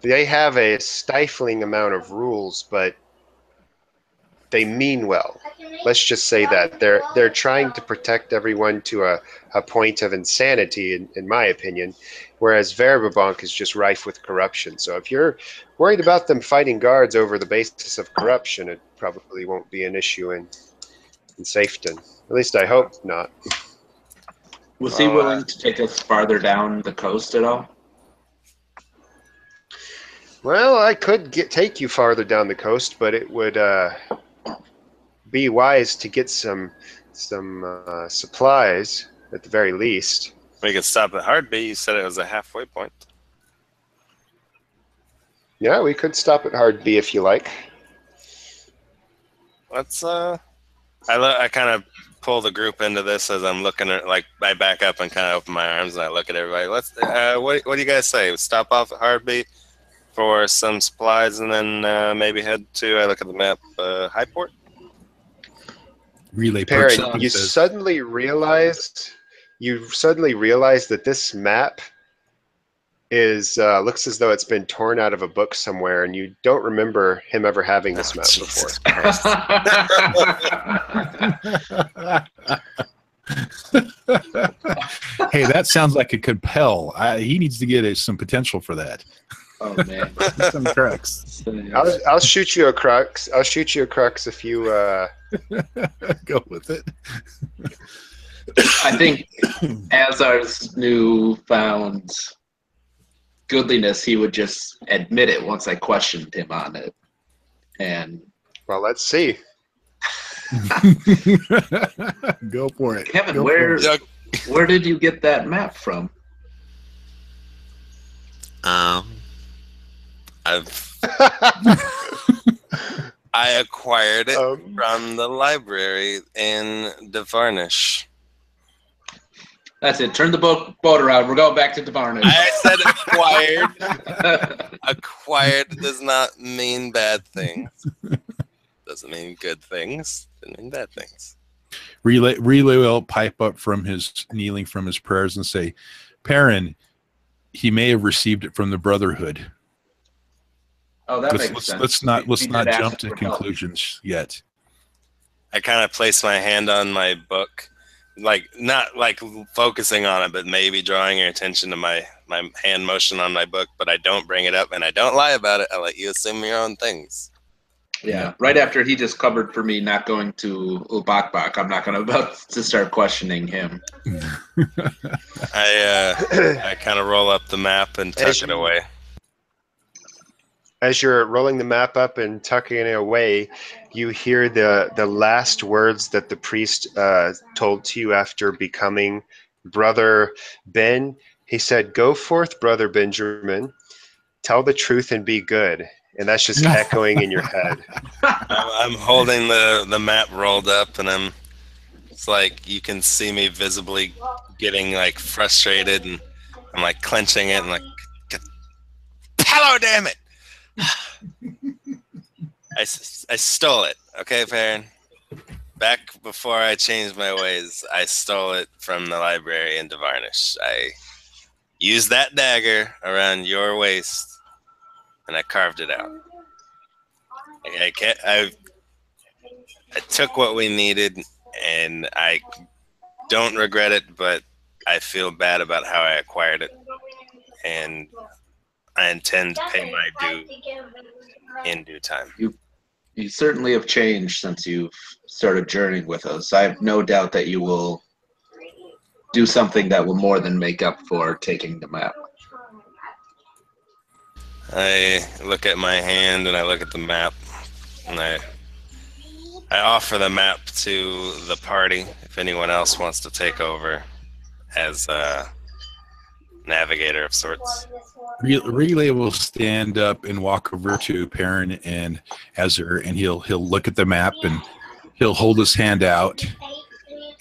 They have a stifling amount of rules, but they mean well. Let's just say that they're trying to protect everyone to a point of insanity, in my opinion, whereas Verbabank is just rife with corruption. So if you're worried about them fighting guards over the basis of corruption, it probably won't be an issue in Safeton. At least I hope not.
Was he willing to take us farther down the coast at all?
Well, I could take you farther down the coast, but it would be wise to get some supplies at the very least.
We could stop at Hardby. You said it was a halfway point.
Yeah, we could stop at Hardby if you like.
Let's I kind of pull the group into this as I'm looking at, like, I back up and kind of open my arms and I look at everybody. Let's what do you guys say? Stop off at Hardby for some supplies and then maybe head to, I look at the map, Highport?
Relay
Perry,
perks
you suddenly realized that this map is looks as though it's been torn out of a book somewhere, and you don't remember him ever having this map before.
Jesus Christ.
Hey, that sounds like a compel. He needs to get some potential for that.
Oh man.
Some Crux.
I'll shoot you a Crux. I'll shoot you a Crux if you.
Go with it.
I think Azar's newfound goodliness, he would just admit it once I questioned him on it. And
Well, let's see.
Go for it.
Kevin,
Go
where
for it.
where did you get that map from?
I acquired it
Um,
from the library in Devarnish.
That's it. Turn the boat around. We're going back to Devarnish.
I said acquired. Acquired does not mean bad things. Doesn't mean good things. Doesn't mean bad things.
Relay will pipe up from his kneeling from his prayers and say, Perrin, he may have received it from the Brotherhood.
Oh, that makes sense.
Let's not
He did
jump
ask
to
for help.
conclusions yet.
I kind of place my hand on my book, like not like focusing on it, but maybe drawing your attention to my hand motion on my book, but I don't bring it up and I don't lie about it. I let you assume your own things.
Yeah, right after he just covered for me not going to Ubakbak, I'm not going to start questioning him.
I kind of roll up the map and tuck it away.
As you're rolling the map up and tucking it away, you hear the last words that the priest told to you after becoming Brother Ben. He said, "Go forth, Brother Benjamin. Tell the truth and be good." And that's just echoing in your head.
I'm holding the map rolled up, and it's like you can see me visibly getting like frustrated, and I'm like clenching it and like, hello, damn it! I stole it, okay, Perrin? Back before I changed my ways, I stole it from the library in Devarnish. I used that dagger around your waist, and I carved it out. I took what we needed, and I don't regret it, but I feel bad about how I acquired it, and I intend to pay my due in due time.
You certainly have changed since you've started journeying with us. I have no doubt that you will do something that will more than make up for taking the map.
I look at my hand and I look at the map, and I offer the map to the party if anyone else wants to take over as a navigator of sorts.
Relay will stand up and walk over to Perrin and Azur, and he'll look at the map and he'll hold his hand out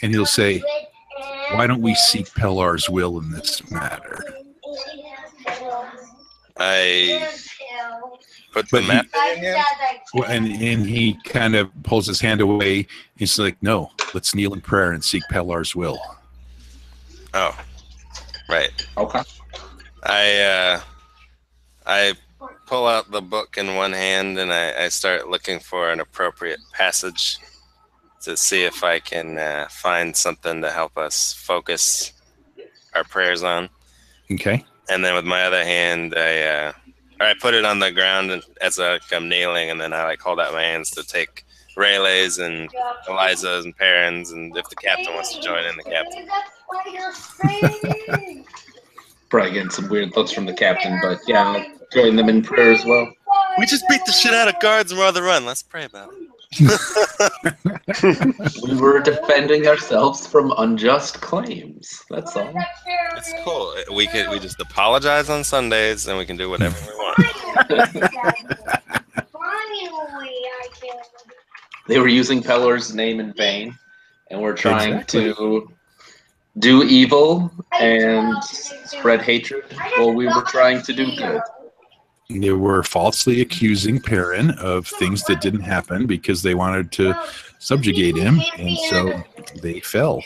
and he'll say, "Why don't we seek Pelar's will in this matter?"
I put the map in your hand.
And he kind of pulls his hand away. He's like, "No, let's kneel in prayer and seek Pelar's will."
Oh, right.
Okay.
I pull out the book in one hand and I start looking for an appropriate passage to see if I can find something to help us focus our prayers on.
Okay.
And then with my other hand, I put it on the ground and as I'm kneeling, and then I like hold out my hands to take Rayleigh's and Eliza's and Perrin's, and if the captain wants to join in, the captain.
Probably getting some weird looks from the captain, but yeah, I'll join them in prayer as well.
We just beat the shit out of guards and we're on the run. Let's pray about it.
We were defending ourselves from unjust claims. That's all.
It's cool. We just apologize on Sundays and we can do whatever we want.
They were using Pelor's name in vain, and we're trying to do evil and spread hatred while we were trying to do good.
They were falsely accusing Perrin of things that didn't happen because they wanted to subjugate him, and so they fell.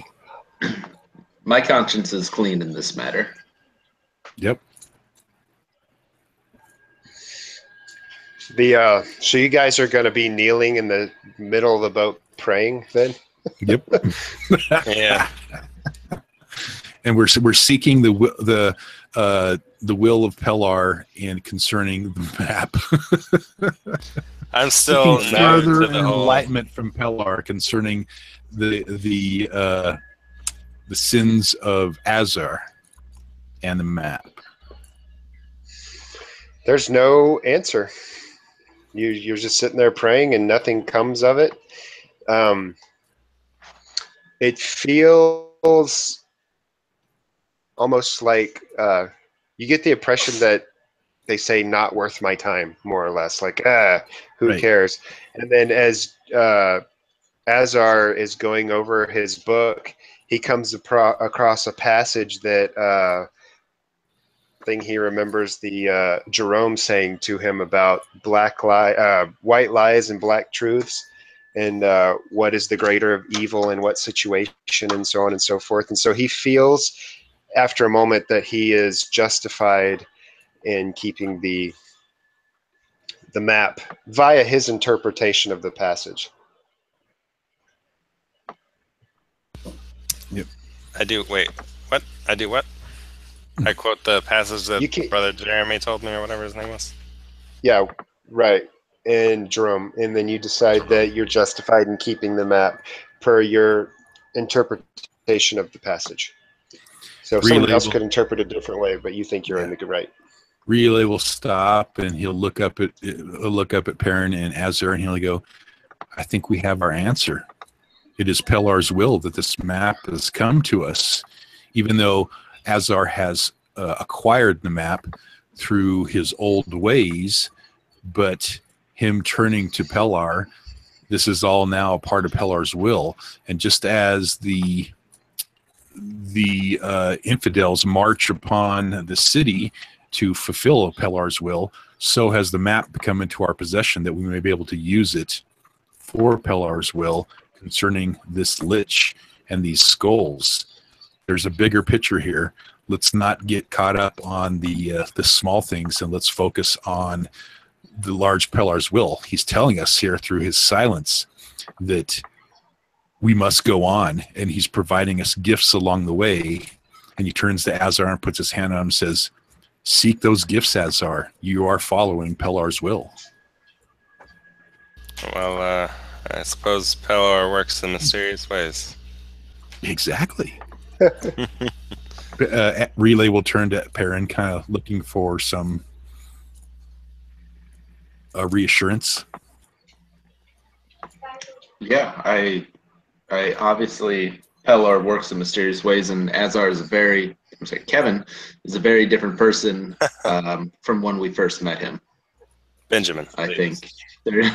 My conscience is clean in this matter.
Yep.
So you guys are going to be kneeling in the middle of the boat praying then?
Yep.
Yeah.
And we're seeking the will of Pelar and concerning the map.
I'm still
Seeking
new
further
to the whole.
enlightenment from Pelar concerning the sins of Azar and the map.
There's no answer. You're just sitting there praying and nothing comes of it. It feels almost like you get the impression that they say not worth my time, more or less. Like, who
Right.
cares? And then as Azar is going over his book, he comes across a passage that thing he remembers the Jerome saying to him about white lies and black truths, and what is the greater of evil in what situation, and so on and so forth. And so he feels after a moment that he is justified in keeping the map via his interpretation of the passage.
Yep.
I do. Wait. What? I do what? I quote the passage that Brother Jeremy told me, or whatever his name was.
Yeah, right. And Jerome, and then you decide that you're justified in keeping the map per your interpretation of the passage. So someone else could interpret it a different way, but you think you're in the right.
Relay will stop, and he'll look up at Perrin and Azar, and he'll go, "I think we have our answer. It is Pelar's will that this map has come to us, even though Azar has acquired the map through his old ways, but him turning to Pelar, this is all now a part of Pelar's will. And just as the infidels march upon the city to fulfill Pelar's will, so has the map come into our possession that we may be able to use it for Pelar's will concerning this lich and these skulls. There's a bigger picture here. Let's not get caught up on the small things, and let's focus on the large Pelar's will. He's telling us here through his silence that we must go on, and he's providing us gifts along the way." And he turns to Azar and puts his hand on him and says, "Seek those gifts, Azar. You are following Pelar's will."
Well, I suppose Pelar works in mysterious ways.
Exactly. Relay will turn to Perrin, kind of looking for some reassurance.
Yeah, I obviously Pelar works in mysterious ways, and Azar is Kevin is a very different person from when we first met him.
Benjamin,
I think Benjamin.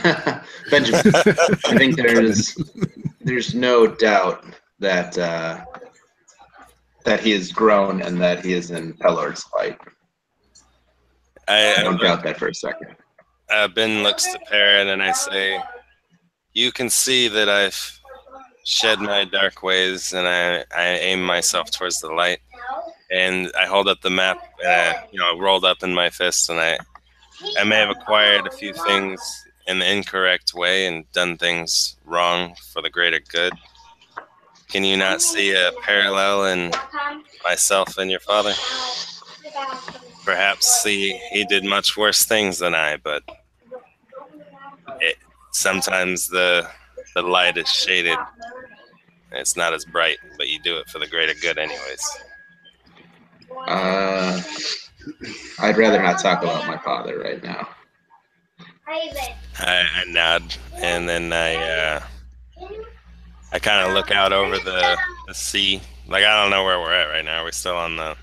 I think there's no doubt that that he has grown and that he is in Pelar's light. I don't doubt that for a second.
Ben looks to Perrin, and I say, "You can see that I've shed my dark ways, and I aim myself towards the light." And I hold up the map, rolled up in my fist, and I may have acquired a few things in the incorrect way and done things wrong for the greater good. Can you not see a parallel in myself and your father? Perhaps he did much worse things than I, but sometimes the light is shaded. It's not as bright, but you do it for the greater good anyways.
I'd rather not talk about my father right now.
I nod, and then I kind of look out over the sea. Like, I don't know where we're at right now. Are we still on the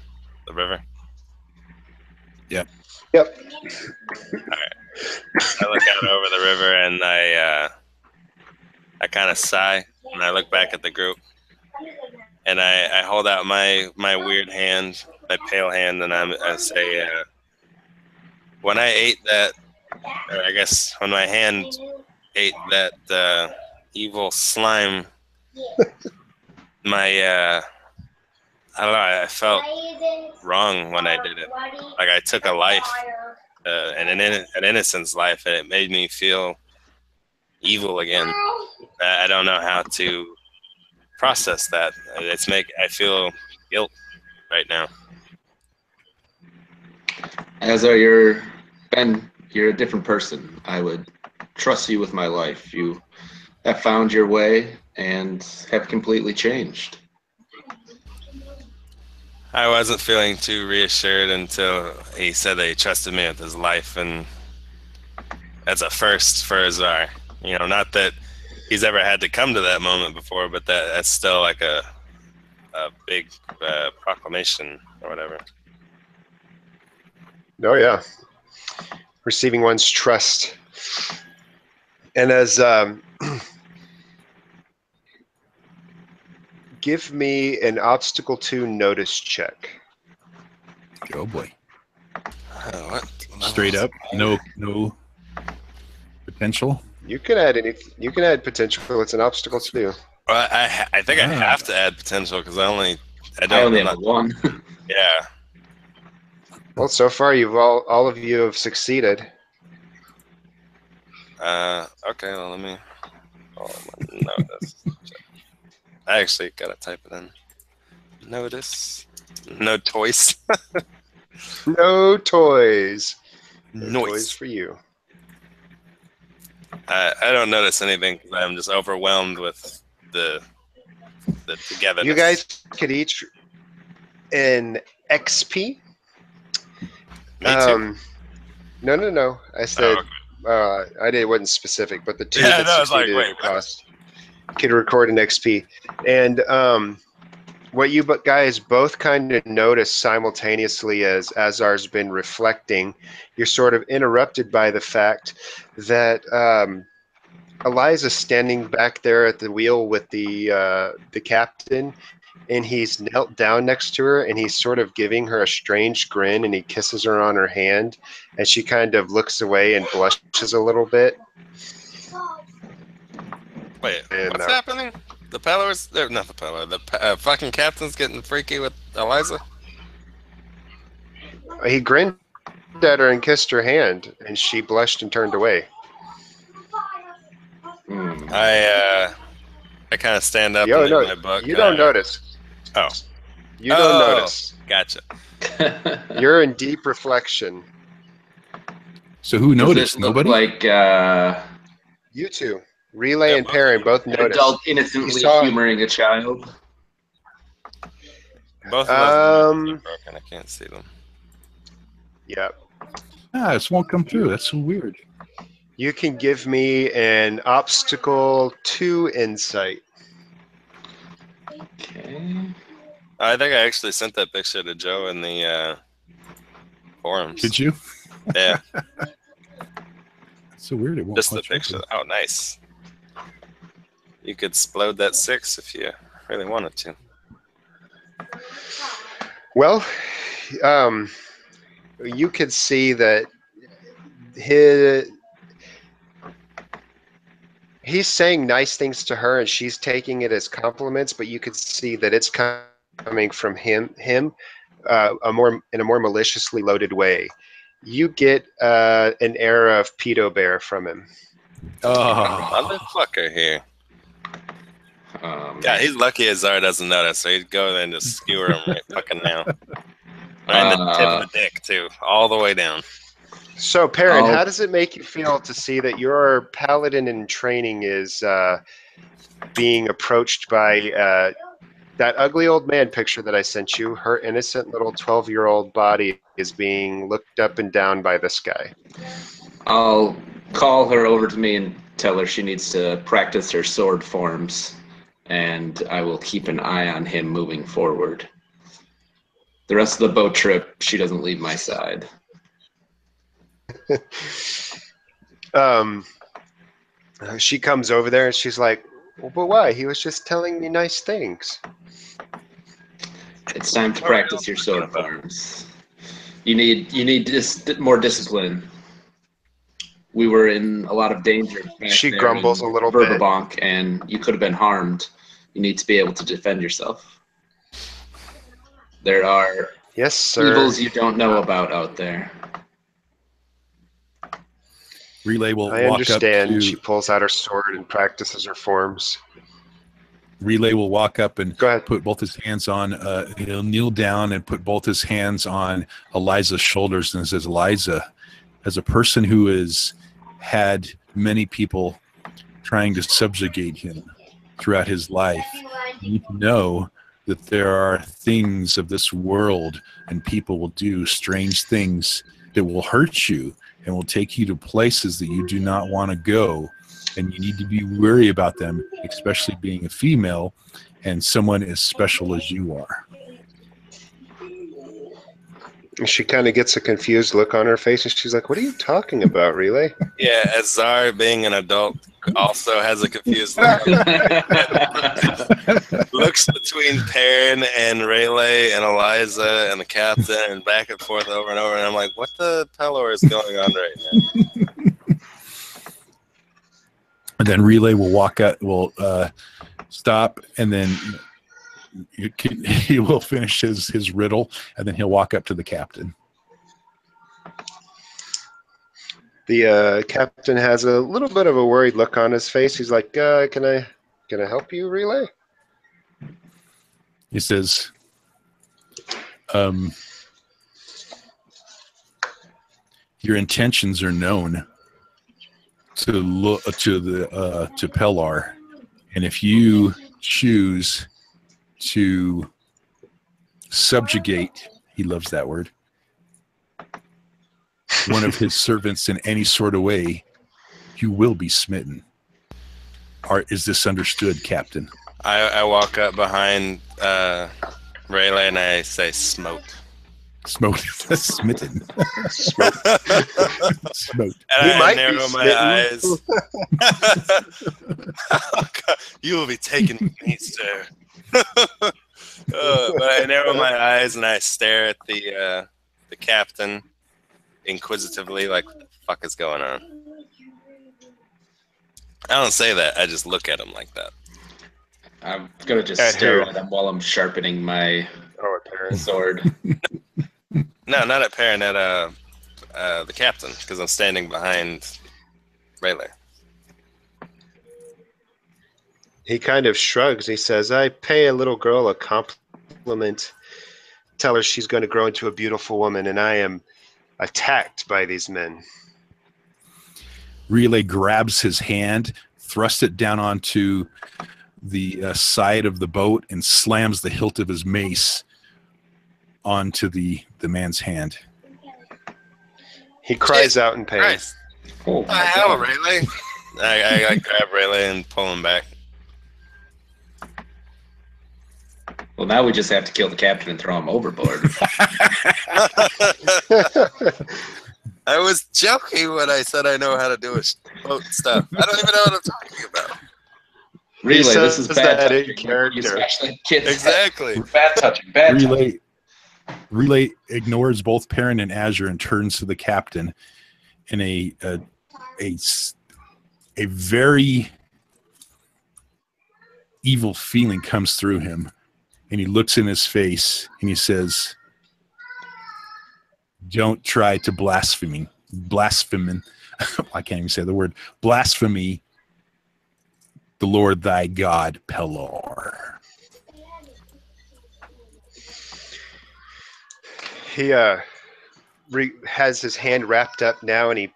river?
Yep.
Yep.
All right. I look out over the river, and I kind of sigh, and I look back at the group, and I hold out my weird hand, my pale hand, and I say, when I ate that, or I guess when my hand ate that evil slime, I don't know, I felt wrong when I did it. Like I took a life, an innocent's life, and it made me feel evil again. I don't know how to process that. I feel guilt right now.
You're a different person. I would trust you with my life. You have found your way and have completely changed.
I wasn't feeling too reassured until he said that he trusted me with his life, and that's a first for Azar. You know, not that he's ever had to come to that moment before, but that's still like a big proclamation or whatever.
Oh yeah, receiving one's trust. And as give me an obstacle 2 notice check.
Oh boy.
What?
Straight up, no potential.
You can add potential. It's an obstacle 2.
Well, I think I have to add potential because I only
have one.
Yeah.
Well, so far all of you have succeeded.
Okay. Well, let me notice. I actually gotta type it in. Notice. No toys.
No toys. No
Noise.
toys for you.
I don't notice anything because I'm just overwhelmed with the togetherness.
You guys could each an XP.
Me too.
No. I said it wasn't specific, but the two that succeeded across could record an XP. And what you guys both kind of notice simultaneously as Azar's been reflecting, you're sort of interrupted by the fact that Eliza's standing back there at the wheel with the captain, and he's knelt down next to her, and he's sort of giving her a strange grin, and he kisses her on her hand, and she kind of looks away and blushes a little bit.
Wait, what's happening? The Peller's, not the Peller, the fucking captain's getting freaky with Eliza?
He grinned at her and kissed her hand, and she blushed and turned away.
I kind of stand up and leave my book.
You don't notice.
Oh.
You don't notice.
Gotcha.
You're in deep reflection.
So who noticed? Nobody?
You two. Relay and Perrin both noticed.
Adult innocently humoring a child.
Both of us are broken. I can't see them.
Yep.
This won't come through. That's so weird.
You can give me an obstacle 2 insight.
Okay.
I think I actually sent that picture to Joe in the forums.
Did you?
Yeah.
So weird. It won't.
Just the picture. Oh, nice. You could explode that 6 if you really wanted to.
Well, you could see that he's saying nice things to her, and she's taking it as compliments. But you could see that it's coming from him in a more maliciously loaded way. You get an air of pedo bear from him.
Oh, motherfucker here. Yeah, he's lucky Azar doesn't notice, so he'd go there and just skewer him right fucking now. Right in the tip of the dick, too. All the way down.
So, Perrin, how does it make you feel to see that your paladin in training is being approached by that ugly old man picture that I sent you? Her innocent little 12-year-old body is being looked up and down by this guy.
I'll call her over to me and tell her she needs to practice her sword forms, and I will keep an eye on him moving forward. The rest of the boat trip, she doesn't leave my side.
She comes over there and she's like, well, but why? He was just telling me nice things.
It's time to practice your sword forms. You need more discipline. We were in a lot of danger.
She grumbles a little bit.
Bonk, and you could have been harmed. You need to be able to defend yourself. There are
evils
you don't know about out there.
Relay will
I
walk
understand.
up
She
to
pulls out her sword and practices her forms.
Relay will walk up and
Go ahead.
put both his hands on. He'll kneel down and put both his hands on Eliza's shoulders and says, "Eliza, as a person who has had many people trying to subjugate him throughout his life, you need to know that there are things of this world, and people will do strange things that will hurt you and will take you to places that you do not want to go. And you need to be wary about them, especially being a female and someone as special as you are."
She kind of gets a confused look on her face, and she's like, "What are you talking about, Relay?"
Yeah, Azar, being an adult, also has a confused look. Looks between Perrin and Rayleigh and Eliza and the captain and back and forth over and over. And I'm like, what the Pelor is going on right now?
And then Relay will walk out, will stop, and then he will finish his riddle, and then he'll walk up to the captain.
The captain has a little bit of a worried look on his face. He's like, "Can I help you, Relay?"
He says, "Your intentions are known to Pellar, and if you choose to subjugate," he loves that word, "one of his servants in any sort of way, you will be smitten. Is this understood, Captain?"
I walk up behind Rayleigh and I say, "Smoked."
Smoked. Smitten.
Smoke.
Smoked.
And
He
I
might be
narrow my eyes. You will be taken with me, sir. But I narrow my eyes and I stare at the captain inquisitively, like, what the fuck is going on? I don't say that. I just look at him like that.
I'm gonna just
At
stare
who?
at him while I'm sharpening my sword.
No, not at Perrin, at the captain, because I'm standing behind Rayleigh.
He kind of shrugs. He says, "I pay a little girl a compliment. Tell her she's going to grow into a beautiful woman, and I am attacked by these men."
Relay grabs his hand, thrusts it down onto the side of the boat, and slams the hilt of his mace onto the man's hand.
He cries out in pain.
Christ.
Oh
What the
my
hell,
God.
Rayleigh? I grab Rayleigh and pull him back.
Well, now we just have to kill the captain and throw him overboard.
I was joking when I said I know how to do boat stuff. I don't even know what I'm talking about.
Relay, this is
says
bad
that in
touching.
character.
Especially kids.
Exactly.
Bad touching. Bad touching.
Relay ignores both Perrin and Azure and turns to the captain in a very evil feeling comes through him, and he looks in his face and he says, "Don't try to blaspheme. I can't even say the word. Blasphemy the Lord thy God, Pelor."
He has his hand wrapped up now, and he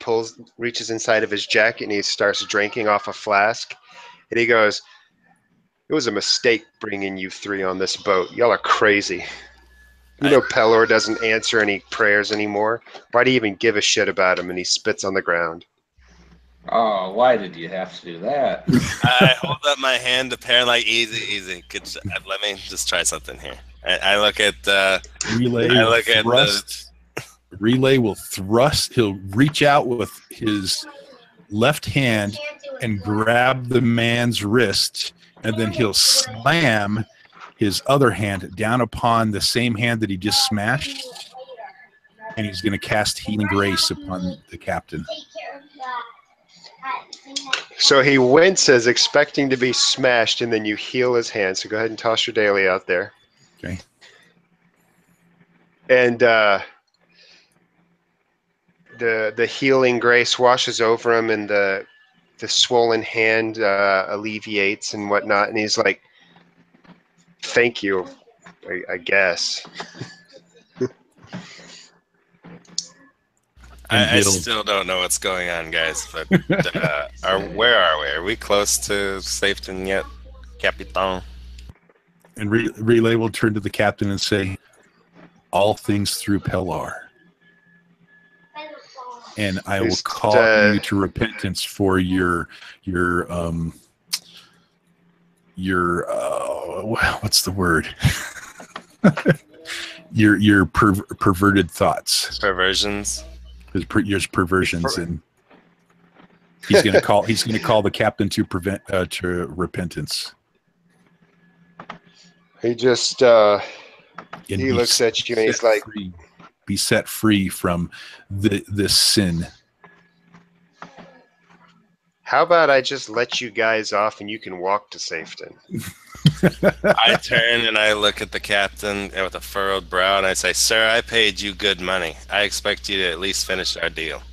reaches inside of his jacket, and he starts drinking off a flask. And he goes, "It was a mistake bringing you three on this boat. Y'all are crazy. You know Pelor doesn't answer any prayers anymore. Why do you even give a shit about him?" And he spits on the ground.
Oh, why did you have to do that?
I hold up my hand to Perrin like, easy. Let me just try something here. I look at
Relay
I
will
look at
thrust. Relay will thrust. He'll reach out with his left hand and grab the man's wrist, and then he'll slam his other hand down upon the same hand that he just smashed, and he's going to cast Healing Grace upon the captain.
So he winces, expecting to be smashed, and then you heal his hand. So go ahead and toss your daily out there.
Okay.
And the healing grace washes over him, and the swollen hand alleviates and whatnot, and he's like, "Thank you, I guess."
I still don't know what's going on, guys. But where are we? Are we close to safety yet, Capitan?
And Relay will turn to the captain and say, "All things through Pellar. And I will call you to repentance for your what's the word? your perverted thoughts,
perversions,
his perversions, and he's going to call the captain to repentance.
He just he looks at you and he's like,
be set free from this sin.
How about I just let you guys off and you can walk to Safeton?
I turn and I look at the captain with a furrowed brow and I say, "Sir, I paid you good money. I expect you to at least finish our deal.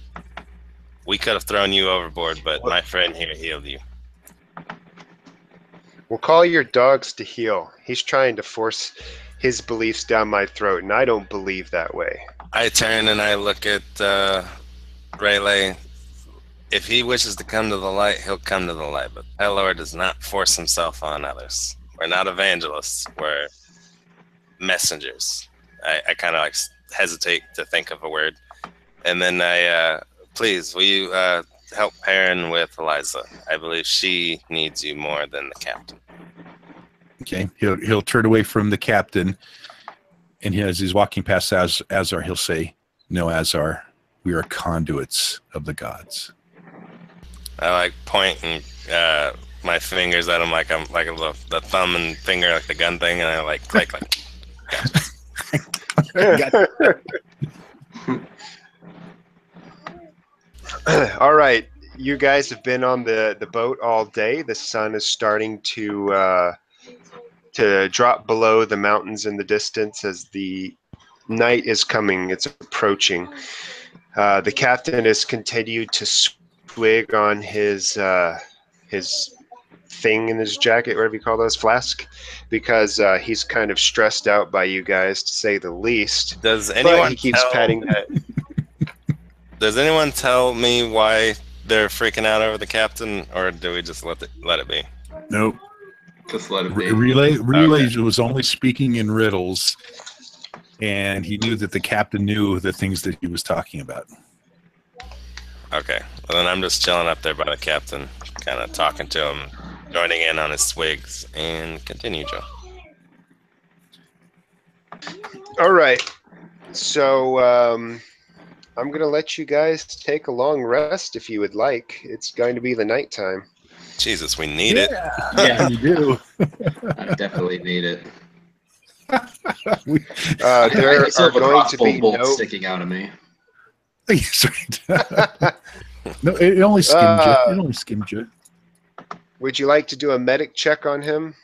We could have thrown you overboard, but my friend here healed you."
We'll call your dogs to heal. He's trying to force his beliefs down my throat, and I don't believe that way.
I turn and I look at Rayleigh. If he wishes to come to the light, he'll come to the light, but Pelor does not force himself on others. We're not evangelists. We're messengers. I kind of like hesitate to think of a word. And then please, will you help Perrin with Eliza? I believe she needs you more than the captain.
Okay, he'll turn away from the captain, and as he's walking past Azar, he'll say, "No, Azar, we are conduits of the gods."
I like pointing my fingers at him like I'm like the thumb and finger, like the gun thing, and I like click.
All right, you guys have been on the boat all day. The sun is starting to drop below the mountains in the distance as the night is coming. It's approaching. The captain has continued to swig on his thing in his jacket, whatever you call those, flask, because he's kind of stressed out by you guys, to say the least.
Does anyone
he keeps patting that.
Does anyone tell me why they're freaking out over the captain, or do we just let it be?
Nope.
Just let it be.
Relay was only speaking in riddles, and he knew that the captain knew the things that he was talking about.
Okay, well then I'm just chilling up there by the captain, kind of talking to him, joining in on his swigs, and continue, Joe.
All right, so I'm going to let you guys take a long rest if you would like. It's going to be the nighttime.
Jesus, we need it.
Yeah,
you do.
I definitely need it.
There are going to be no
sticking out of me.
No, it only skimmed you. It only skimmed you.
Would you like to do a medic check on him,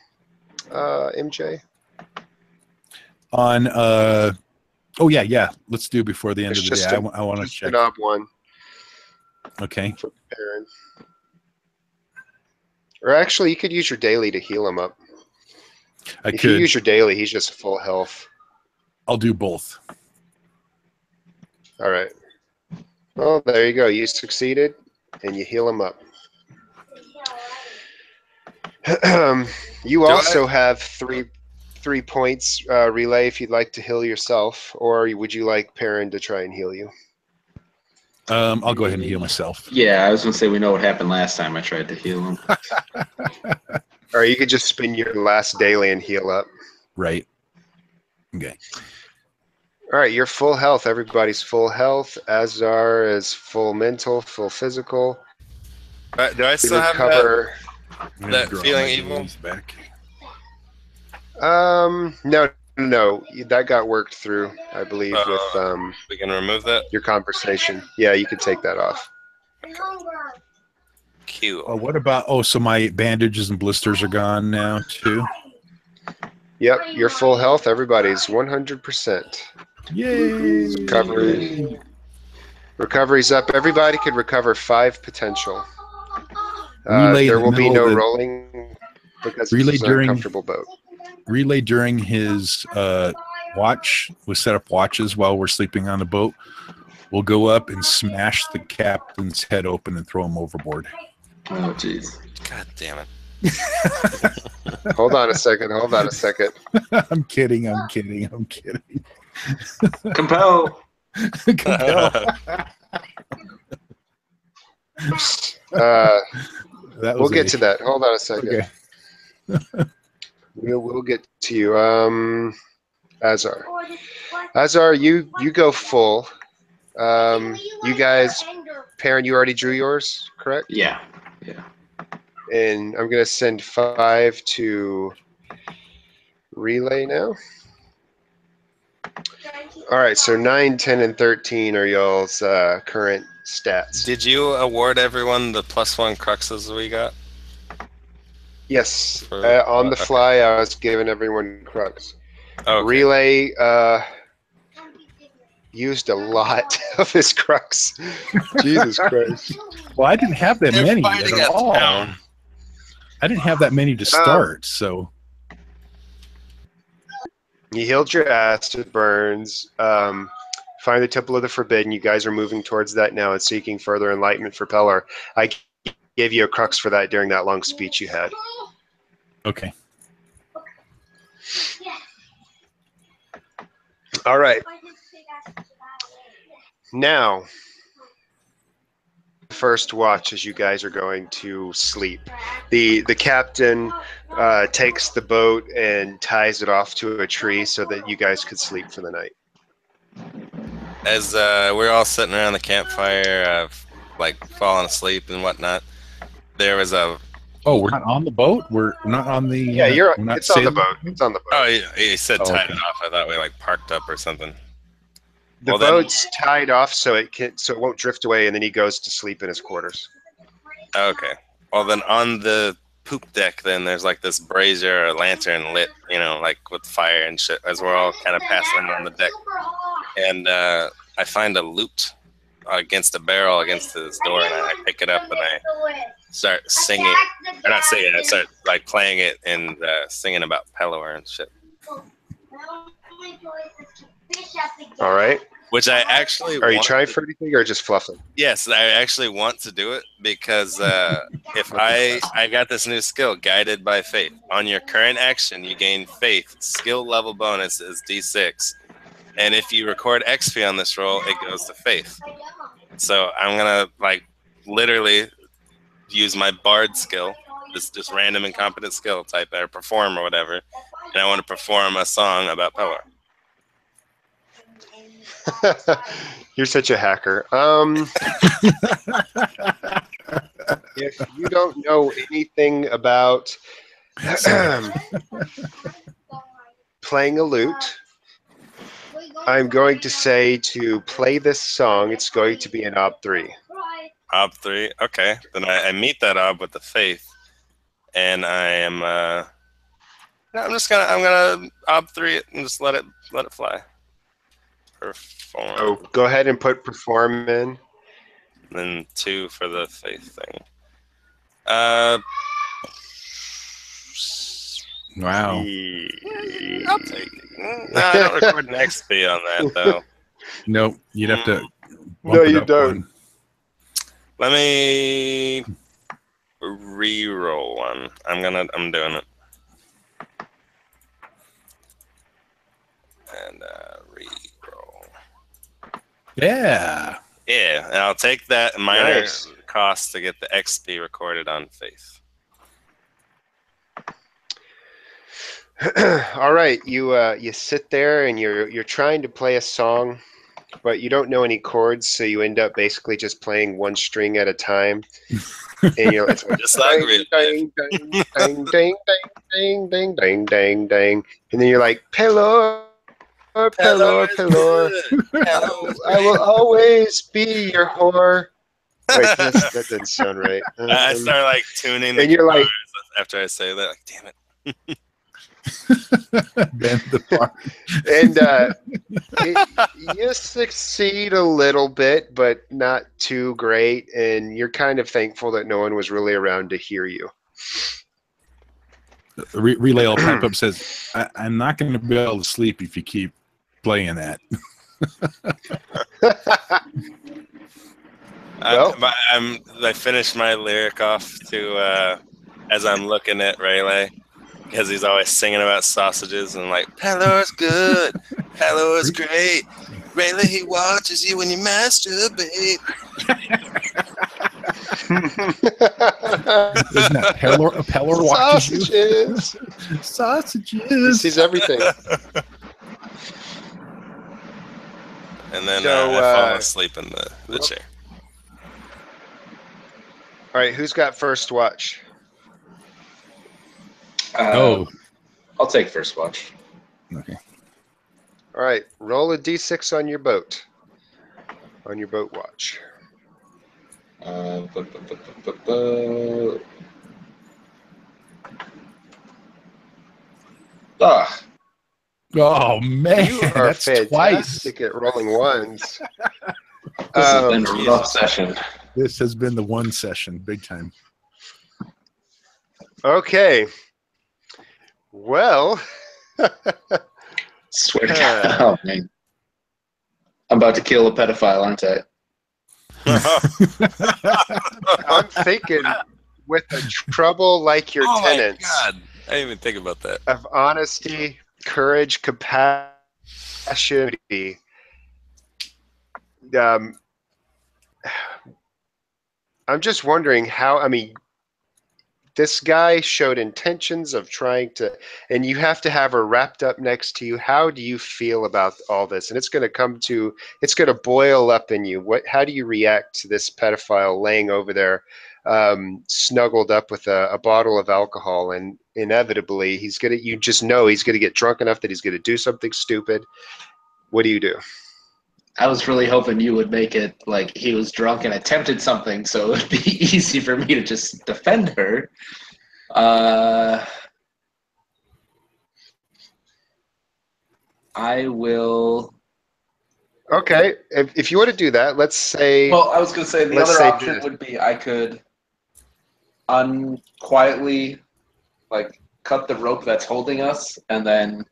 MJ?
On oh yeah. Let's do it before the end of the day. I want to check.
Knob one.
Okay.
For Perrin. Or actually, you could use your daily to heal him up. If you use your daily, he's just full health.
I'll do both.
All right. Well, there you go. You succeeded, and you heal him up. You also have three points relay if you'd like to heal yourself, or would you like Perrin to try and heal you?
I'll go ahead and heal myself.
Yeah, I was going to say we know what happened last time I tried to heal him.
Or you could just spend your last daily and heal up.
Right. Okay.
All right, you're full health. Everybody's full health. Azar is full mental, full physical.
Do I still have that feeling evil?
Back.
No, that got worked through, I believe, with
we can remove that?
your conversation. Yeah, you could take that off.
Cute.
Oh, what about? So my bandages and blisters are gone now too.
Yep, you're full health. Everybody's 100%.
Yay!
Covered. Recovery's up. Everybody could recover 5 potential.
Relay in
there
the
will be
middle
no
of the-
rolling because
Relay
it's an
during-
uncomfortable boat.
Relay during his watch, we set up watches while we're sleeping on the boat. We'll go up and smash the captain's head open and throw him overboard.
Oh, jeez.
God damn it.
Hold on a second. Hold on a second.
I'm kidding.
Compel.
Compel. That was
We'll get to that. Hold on a second.
Okay.
We'll get to you. Azar. Azar, you go full. You guys, Perrin, you already drew yours, correct?
Yeah.
And I'm gonna send 5 to Relay now. All right, so 9, 10, and 13 are y'all's current stats.
Did you award everyone the +1 Cruxes we got?
Yes,
For-
on the
okay.
fly, I was giving everyone Crux.
Okay.
Relay used a lot of his Crux. Jesus Christ.
Well, I didn't have that
They're
many
fighting
at
a
all.
town.
I didn't have that many to start, so
You healed your acid burns. Find the Temple of the Forbidden. You guys are moving towards that now and seeking further enlightenment for Pellar. I gave you a Crux for that during that long speech you had.
okay.
All right. Now, first watch as you guys are going to sleep. The captain takes the boat and ties it off to a tree so that you guys could sleep for the night.
As we're all sitting around the campfire, like falling asleep and whatnot, there was a.
Oh, we're not on the boat. We're not on the.
Yeah,
we're not
it's on the
sailing?
boat. It's on the boat.
Oh, he said
Oh,
tied
okay.
it off. I thought we like parked up or something.
The
Well, then-
boat's tied off so it won't drift away, and then he goes to sleep in his quarters.
Okay. Well, then on the poop deck, then there's like this brazier or lantern lit, like with fire and shit, as we're all kind of passing on the deck. And I find a lute against a barrel against his door, and I pick it up and I start singing. Or not singing, I start like playing it and singing about Pelor and shit.
All right.
Which I actually
Are you
want
trying
to-
for anything or just fluffing?
Yes, I actually want to do it because if I got this new skill, Guided by Faith. On your current action, you gain Faith. Skill level bonus is D6. And if you record XP on this roll, it goes to Faith. So I'm going to like literally use my Bard skill, this just random incompetent skill type, or perform or whatever. And I want to perform a song about Pelor.
You're such a hacker. If you don't know anything about playing a lute, I'm going to say to play this song, it's going to be an Ob 3.
Ob 3, okay. Then I meet that Ob with the Faith, and I am. I'm gonna Ob 3 it and just let it fly. Perform.
Oh, go ahead and put perform in.
Then 2 for the Faith thing.
Wow.
I'll take it. No, I don't record an XP on that though.
Nope. You'd have to.
No,
bump it
you
up
don't.
one.
Let me re-roll one. I'm doing it. And re-roll.
Yeah.
Yeah, and I'll take that minor
Nice.
cost to get the XP recorded on Faith.
All right, you sit there and you're trying to play a song, but you don't know any chords, so you end up basically just playing one string at a time. And you're it's like
Just like
ding, ding, ding, ding, ding, ding, ding, ding, ding, ding, and then you're like Pelor, Pelor, Pelor. I will always be your whore. Wait, that doesn't sound right.
I start like tuning the
and you're like,
guitars after I say that. Like, damn it.
Bend the bar.
And you succeed a little bit, but not too great. And you're kind of thankful that no one was really around to hear you.
Relay will pipe up, says, I'm not going to be able to sleep if you keep playing that.
Well-
I finished my lyric off to as I'm looking at Rayleigh, because he's always singing about sausages and like, Pelor's good, Pelor's great, Rayleigh, he watches you when you masturbate.
Isn't that Pelor watches
Sausages.
you?
He
Sausages.
sees everything.
And then
So,
I fall asleep in the chair.
All right, who's got first watch?
I'll take first watch.
Okay.
All right, roll a d6 on your boat. On your boat watch.
Ah,
Oh, man.
You are
That's twice.
fantastic at rolling ones.
this has been a rough session.
This has been the one session, big time.
Okay. Well,
Swear to God. Oh, man. I'm about to kill a pedophile, aren't I?
I'm thinking with a trouble like your
Oh
tenants
my God. I didn't even think about that.
of honesty, courage, compassion. I'm just wondering how, I mean, this guy showed intentions of trying to, and you have to have her wrapped up next to you. How do you feel about all this? And it's going to boil up in you. How do you react to this pedophile laying over there, snuggled up with a bottle of alcohol? And inevitably, you just know he's going to get drunk enough that he's going to do something stupid. What do you do?
I was really hoping you would make it like he was drunk and attempted something, so it would be easy for me to just defend her. I will.
Okay, if you want to do that, let's say.
Well, I was going to say the
Let's
other
say
option
this.
would be I could unquietly, like, cut the rope that's holding us and then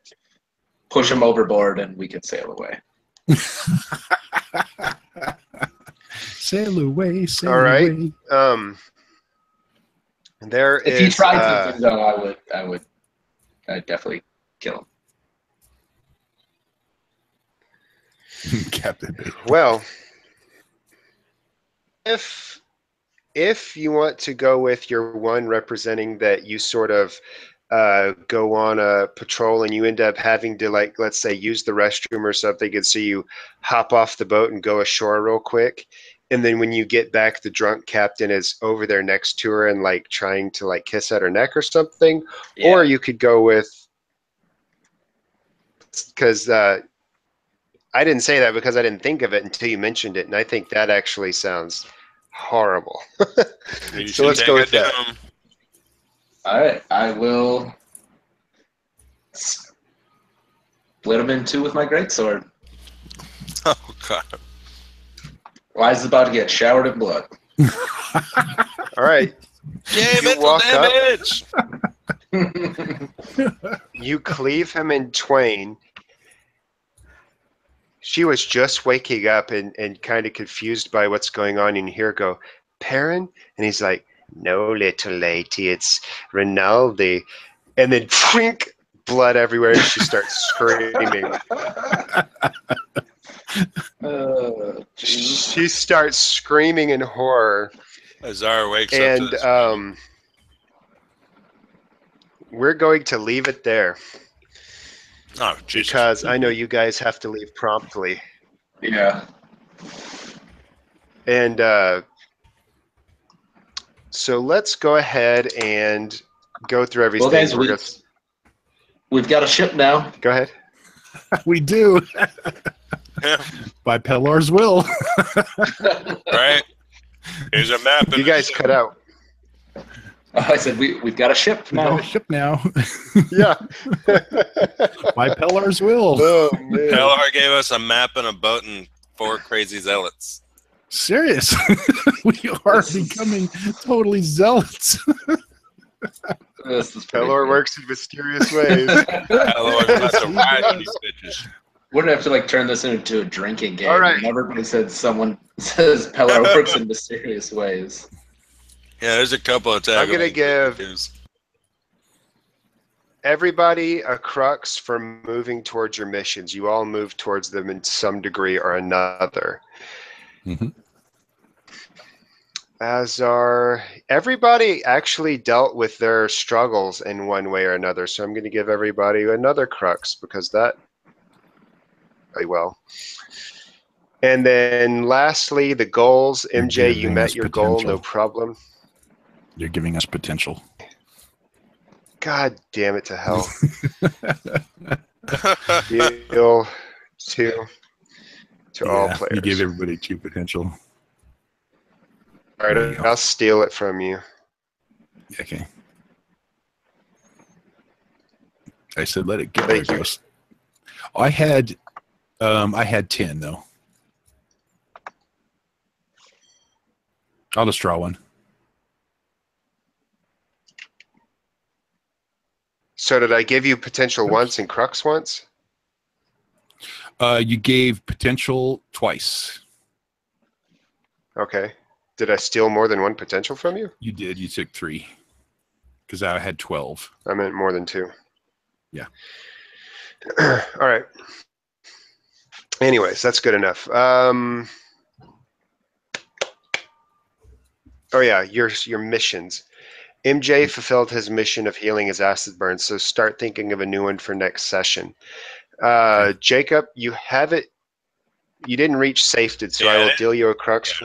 push him overboard, and we could sail away.
Sail away, sail
All right.
away.
If
He tried something, though, I'd definitely kill him.
Captain Bacon.
Well, if you want to go with your one representing that you sort of go on a patrol and you end up having to, like, let's say, use the restroom or something, and so you hop off the boat and go ashore real quick, and then when you get back, the drunk captain is over there next to her and like trying to like kiss at her neck or something.
Yeah.
Or you could go with, because I didn't say that because I didn't think of it until you mentioned it, and I think that actually sounds horrible. So let's go with that.
All right, I will split him in two with my greatsword.
Oh God.
Wise is about to get showered in blood.
All right.
Yay,
You
mental
walk up.
damage!
You cleave him in twain. She was just waking up and kind of confused by what's going on, and you hear her go, Perrin? And he's like, no, little lady, it's Rinaldi. And then twink, blood everywhere, and she starts screaming. She starts screaming in horror.
Azar wakes up
And
to this.
we're going to leave it there
Oh, Jesus.
because I know you guys have to leave promptly.
Yeah.
And so let's go ahead and go through everything.
Well, guys,
We're just,
we've got a ship now.
go ahead.
We do. By Pellar's will.
Right? Here's a map.
You guys cut out.
I said we've got a ship
We
now.
got a ship now.
Yeah.
By Pellar's will.
Oh man.
Pellar gave us a map and a boat and 4 crazy zealots.
Serious. We are becoming totally zealots.
This is pretty
Pelor
good.
works in mysterious ways.
Pellar's about to ride on these bitches.
We're gonna have to turn this into a drinking game.
All right.
And everybody someone says Pellar works in mysterious ways.
Yeah, there's a couple of taglines.
I'm gonna give
Use.
everybody a crux for moving towards your missions. You all move towards them in some degree or another.
Mm-hmm.
Everybody actually dealt with their struggles in one way or another. So I'm going to give everybody another crux because that very well. And then lastly, the goals. MJ, you met your goal, no problem.
You're giving us potential.
God damn it to hell. Deal to all players.
You gave everybody 2 potential.
All right, I'll steal it from you.
Okay. I said let it go.
Thank you.
I had 10 though. I'll just draw one.
So did I give you potential once and crux once?
You gave potential twice.
Okay. Did I steal more than 1 potential from you?
You did. You took 3 because I had 12.
I meant more than 2.
Yeah.
All right. Anyways, that's good enough. Oh yeah, your missions. MJ fulfilled his mission of healing his acid burn, so start thinking of a new one for next session. Jacob, you have it. You didn't reach Safeted, so I will deal you a crux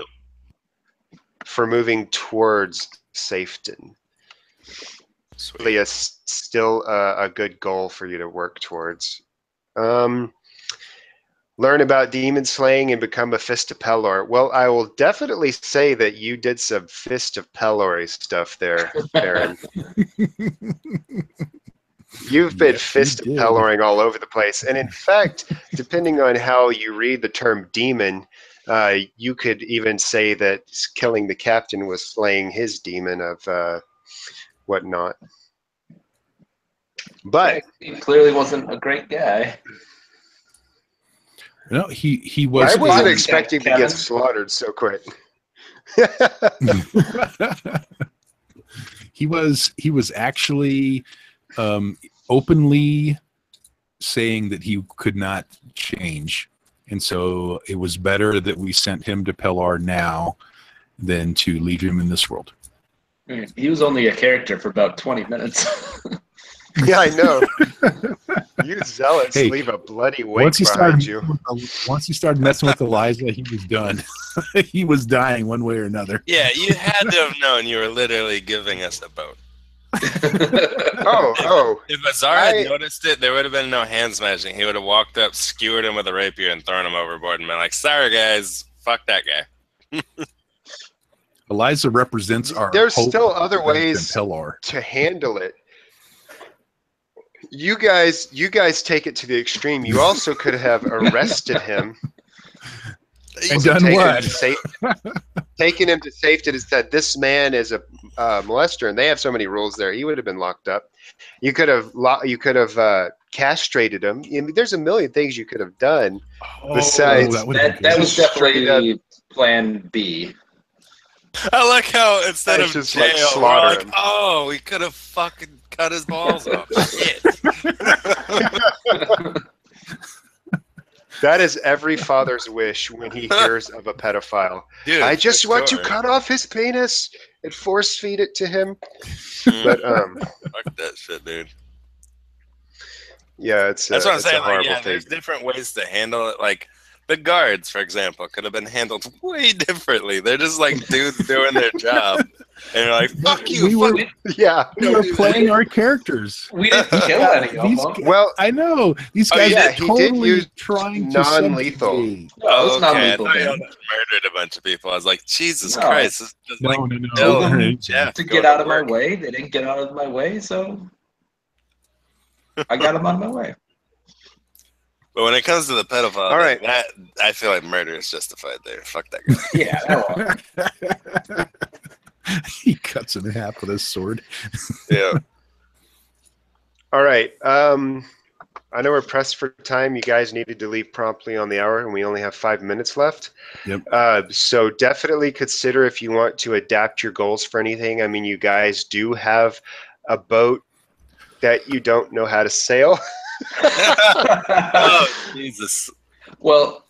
for moving towards Safeton. Really, still a good goal for you to work towards. Learn about demon slaying and become a Fist of Pelor. Well, I will definitely say that you did some Fist of Pelor stuff there, Aaron. You've been Fist of Peloring all over the place. And in fact, depending on how you read the term demon, you could even say that killing the captain was slaying his demon of whatnot. But
he clearly wasn't a great guy.
No, he was.
I wasn't expecting to get slaughtered so quick.
He was actually openly saying that he could not change, and so it was better that we sent him to Pellar now than to leave him in this world.
He was only a character for about 20 minutes.
Yeah, I know. You zealots leave a bloody wake behind you.
Once he started messing with Eliza, he was done. He was dying one way or another.
Yeah, you had to have known you were literally giving us a boat.
If
Azar had noticed it, there would have been no hand smashing. He would have walked up, skewered him with a rapier, and thrown him overboard and been like, sorry, guys, fuck that guy.
Eliza represents our
There's
hope
still other ways
Pellar
to handle it. You guys take it to the extreme. You also could have arrested him
and done what?
Taken him to safety and said, this man is a molester, and they have so many rules there. He would have been locked up. You could have castrated him. I mean, there's a million things you could have done besides
that was definitely plan B.
I like how instead of
just
jail,
like slaughter him.
Oh, we could have fucking cut his balls off. Shit.
That is every father's wish when he hears of a pedophile. Dude, I just want to cut off his penis and force feed it to him. But
fuck that shit, dude.
Yeah,
that's what I'm saying. Like,
thing.
There's different ways to handle it. Like the guards, for example, could have been handled way differently. They're just like dudes doing their job. And you're like, fuck you.
We were,
Yeah.
we were playing our characters.
We didn't kill any of
These
them.
guys-
Well,
I know these
Oh,
guys
yeah,
are
he did
totally
use
trying to
non-lethal.
subjugate.
No, it's not
okay. I
lethal
thought y'all
damage.
murdered a bunch of people. I was like, Jesus
No.
Christ. This is like
No.
Bill
Told
and Jeff
To
going
get out of my
work.
way, they didn't get out of my way, so I got them out of my way.
But when it comes to the pedophile,
All right.
that I feel like murder is justified there. Fuck that guy.
Yeah, that one.
He cuts in half with his sword.
Yeah.
All right. I know we're pressed for time. You guys needed to leave promptly on the hour, and we only have 5 minutes left.
Yep.
So definitely consider if you want to adapt your goals for anything. I mean, you guys do have a boat that you don't know how to sail.
Oh, Jesus.
Well,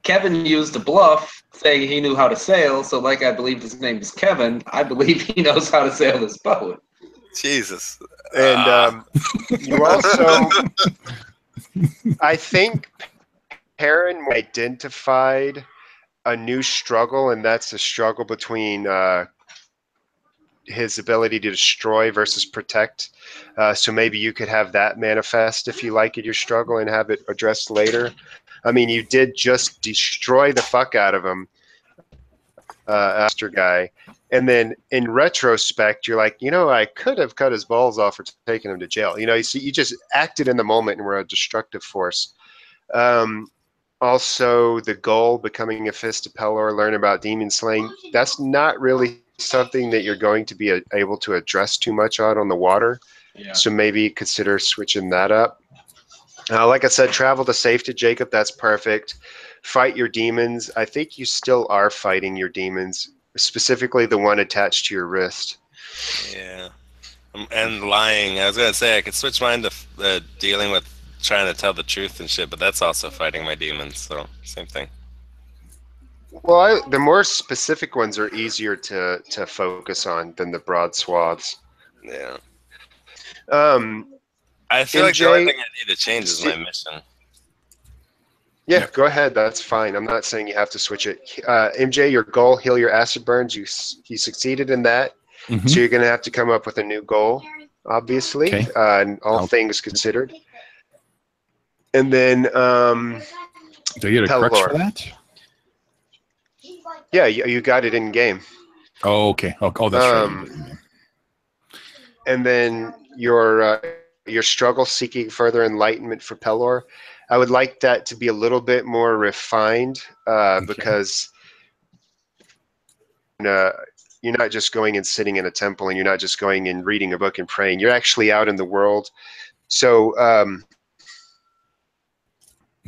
Kevin used a bluff saying he knew how to sail, so like I believe his name is Kevin, I believe he knows how to sail this boat.
Jesus.
And you also, I think Perrin identified a new struggle, and that's the struggle between his ability to destroy versus protect. So maybe you could have that manifest if you like in your struggle and have it addressed later. I mean, you did just destroy the fuck out of him, Aster guy. And then in retrospect, you're like, you know, I could have cut his balls off for taking him to jail. You know, you see, you just acted in the moment and were a destructive force. Also, the goal, becoming a fist of Pelor, learn about demon slaying, that's not really something that you're going to be able to address too much on the water.
Yeah.
So maybe consider switching that up. Like I said, travel to safety, Jacob. That's perfect. Fight your demons. I think you still are fighting your demons, specifically the one attached to your wrist.
Yeah. And lying. I was going to say, I could switch mine to dealing with trying to tell the truth and shit, but that's also fighting my demons, so same thing.
Well, the more specific ones are easier to focus on than the broad swaths.
Yeah. I feel like the only thing I need to change is my mission.
Yeah, go ahead. That's fine. I'm not saying you have to switch it. MJ, your goal, heal your acid burns. You succeeded in that.
Mhm.
So you're going to have to come up with a new goal, obviously,
Okay.
and all things considered. And then,
Do I get a crux
Pelor.
for that?
Yeah, you got it in game.
Oh, okay. Oh, that's right.
And then your struggle seeking further enlightenment for Pelor, I would like that to be a little bit more refined because you're not just going and sitting in a temple, and you're not just going and reading a book and praying. You're actually out in the world. So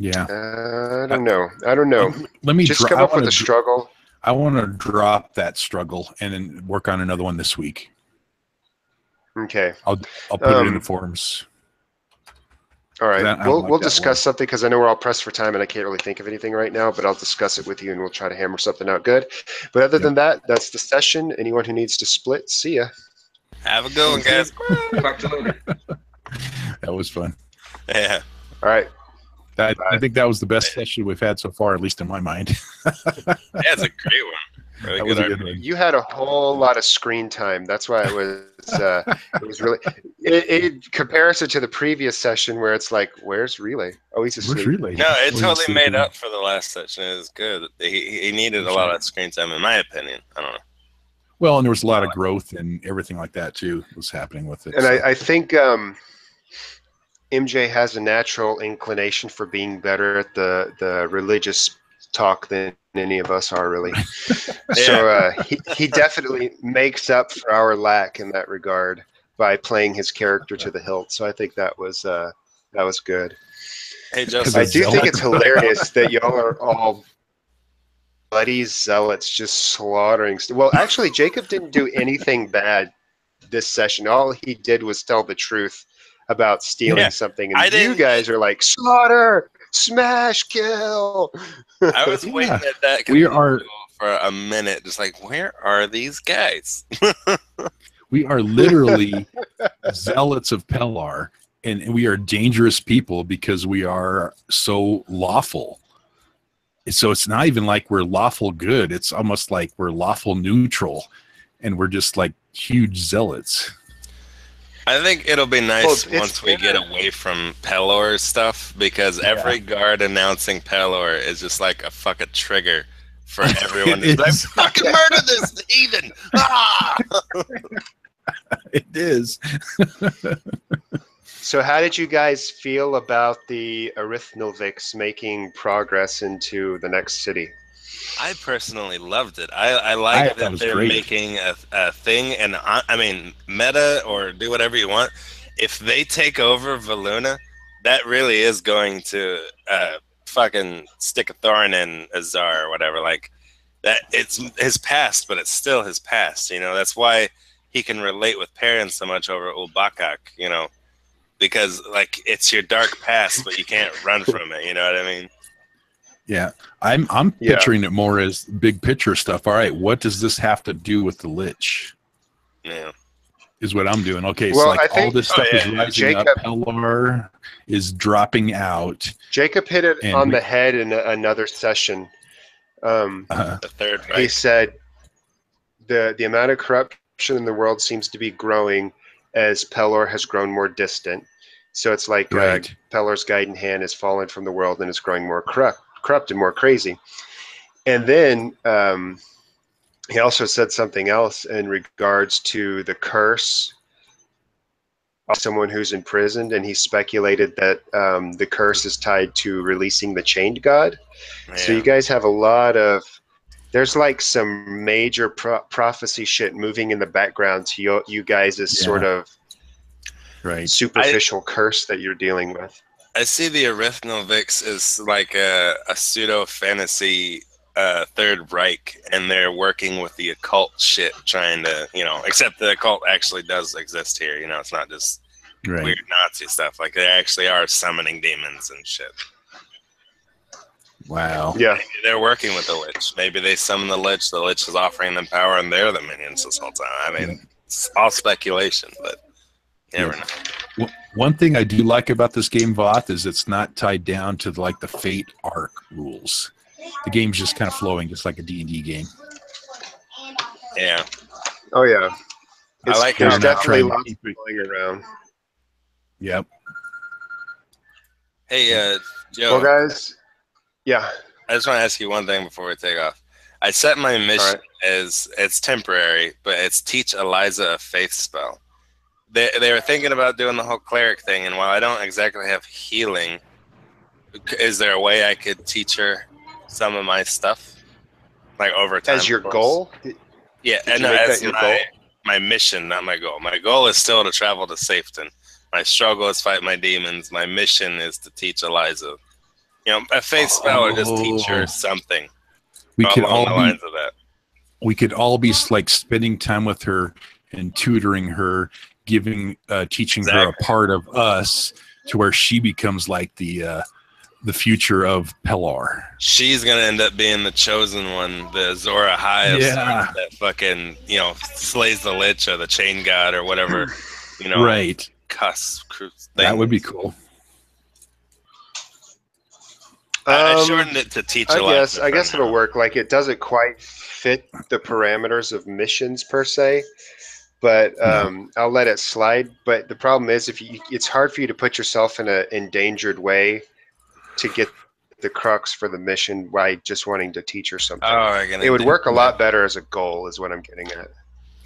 Yeah.
I don't know.
Let me
just come up with a struggle.
I want to drop that struggle and then work on another one this week.
Okay.
I'll put it in the forums.
All right.
I don't like
We'll
that
discuss
one.
something because I know we're all pressed for time and I can't really think of anything right now, but I'll discuss it with you and we'll try to hammer something out good. But other than that, that's the session. Anyone who needs to split, see ya.
Have a good one, guys.
Talk to you later.
That was fun.
Yeah.
All right.
I think that was the best session we've had so far, at least in my mind.
Yeah, it's a great one. Really
That
good
was a good
argument.
one.
You had a whole lot of screen time. That's why it was really in comparison to the previous session where it's like, where's Relay? Oh, he's
Where's
asleep.
Relay?
No, it
Well,
totally
he's
made
sleeping.
up for the last session. It was good. He needed a lot of screen time, in my opinion. I don't know.
Well, and there was a lot of growth and everything like that too was happening with it.
And
so.
I think MJ has a natural inclination for being better at the religious talk than any of us are really. So he definitely makes up for our lack in that regard by playing his character to the hilt. So I think that was good.
Hey,
I
Joseph.
do think it's hilarious that y'all are all bloody zealots just slaughtering. Well, actually, Jacob didn't do anything bad this session. All he did was tell the truth about stealing something. And you guys are like, slaughter, smash, kill.
I was waiting at that
We are
for a minute, just like, where are these guys?
we are literally zealots of Pellar, and we are dangerous people because we are so lawful. So it's not even like we're lawful good. It's almost like we're lawful neutral. and we're just like huge zealots.
I think it'll be nice
Well,
once we get away from Pelor stuff, because every guard announcing Pelor is just like a fucking trigger for everyone to be like, fucking murder this heathen! Ah!
It is.
So how did you guys feel about the Arithnovics making progress into the next city?
I personally loved it. I like that they're
great.
making a thing, and I mean, meta or do whatever you want. If they take over Valuna, that really is going to fucking stick a thorn in Azar or whatever. Like that, it's his past, but it's still his past. You know, that's why he can relate with Perrin so much over Ulbakak. You know, because like it's your dark past, but you can't run from it. You know what I mean?
Yeah, I'm picturing it more as big picture stuff. All right, what does this have to do with the Lich?
Yeah,
is what I'm doing. Okay,
well,
so like
all
this stuff is rising
Jacob,
up. Pellar is dropping out.
Jacob hit it on the head in another session.
the third. Right?
He said the amount of corruption in the world seems to be growing as Pelor has grown more distant. So it's like Pelor's guiding hand has fallen from the world and is growing more corrupt and more crazy. And then he also said something else in regards to the curse of someone who's imprisoned, and he speculated that the curse is tied to releasing the chained god. Yeah. So you guys have a lot of, there's like some major prophecy shit moving in the background to you guys as sort of superficial curse that you're dealing with.
I see the Arithnovics as like a pseudo fantasy Third Reich, and they're working with the occult shit, trying to, you know, except the occult actually does exist here. You know, it's not just weird Nazi stuff. Like they actually are summoning demons and shit.
Wow.
Yeah.
Maybe they're working with the Lich. Maybe they summon the Lich is offering them power, and they're the minions this whole time. I mean, it's all speculation, but you never know.
Well, one thing I do like about this game, Voth, is it's not tied down to like the Fate arc rules. The game's just kind of flowing, just like a D&D game.
Yeah.
Oh yeah.
I like
there's
how
definitely lots going around.
Yep.
Hey, Joe.
Well, guys. Yeah.
I just want to ask you one thing before we take off. I set my mission as it's temporary, but it's teach Eliza a faith spell. They were thinking about doing the whole cleric thing, and while I don't exactly have healing, is there a way I could teach her some of my stuff, like over time?
As your goal?
Yeah, and as my mission, not my goal. My goal is still to travel to Safeton. My struggle is fight my demons. My mission is to teach Eliza, you know, a faith spell or just teach her something.
We could all
the lines of that.
We could all be like spending time with her and tutoring her, teaching her a part of us to where she becomes like the future of Pellar.
She's gonna end up being the chosen one, the Zora High of sorts that fucking, you know, slays the Lich or the Chain God or whatever, you know.
Right.
Crux.
That would be cool.
I shortened it to teach Eliza.
I guess it'll work. Like it doesn't quite fit the parameters of missions per se, but I'll let it slide. But the problem is, it's hard for you to put yourself in an endangered way to get the crux for the mission by just wanting to teach her something. It would work a lot better as a goal, is what I'm getting at.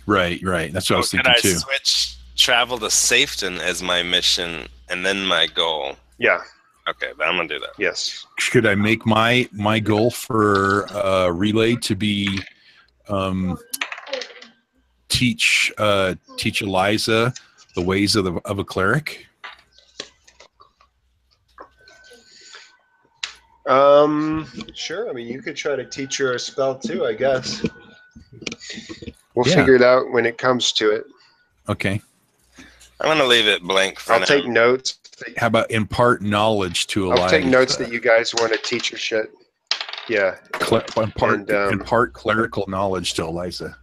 Right. That's what I was thinking too.
Could I switch travel to Safeton as my mission and then my goal?
Yeah.
Okay, then I'm gonna do that.
Yes.
Could I make my goal for relay to be teach Eliza the ways of a cleric?
Sure. I mean, you could try to teach her a spell too, I guess. We'll figure it out when it comes to it.
Okay.
I'm gonna leave it blank for now.
I'll take notes.
How about impart knowledge to Eliza?
I'll take notes that you guys want to teach her shit. Yeah.
Impart clerical knowledge to Eliza.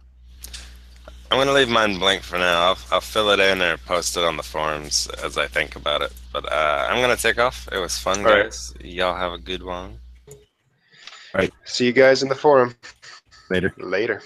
I'm gonna leave mine blank for now. I'll fill it in or post it on the forums as I think about it. But I'm gonna take off. It was fun, guys. Y'all have a good one.
All right.
See you guys in the forum.
Later.
Later.